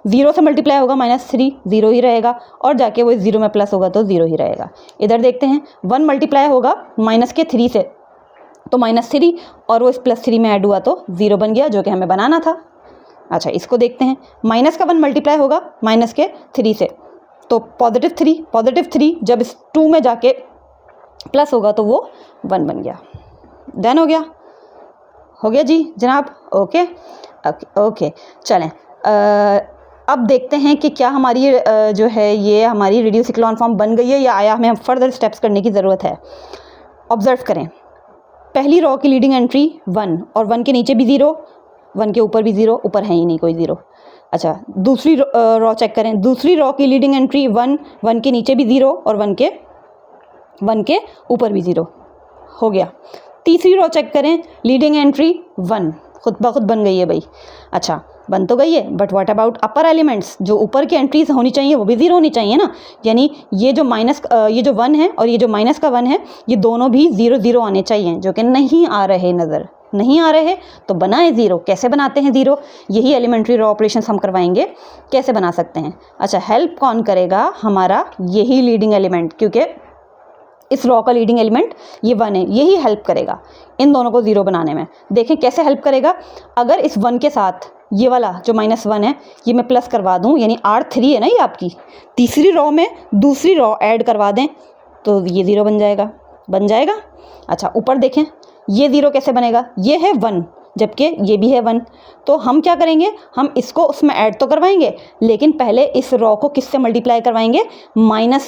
0 से मल्टीप्लाई होगा -3, 0 ही रहेगा, और जाके वो 0 में प्लस होगा तो 0 ही रहेगा। इधर देखते हैं, 1 मल्टीप्लाई होगा माइनस के 3 से तो -3, और वो इस +3 में ऐड हुआ तो 0 बन गया, जो कि हमें बनाना था। अच्छा, इसको देखते हैं, माइनस का 1 मल्टीप्लाई होगा माइनस के 3 से तो +3 जब इस 2 में जाके प्लस होगा तो वो 1 बन गया। डन हो गया जी जनाब। ओके, चलें अब देखते हैं कि क्या हमारी जो है ये हमारी रिड्यूस इक्लोन फॉर्म बन गई है या आया हमें फर्दर स्टेप्स करने की ज़रूरत है। ऑब्जर्व करें, पहली रॉ की लीडिंग एंट्री 1 और 1 के नीचे भी 0, 1 के ऊपर भी 0, ऊपर है ही नहीं कोई 0। अच्छा, दूसरी रॉ चेक करें, दूसरी रॉ की लीडिंग एंट्री 1, 1 के नीचे भी 0 और 1 के ऊपर भी 0 हो गया। तीसरी रॉ चेक करें, लीडिंग एंट्री 1 खुद ब खुद बन गई है भाई। अच्छा, बन तो गई है, but what about upper elements, जो ऊपर की एंट्रीज होनी चाहिए वो भी 0 होनी चाहिए ना। यानी ये जो ये जो 1 है और ये जो माइनस का 1 है, ये दोनों भी 0 0 आने चाहिए, जो कि नहीं आ रहे, नज़र नहीं आ रहे, तो बनाए 0। कैसे बनाते हैं 0? यही एलिमेंट्री रॉ ऑपरेशंस हम करवाएंगे, कैसे बना सकते हैं। अच्छा, हेल्प कौन करेगा? हमारा यही लीडिंग एलिमेंट, क्योंकि इस रॉ का लीडिंग एलिमेंट ये 1 है, यही हेल्प करेगा इन दोनों को 0 बनाने में। देखें कैसे हेल्प करेगा। अगर इस 1 के साथ ये वाला जो -1 है ये मैं प्लस करवा दूं, यानी R3 है ना ये आपकी, तीसरी रॉ में दूसरी रॉ ऐड करवा दें तो ये 0 बन जाएगा। अच्छा, ऊपर देखें, ये 0 कैसे बनेगा? ये है 1 जबकि ये भी है 1, तो हम क्या करेंगे, हम इसको उसमें ऐड तो करवाएंगे, लेकिन पहले इस रॉ को किससे मल्टीप्लाई करवाएंगे? -1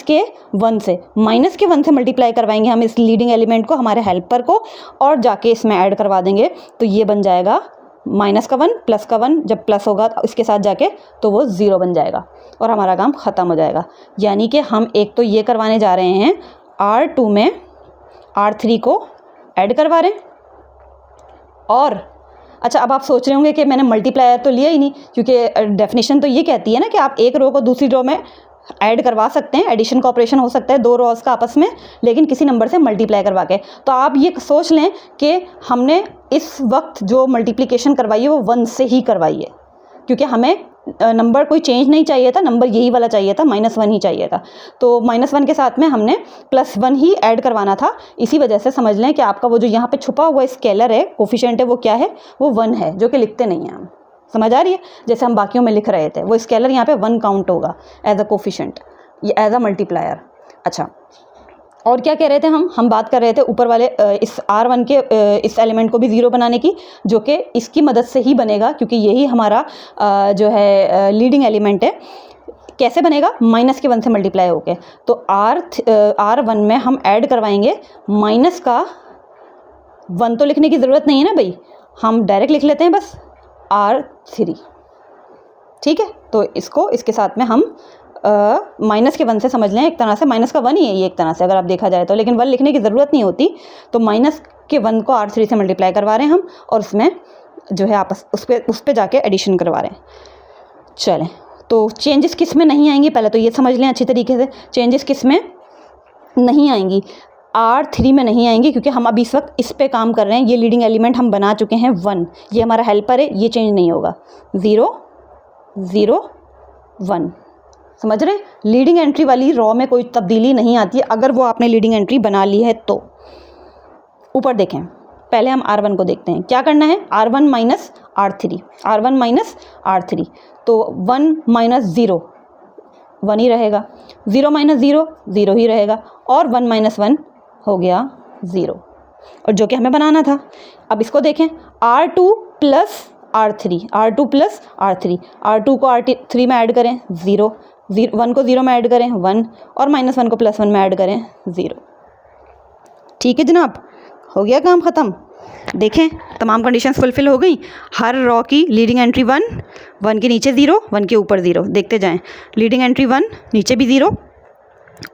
से। -1 से मल्टीप्लाई करवाएंगे हम इस लीडिंग एलिमेंट को, हमारे हेल्पर को, और जाके इसमें ऐड करवा देंगे, तो ये बन जाएगा -1 +1, जब प्लस होगा इसके साथ जाके तो वो 0 बन जाएगा और हमारा काम ख़त्म हो जाएगा। यानी कि हम एक तो ये करवाने जा रहे हैं, R2 में R3 को ऐड करवा रहे हैं। और अच्छा, अब आप सोच रहे होंगे कि मैंने मल्टीप्लायर तो लिया ही नहीं, क्योंकि डेफिनेशन तो ये कहती है ना कि आप एक रो को दूसरी रो में ऐड करवा सकते हैं, एडिशन का ऑपरेशन हो सकता है 2 रॉज का आपस में, लेकिन किसी नंबर से मल्टीप्लाई करवा के। तो आप ये सोच लें कि हमने इस वक्त जो मल्टीप्लिकेशन करवाई है वो 1 से ही करवाई है, क्योंकि हमें नंबर कोई चेंज नहीं चाहिए था, नंबर यही वाला चाहिए था, -1 ही चाहिए था। तो -1 के साथ में हमने +1 ही ऐड करवाना था। इसी वजह से समझ लें कि आपका वो जो यहाँ पे छुपा हुआ स्केलर है, कोफिशिएंट है, वो क्या है? वो 1 है, जो कि लिखते नहीं हैं हम। समझ आ रही है? जैसे हम बाकियों में लिख रहे थे, वो स्केलर यहाँ पे 1 काउंट होगा एज अ कोफिशिएंट, ये एज अ मल्टीप्लायर। अच्छा, और क्या कह रहे थे हम बात कर रहे थे ऊपर वाले इस R1 के इस एलिमेंट को भी 0 बनाने की, जो कि इसकी मदद से ही बनेगा, क्योंकि यही हमारा जो है लीडिंग एलिमेंट है। कैसे बनेगा? -1 से मल्टीप्लाई होके। तो R1 में हम ऐड करवाएंगे माइनस का 1, तो लिखने की ज़रूरत नहीं है ना भाई, हम डायरेक्ट लिख लेते हैं बस R3। ठीक है, तो इसको इसके साथ में हम -1 से समझ लें, एक तरह से -1 ही है ये एक तरह से, अगर आप देखा जाए तो, लेकिन 1 लिखने की ज़रूरत नहीं होती। तो -1 को R3 से मल्टीप्लाई करवा रहे हैं हम, और उसमें जो है आपस उस पर जाके एडिशन करवा रहे हैं। चलें, तो चेंजेस किस में नहीं आएंगी, पहले तो ये समझ लें अच्छी तरीके से। चेंजेस किस में नहीं आएंगी? R3 में नहीं आएंगी, क्योंकि हम अभी इस वक्त इस पे काम कर रहे हैं। ये लीडिंग एलिमेंट हम बना चुके हैं 1, ये हमारा हेल्पर है, ये चेंज नहीं होगा। 0 0 1, समझ रहे हैं? लीडिंग एंट्री वाली रॉ में कोई तब्दीली नहीं आती है, अगर वो आपने लीडिंग एंट्री बना ली है तो। ऊपर देखें, पहले हम R1 को देखते हैं, क्या करना है? R1 minus R3, R1 minus R3, तो 1 माइनस 0 1 ही रहेगा, 0 माइनस 0 0 ही रहेगा, और 1 माइनस 1 हो गया 0, और जो कि हमें बनाना था। अब इसको देखें, R2 plus R3, R2 plus R3, R2 को R3 में ऐड करें 0, 1 को 0 में ऐड करें 1, और -1 को +1 में ऐड करें 0। ठीक है जनाब, हो गया काम ख़त्म। देखें, तमाम कंडीशंस फुलफ़िल हो गई। हर रॉ की लीडिंग एंट्री 1, 1 के नीचे 0, 1 के ऊपर 0, देखते जाएं। लीडिंग एंट्री 1, नीचे भी 0,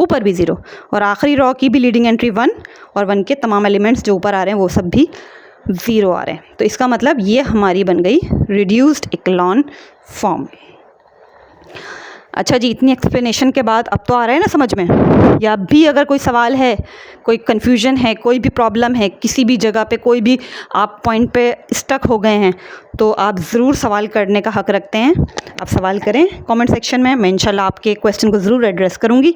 ऊपर भी 0, और आखिरी रॉ की भी लीडिंग एंट्री 1, और 1 के तमाम एलिमेंट्स जो ऊपर आ रहे हैं वो सब भी 0 आ रहे हैं। तो इसका मतलब ये हमारी बन गई रिड्यूस्ड इक्लोन फॉर्म। अच्छा जी, इतनी एक्सप्लेनेशन के बाद अब तो आ रहा है ना समझ में? या अब भी अगर कोई सवाल है, कोई कन्फ्यूजन है, कोई भी प्रॉब्लम है, किसी भी जगह पे कोई भी आप पॉइंट पे स्टक हो गए हैं, तो आप ज़रूर सवाल करने का हक़ रखते हैं। आप सवाल करें कमेंट सेक्शन में, मैं इंशाल्लाह आपके क्वेश्चन को ज़रूर एड्रेस करूँगी।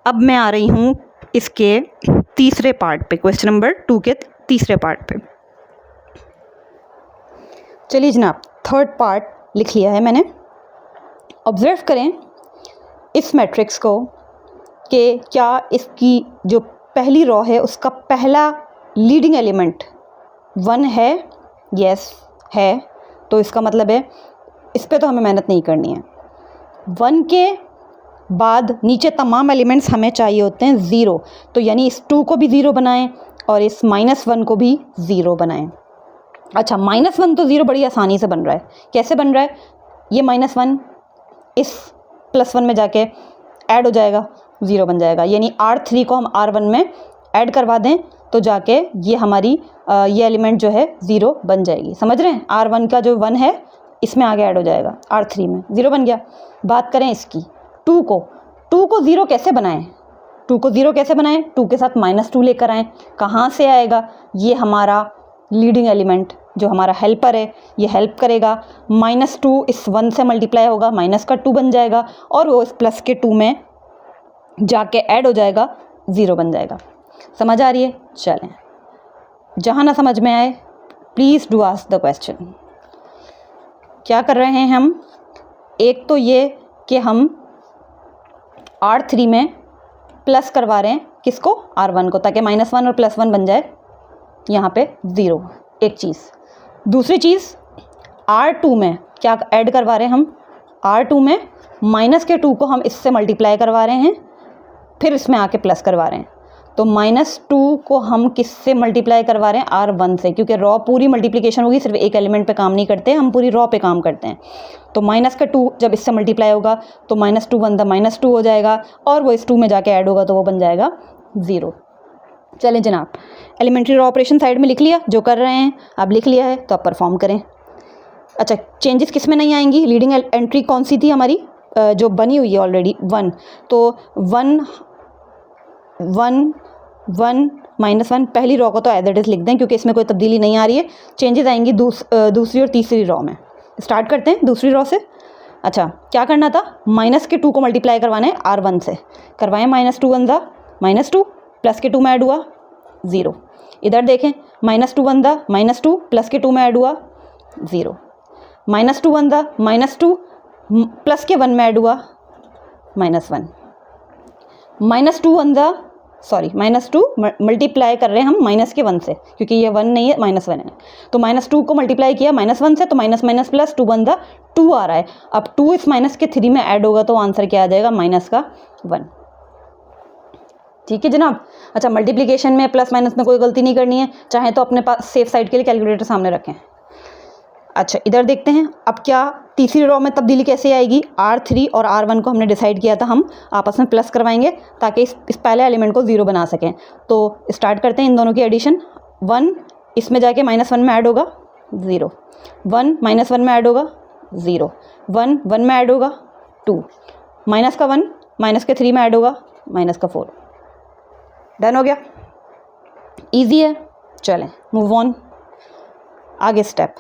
अब मैं आ रही हूँ इसके तीसरे पार्ट पे, क्वेश्चन नंबर 2 के तीसरे पार्ट पे। चलिए जनाब, थर्ड पार्ट लिख लिया है मैंने। ऑब्ज़र्व करें इस मैट्रिक्स को कि क्या इसकी जो पहली रॉ है उसका पहला लीडिंग एलिमेंट 1 है? यस है, तो इसका मतलब है इस पे तो हमें मेहनत नहीं करनी है। 1 के बाद नीचे तमाम एलिमेंट्स हमें चाहिए होते हैं 0, तो यानी इस 2 को भी 0 बनाएं और इस -1 को भी 0 बनाएं। अच्छा, -1 तो 0 बड़ी आसानी से बन रहा है। कैसे बन रहा है? ये -1 इस +1 में जाके ऐड हो जाएगा, 0 बन जाएगा। यानी R3 को हम R1 में ऐड करवा दें तो जाके ये हमारी ये एलिमेंट जो है 0 बन जाएगी। समझ रहे हैं? R1 का जो 1 है इसमें आगे ऐड हो जाएगा, R3 में 0 बन गया। बात करें इसकी 2 को 0 कैसे बनाएं? 2 को 0 कैसे बनाएं? 2 के साथ -2 लेकर आएँ। कहाँ से आएगा? ये हमारा लीडिंग एलिमेंट जो हमारा हेल्पर है ये हेल्प करेगा। -2 इस 1 से मल्टीप्लाई होगा, माइनस का 2 बन जाएगा और वो इस प्लस के 2 में जाके ऐड हो जाएगा, 0 बन जाएगा। समझ आ रही है? चलें, जहाँ ना समझ में आए please do ask the question. क्या कर रहे हैं हम? एक तो ये कि हम R3 में प्लस करवा रहे हैं किसको? R1 को, ताकि -1 और +1 बन जाए यहाँ पे 0। एक चीज़। दूसरी चीज़ R2 में क्या ऐड करवा रहे हैं हम? R2 में -2 को हम इससे मल्टीप्लाई करवा रहे हैं, फिर इसमें आके प्लस करवा रहे हैं। तो -2 को हम किससे मल्टीप्लाई करवा रहे हैं? R1 से, क्योंकि रॉ पूरी मल्टीप्लिकेशन होगी, सिर्फ एक एलिमेंट पे काम नहीं करते, हम पूरी रॉ पे काम करते हैं। तो -2 जब इससे मल्टीप्लाई होगा तो -2 1 -2 हो जाएगा और वो इस 2 में जाके ऐड होगा तो वो बन जाएगा 0। चलें जनाब, एलिमेंट्री रॉ ऑपरेशन साइड में लिख लिया, जो कर रहे हैं अब लिख लिया है तो अब परफॉर्म करें। अच्छा, चेंजेस किस में नहीं आएंगी? लीडिंग एंट्री कौन सी थी हमारी? जो बनी हुई है ऑलरेडी 1, तो 1 1 1 -1 पहली रॉ को तो एज इट इज़ लिख दें क्योंकि इसमें कोई तब्दीली नहीं आ रही है। चेंजेस आएंगी दूसरी और तीसरी रॉ में। स्टार्ट करते हैं दूसरी रॉ से। अच्छा, क्या करना था? -2 को मल्टीप्लाई करवाना है R1 से। करवाएं, -2 1 -2 प्लस के 2 में ऐड हुआ 0। इधर देखें, -2 1 -2 प्लस के 2 में ऐड हुआ 0। -2 1 -2 प्लस के 1 में ऐड हुआ -1। -2 मल्टीप्लाई कर रहे हैं हम माइनस के 1 से, क्योंकि ये 1 नहीं है, -1 है। तो -2 को मल्टीप्लाई किया -1 से, तो माइनस प्लस 2 1 2 आ रहा है। अब 2 इस -3 में ऐड होगा तो आंसर क्या आ जाएगा? -1। ठीक है जनाब। अच्छा, मल्टीप्लिकेशन में प्लस माइनस में कोई गलती नहीं करनी है, चाहे तो अपने पास सेफ साइड के लिए कैलकुलेटर सामने रखें। अच्छा, इधर देखते हैं अब क्या तीसरी रॉ में तब्दीली कैसे आएगी? R3 और R1 को हमने डिसाइड किया था हम आपस में प्लस करवाएंगे ताकि इस पहले एलिमेंट को 0 बना सकें। तो स्टार्ट करते हैं इन दोनों की एडिशन। 1 इसमें जाके -1 में ऐड होगा 0, 1 -1 में ऐड होगा 0, 1 1 में ऐड होगा 2, माइनस का 1 -3 में ऐड होगा -4। डन हो गया? ईजी है। चलें मूव ऑन, आगे स्टेप।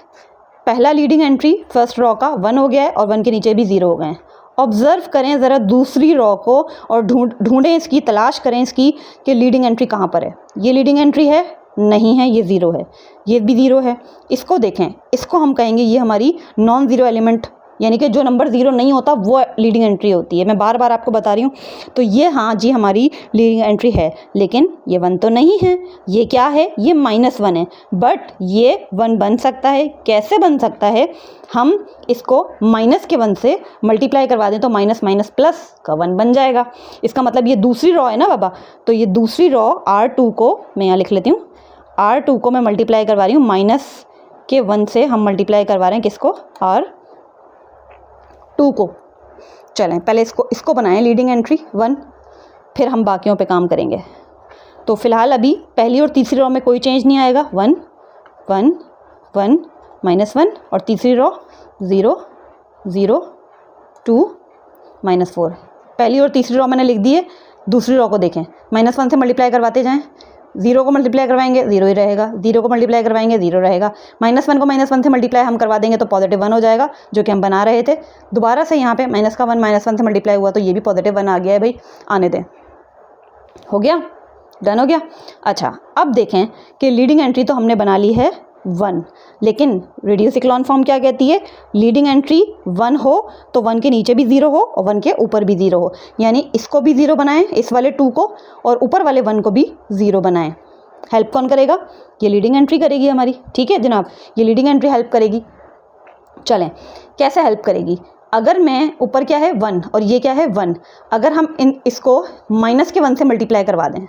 पहला लीडिंग एंट्री फर्स्ट रॉ का 1 हो गया है और 1 के नीचे भी 0 हो गए हैं। ऑब्ज़र्व करें ज़रा दूसरी रॉ को और ढूंढें इसकी, तलाश करें इसकी कि लीडिंग एंट्री कहाँ पर है। ये लीडिंग एंट्री है? नहीं है, ये 0 है, ये भी 0 है। इसको देखें, इसको हम कहेंगे ये हमारी नॉन ज़ीरो एलिमेंट, यानी कि जो नंबर 0 नहीं होता वो लीडिंग एंट्री होती है। मैं बार बार आपको बता रही हूँ। तो ये हाँ जी हमारी लीडिंग एंट्री है, लेकिन ये 1 तो नहीं है। ये क्या है? ये -1 है, बट ये 1 बन सकता है। कैसे बन सकता है? हम इसको -1 से मल्टीप्लाई करवा दें तो माइनस प्लस का 1 बन जाएगा। इसका मतलब ये दूसरी रॉ है ना बाबा, तो ये दूसरी रॉ R2 को मैं यहाँ लिख लेती हूँ। R2 को मैं मल्टीप्लाई करवा रही हूँ -1 से, हम मल्टीप्लाई करवा रहे हैं किसको? R2 को। चलें पहले इसको बनाएं लीडिंग एंट्री 1, फिर हम बाकियों पे काम करेंगे। तो फिलहाल अभी पहली और तीसरी रॉ में कोई चेंज नहीं आएगा। 1 1 1 -1 और तीसरी रॉ 0 0 2 -4। पहली और तीसरी रॉ मैंने लिख दी है। दूसरी रॉ को देखें, -1 से मल्टीप्लाई करवाते जाएं। 0 को मल्टीप्लाई करवाएंगे 0 ही रहेगा, 0 को मल्टीप्लाई करवाएंगे 0 रहेगा। -1 को -1 से मल्टीप्लाई हम करवा देंगे तो +1 हो जाएगा, जो कि हम बना रहे थे। दोबारा से यहाँ पे -1 -1 से मल्टीप्लाई हुआ तो ये भी +1 आ गया है भाई, आने दें। हो गया? डन हो गया? अच्छा, अब देखें कि लीडिंग एंट्री तो हमने बना ली है 1, लेकिन रेडियस इक्लॉन फॉर्म क्या कहती है? लीडिंग एंट्री 1 हो तो 1 के नीचे भी 0 हो और 1 के ऊपर भी 0 हो। यानी इसको भी 0 बनाएं, इस वाले 2 को, और ऊपर वाले 1 को भी 0 बनाएं। हेल्प कौन करेगा? ये लीडिंग एंट्री करेगी हमारी। ठीक है जनाब, ये लीडिंग एंट्री हेल्प करेगी। चलें कैसे हेल्प करेगी? अगर मैं ऊपर क्या है 1 और ये क्या है 1, अगर हम इसको -1 से मल्टीप्लाई करवा दें,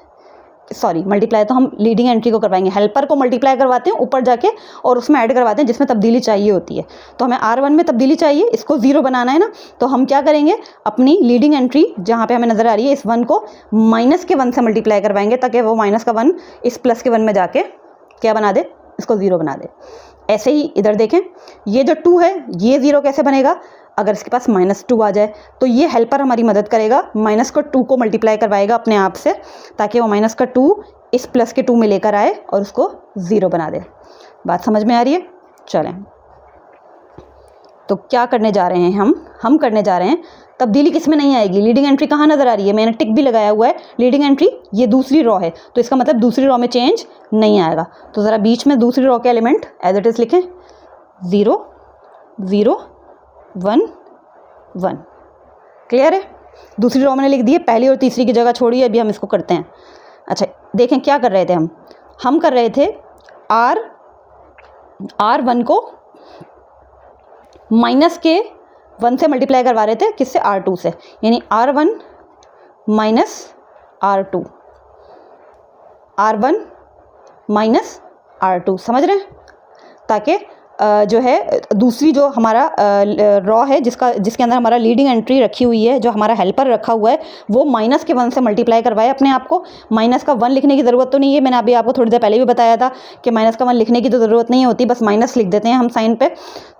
सॉरी मल्टीप्लाई तो हम लीडिंग एंट्री को करवाएंगे, हेल्पर को मल्टीप्लाई करवाते हैं ऊपर जाके और उसमें ऐड करवाते हैं जिसमें तब्दीली चाहिए होती है। तो हमें R1 में तब्दीली चाहिए, इसको 0 बनाना है ना, तो हम क्या करेंगे, अपनी लीडिंग एंट्री जहाँ पे हमें नज़र आ रही है इस 1 को -1 से मल्टीप्लाई करवाएंगे ताकि वो -1 इस +1 में जाके क्या बना दे, इसको 0 बना दे। ऐसे ही इधर देखें, ये जो 2 है ये 0 कैसे बनेगा, अगर इसके पास -2 आ जाए तो ये हेल्पर हमारी मदद करेगा, -2 को मल्टीप्लाई करवाएगा अपने आप से ताकि वो -2 इस +2 में लेकर आए और उसको 0 बना दे। बात समझ में आ रही है? चलें, तो क्या करने जा रहे हैं हम करने जा रहे हैं, तब्दीली किस में नहीं आएगी, लीडिंग एंट्री कहाँ नज़र आ रही है, मैंने टिक भी लगाया हुआ है, लीडिंग एंट्री ये दूसरी रॉ है, तो इसका मतलब दूसरी रॉ में चेंज नहीं आएगा। तो ज़रा बीच में दूसरी रॉ के एलिमेंट एज इट इज़ लिखें, 0 0 1 1। क्लियर है? दूसरी रॉ मैंने लिख दी है, पहली और तीसरी की जगह छोड़िए, अभी हम इसको करते हैं। अच्छा देखें क्या कर रहे थे हम कर रहे थे R1 को -1 से मल्टीप्लाई करवा रहे थे, किससे, R2 से, यानी R1 -R2, R1 -R2, समझ रहे हैं, ताकि जो है दूसरी जो हमारा रॉ है जिसके अंदर हमारा लीडिंग एंट्री रखी हुई है, जो हमारा हेल्पर रखा हुआ है, वो -1 से मल्टीप्लाई करवाए अपने आप को। -1 लिखने की ज़रूरत तो नहीं है, मैंने अभी आपको थोड़ी देर पहले भी बताया था कि -1 लिखने की तो ज़रूरत नहीं होती, बस माइनस लिख देते हैं हम साइन पे,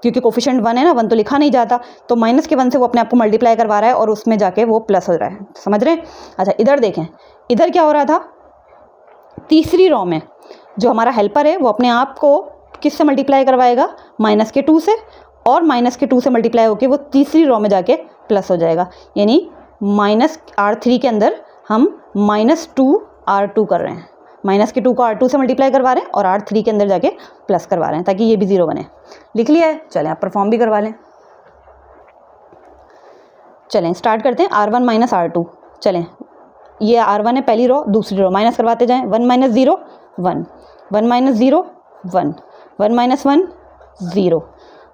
क्योंकि कोफिशिएंट 1 है ना, 1 तो लिखा नहीं जाता, तो -1 से वो अपने आप को मल्टीप्लाई करवा रहा है और उसमें जाके वो प्लस हो रहा है, समझ रहे हैं। अच्छा इधर देखें, इधर क्या हो रहा था, तीसरी रॉ में जो हमारा हेल्पर है वो अपने आप को किससे मल्टीप्लाई करवाएगा, -2 से, और -2 से मल्टीप्लाई होकर वो तीसरी रॉ में जाके प्लस हो जाएगा, यानी -R3 के अंदर हम -2R2 कर रहे हैं, -2 को R2 से मल्टीप्लाई करवा रहे हैं और R3 के अंदर जाके प्लस करवा रहे हैं ताकि ये भी 0 बने। लिख लिया है? चलें आप परफॉर्म भी करवा लें। चलें स्टार्ट करते हैं, R1 -R2, चलें ये R1 है पहली रो, दूसरी रो माइनस करवाते जाएं, 1 - 0 1, 1 - 0 1, 1 - 1 0,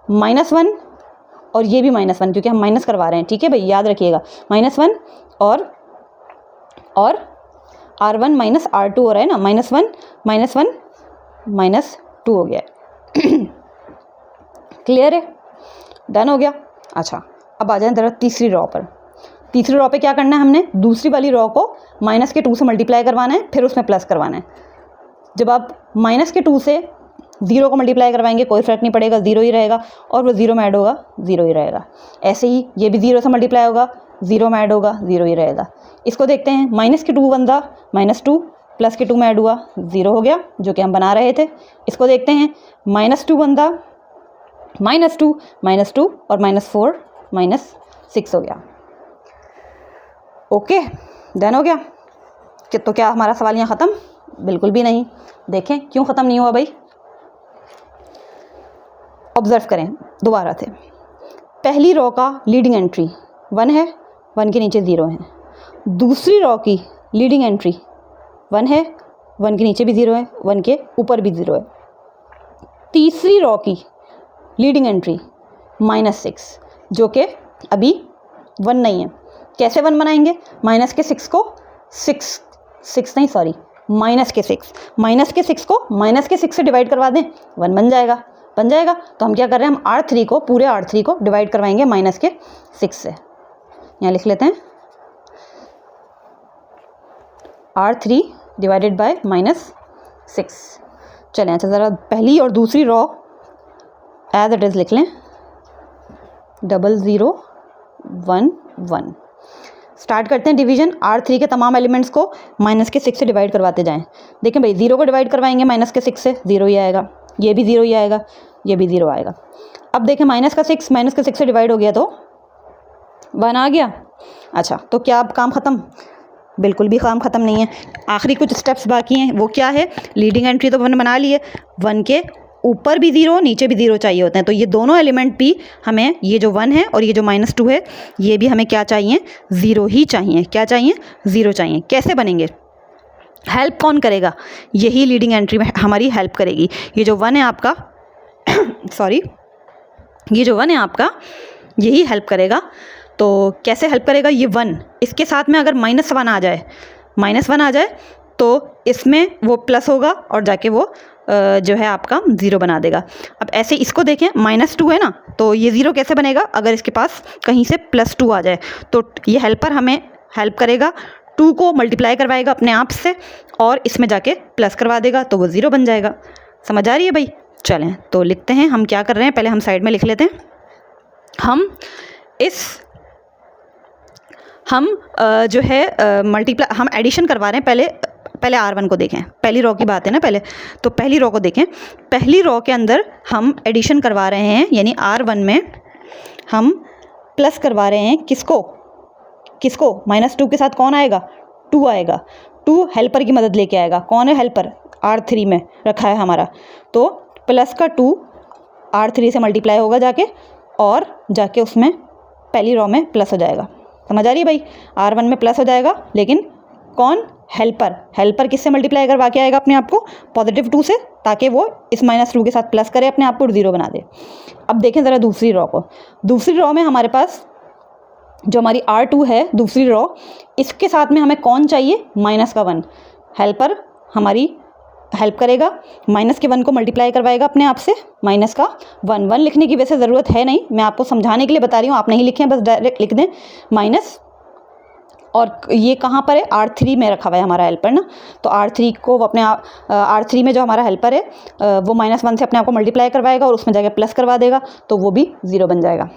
-1 और ये भी -1 क्योंकि हम माइनस करवा रहे हैं, ठीक है भाई, याद रखिएगा, -1 और R1 -R2 हो रहा है ना, -1 -2 हो गया है। क्लियर है? डन हो गया। अच्छा अब आ जाए जरा तीसरी रो पर। तीसरी रो पे क्या करना है, हमने दूसरी वाली रो को -2 से मल्टीप्लाई करवाना है, फिर उसमें प्लस करवाना है। जब आप -2 से 0 को मल्टीप्लाई करवाएंगे कोई फ़र्क नहीं पड़ेगा, 0 ही रहेगा, और वो 0 में ऐड होगा 0 ही रहेगा। ऐसे ही ये भी 0 से मल्टीप्लाई होगा, 0 में ऐड होगा 0 ही रहेगा। इसको देखते हैं, -2 बनता -2 +2 में ऐड हुआ 0 हो गया, जो कि हम बना रहे थे। इसको देखते हैं, -2 बनता -2 और -4 -6 हो गया। ओके डन हो गया। तो क्या हमारा सवाल यहाँ ख़त्म? बिल्कुल भी नहीं। देखें क्यों ख़त्म नहीं हुआ भाई, ऑब्ज़र्व करें दोबारा से। पहली रो का लीडिंग एंट्री 1 है, 1 के नीचे 0 है। दूसरी रो की लीडिंग एंट्री 1 है, 1 के नीचे भी 0 है, 1 के ऊपर भी 0 है। तीसरी रो की लीडिंग एंट्री -6, जो कि अभी 1 नहीं है। कैसे 1 बनाएंगे? -6 को -6 को -6 से डिवाइड करवा दें, 1 बन जाएगा। तो हम क्या कर रहे हैं, हम R3 को, पूरे R3 को डिवाइड करवाएंगे -6 से। यहाँ लिख लेते हैं, R3 डिवाइडेड बाय -6। चलें अच्छा ज़रा पहली और दूसरी रो एज इट इज़ लिख लें, 00 1 1। स्टार्ट करते हैं डिवीजन। R3 के तमाम एलिमेंट्स को -6 से डिवाइड करवाते जाएं। देखें भाई, 0 को डिवाइड करवाएंगे -6 से, 0 ही आएगा, ये भी 0 ही आएगा, ये भी 0 आएगा। अब देखें -6 से डिवाइड हो गया तो 1 आ गया। अच्छा तो क्या अब काम ख़त्म? बिल्कुल भी काम ख़त्म नहीं है, आखिरी कुछ स्टेप्स बाकी हैं। वो क्या है, लीडिंग एंट्री तो 1 बना ली है, 1 के ऊपर भी 0 नीचे भी 0 चाहिए होते हैं, तो ये दोनों एलिमेंट भी हमें, ये जो 1 है और ये जो -2 है, ये भी हमें क्या चाहिए, 0 ही चाहिए। क्या चाहिए? 0 चाहिए। कैसे बनेंगे? हेल्प कौन करेगा? यही लीडिंग एंट्री में हमारी हेल्प करेगी। ये जो 1 है आपका सॉरी, ये जो 1 है आपका, यही हेल्प करेगा। तो कैसे हेल्प करेगा? ये 1 इसके साथ में अगर -1 आ जाए, -1 आ जाए तो इसमें वो प्लस होगा और जाके वो जो है आपका 0 बना देगा। अब ऐसे इसको देखें, -2 है ना, तो ये 0 कैसे बनेगा? अगर इसके पास कहीं से +2 आ जाए तो ये हेल्पर हमें हेल्प करेगा, 2 को मल्टीप्लाई करवाएगा अपने आप से और इसमें जाके प्लस करवा देगा तो वो 0 बन जाएगा। समझ आ रही है भाई? चलें तो लिखते हैं, हम क्या कर रहे हैं पहले हम साइड में लिख लेते हैं। हम जो है मल्टीप्लाई, हम एडिशन करवा रहे हैं। पहले R1 को देखें, पहली रो की बात है ना पहले, तो पहली रो को देखें। पहली रो के अंदर हम एडिशन करवा रहे हैं, यानी R1 में हम प्लस करवा रहे हैं। किसको? -2 के साथ कौन आएगा? 2 आएगा। 2 हेल्पर की मदद लेके आएगा। कौन है हेल्पर? R3 में रखा है हमारा, तो प्लस का 2 R3 से मल्टीप्लाई होगा जाके, और जाके उसमें पहली रो में प्लस हो जाएगा। समझ आ रही है भाई? R1 में प्लस हो जाएगा, लेकिन कौन? हेल्पर किससे मल्टीप्लाई करवा के आएगा अपने आप को? +2 से, ताकि वो इस -2 के साथ प्लस करे, अपने आप को 0 बना दे। अब देखें ज़रा दूसरी रो को। दूसरी रो में हमारे पास जो हमारी R2 है, दूसरी रो, इसके साथ में हमें कौन चाहिए? -1। हेल्पर हमारी हेल्प करेगा, -1 को मल्टीप्लाई करवाएगा अपने आप से, -1 लिखने की वैसे ज़रूरत है नहीं, मैं आपको समझाने के लिए बता रही हूँ, आप नहीं लिखें, बस डायरेक्ट लिख दें माइनस। और ये कहाँ पर है? R3 में रखा हुआ है हमारा हेल्पर ना, तो R3 को वो अपने आप, R3 में जो हमारा हेल्पर है वो -1 से अपने आप को मल्टीप्लाई करवाएगा और उसमें जाके प्लस करवा देगा, तो वो भी 0 बन जाएगा।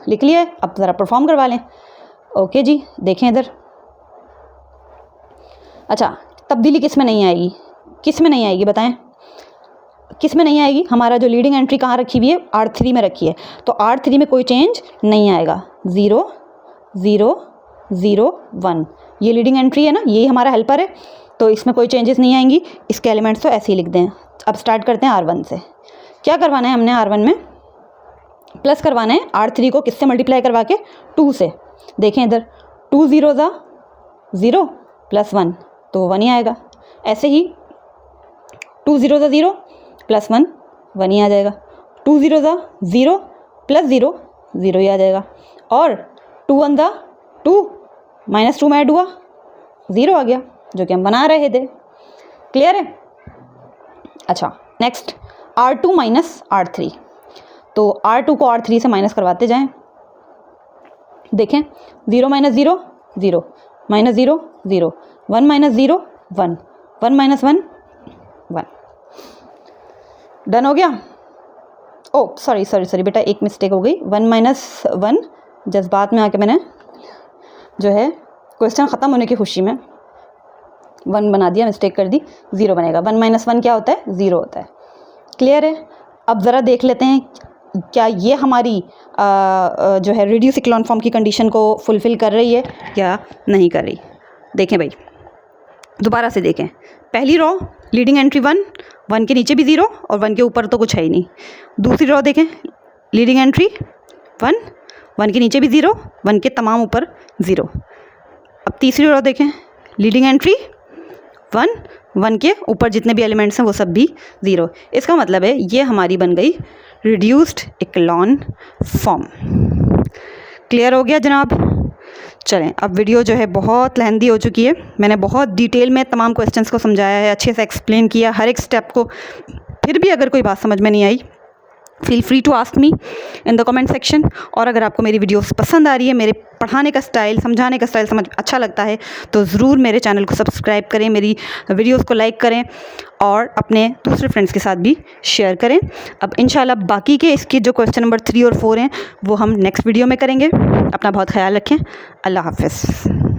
लिख लिया है? अब ज़रा परफॉर्म करवा लें। ओके जी, देखें इधर। अच्छा, तब्दीली किस में नहीं आएगी? किस में नहीं आएगी बताएं? किस में नहीं आएगी? हमारा जो लीडिंग एंट्री कहाँ रखी हुई है? R3 में रखी है, तो R3 में कोई चेंज नहीं आएगा। 0 0 0 1 ये लीडिंग एंट्री है ना, यही हमारा हेल्पर है, तो इसमें कोई चेंजेस नहीं आएंगी। इसके एलिमेंट्स तो ऐसे ही लिख दें। अब स्टार्ट करते हैं R1 से। क्या करवाना है हमने? R1 में प्लस करवाना है R3 को किससे मल्टीप्लाई करवा के? 2 से। देखें इधर, 2 0 0 प्लस 1 तो 1 ही आएगा। ऐसे ही 2 0 0 प्लस 1 1 ही आ जाएगा। 2 0 0 प्लस 0 0 ही आ जाएगा। और 2 1 2 -2 में ऐड हुआ 0 आ गया, जो कि हम बना रहे थे। क्लियर है? अच्छा, नेक्स्ट R2 -R3, तो R2 को R3 से माइनस करवाते जाएं। देखें, 0 -0 0 -0 0 1 -0 1 1 -1 1। डन हो गया? ओ सॉरी बेटा, एक मिस्टेक हो गई। 1 - 1 जज्बात में आके मैंने जो है क्वेश्चन ख़त्म होने की खुशी में 1 बना दिया, मिस्टेक कर दी, 0 बनेगा। 1 - 1 क्या होता है? 0 होता है। क्लियर है? अब ज़रा देख लेते हैं क्या ये हमारी जो है रिड्यूस इक्लोन फॉर्म की कंडीशन को फुलफ़िल कर रही है या नहीं कर रही। देखें भाई, दोबारा से देखें। पहली रो लीडिंग एंट्री 1 के नीचे भी 0 और 1 के ऊपर तो कुछ है ही नहीं। दूसरी रो देखें, लीडिंग एंट्री 1 के नीचे भी 0, 1 के तमाम ऊपर 0। अब तीसरी रो देखें, लीडिंग एंट्री 1 के ऊपर जितने भी एलिमेंट्स हैं वो सब भी 0। इसका मतलब है ये हमारी बन गई रिड्यूस्ड इक्लोन फॉर्म। क्लियर हो गया जनाब? चलें, अब वीडियो जो है बहुत लेंथी हो चुकी है। मैंने बहुत डिटेल में तमाम क्वेश्चंस को समझाया है, अच्छे से एक्सप्लेन किया हर एक स्टेप को। फिर भी अगर कोई बात समझ में नहीं आई, feel free to ask me in the comment section. और अगर आपको मेरी वीडियोस पसंद आ रही है, मेरे पढ़ाने का स्टाइल, समझाने का स्टाइल समझ अच्छा लगता है, तो ज़रूर मेरे चैनल को सब्सक्राइब करें, मेरी वीडियोस को लाइक करें और अपने दूसरे फ्रेंड्स के साथ भी शेयर करें। अब इंशाल्लाह बाकी के इसके जो क्वेश्चन नंबर 3 और 4 हैं वो हम नेक्स्ट वीडियो में करेंगे। अपना बहुत ख्याल रखें। अल्लाह हाफ़िज़।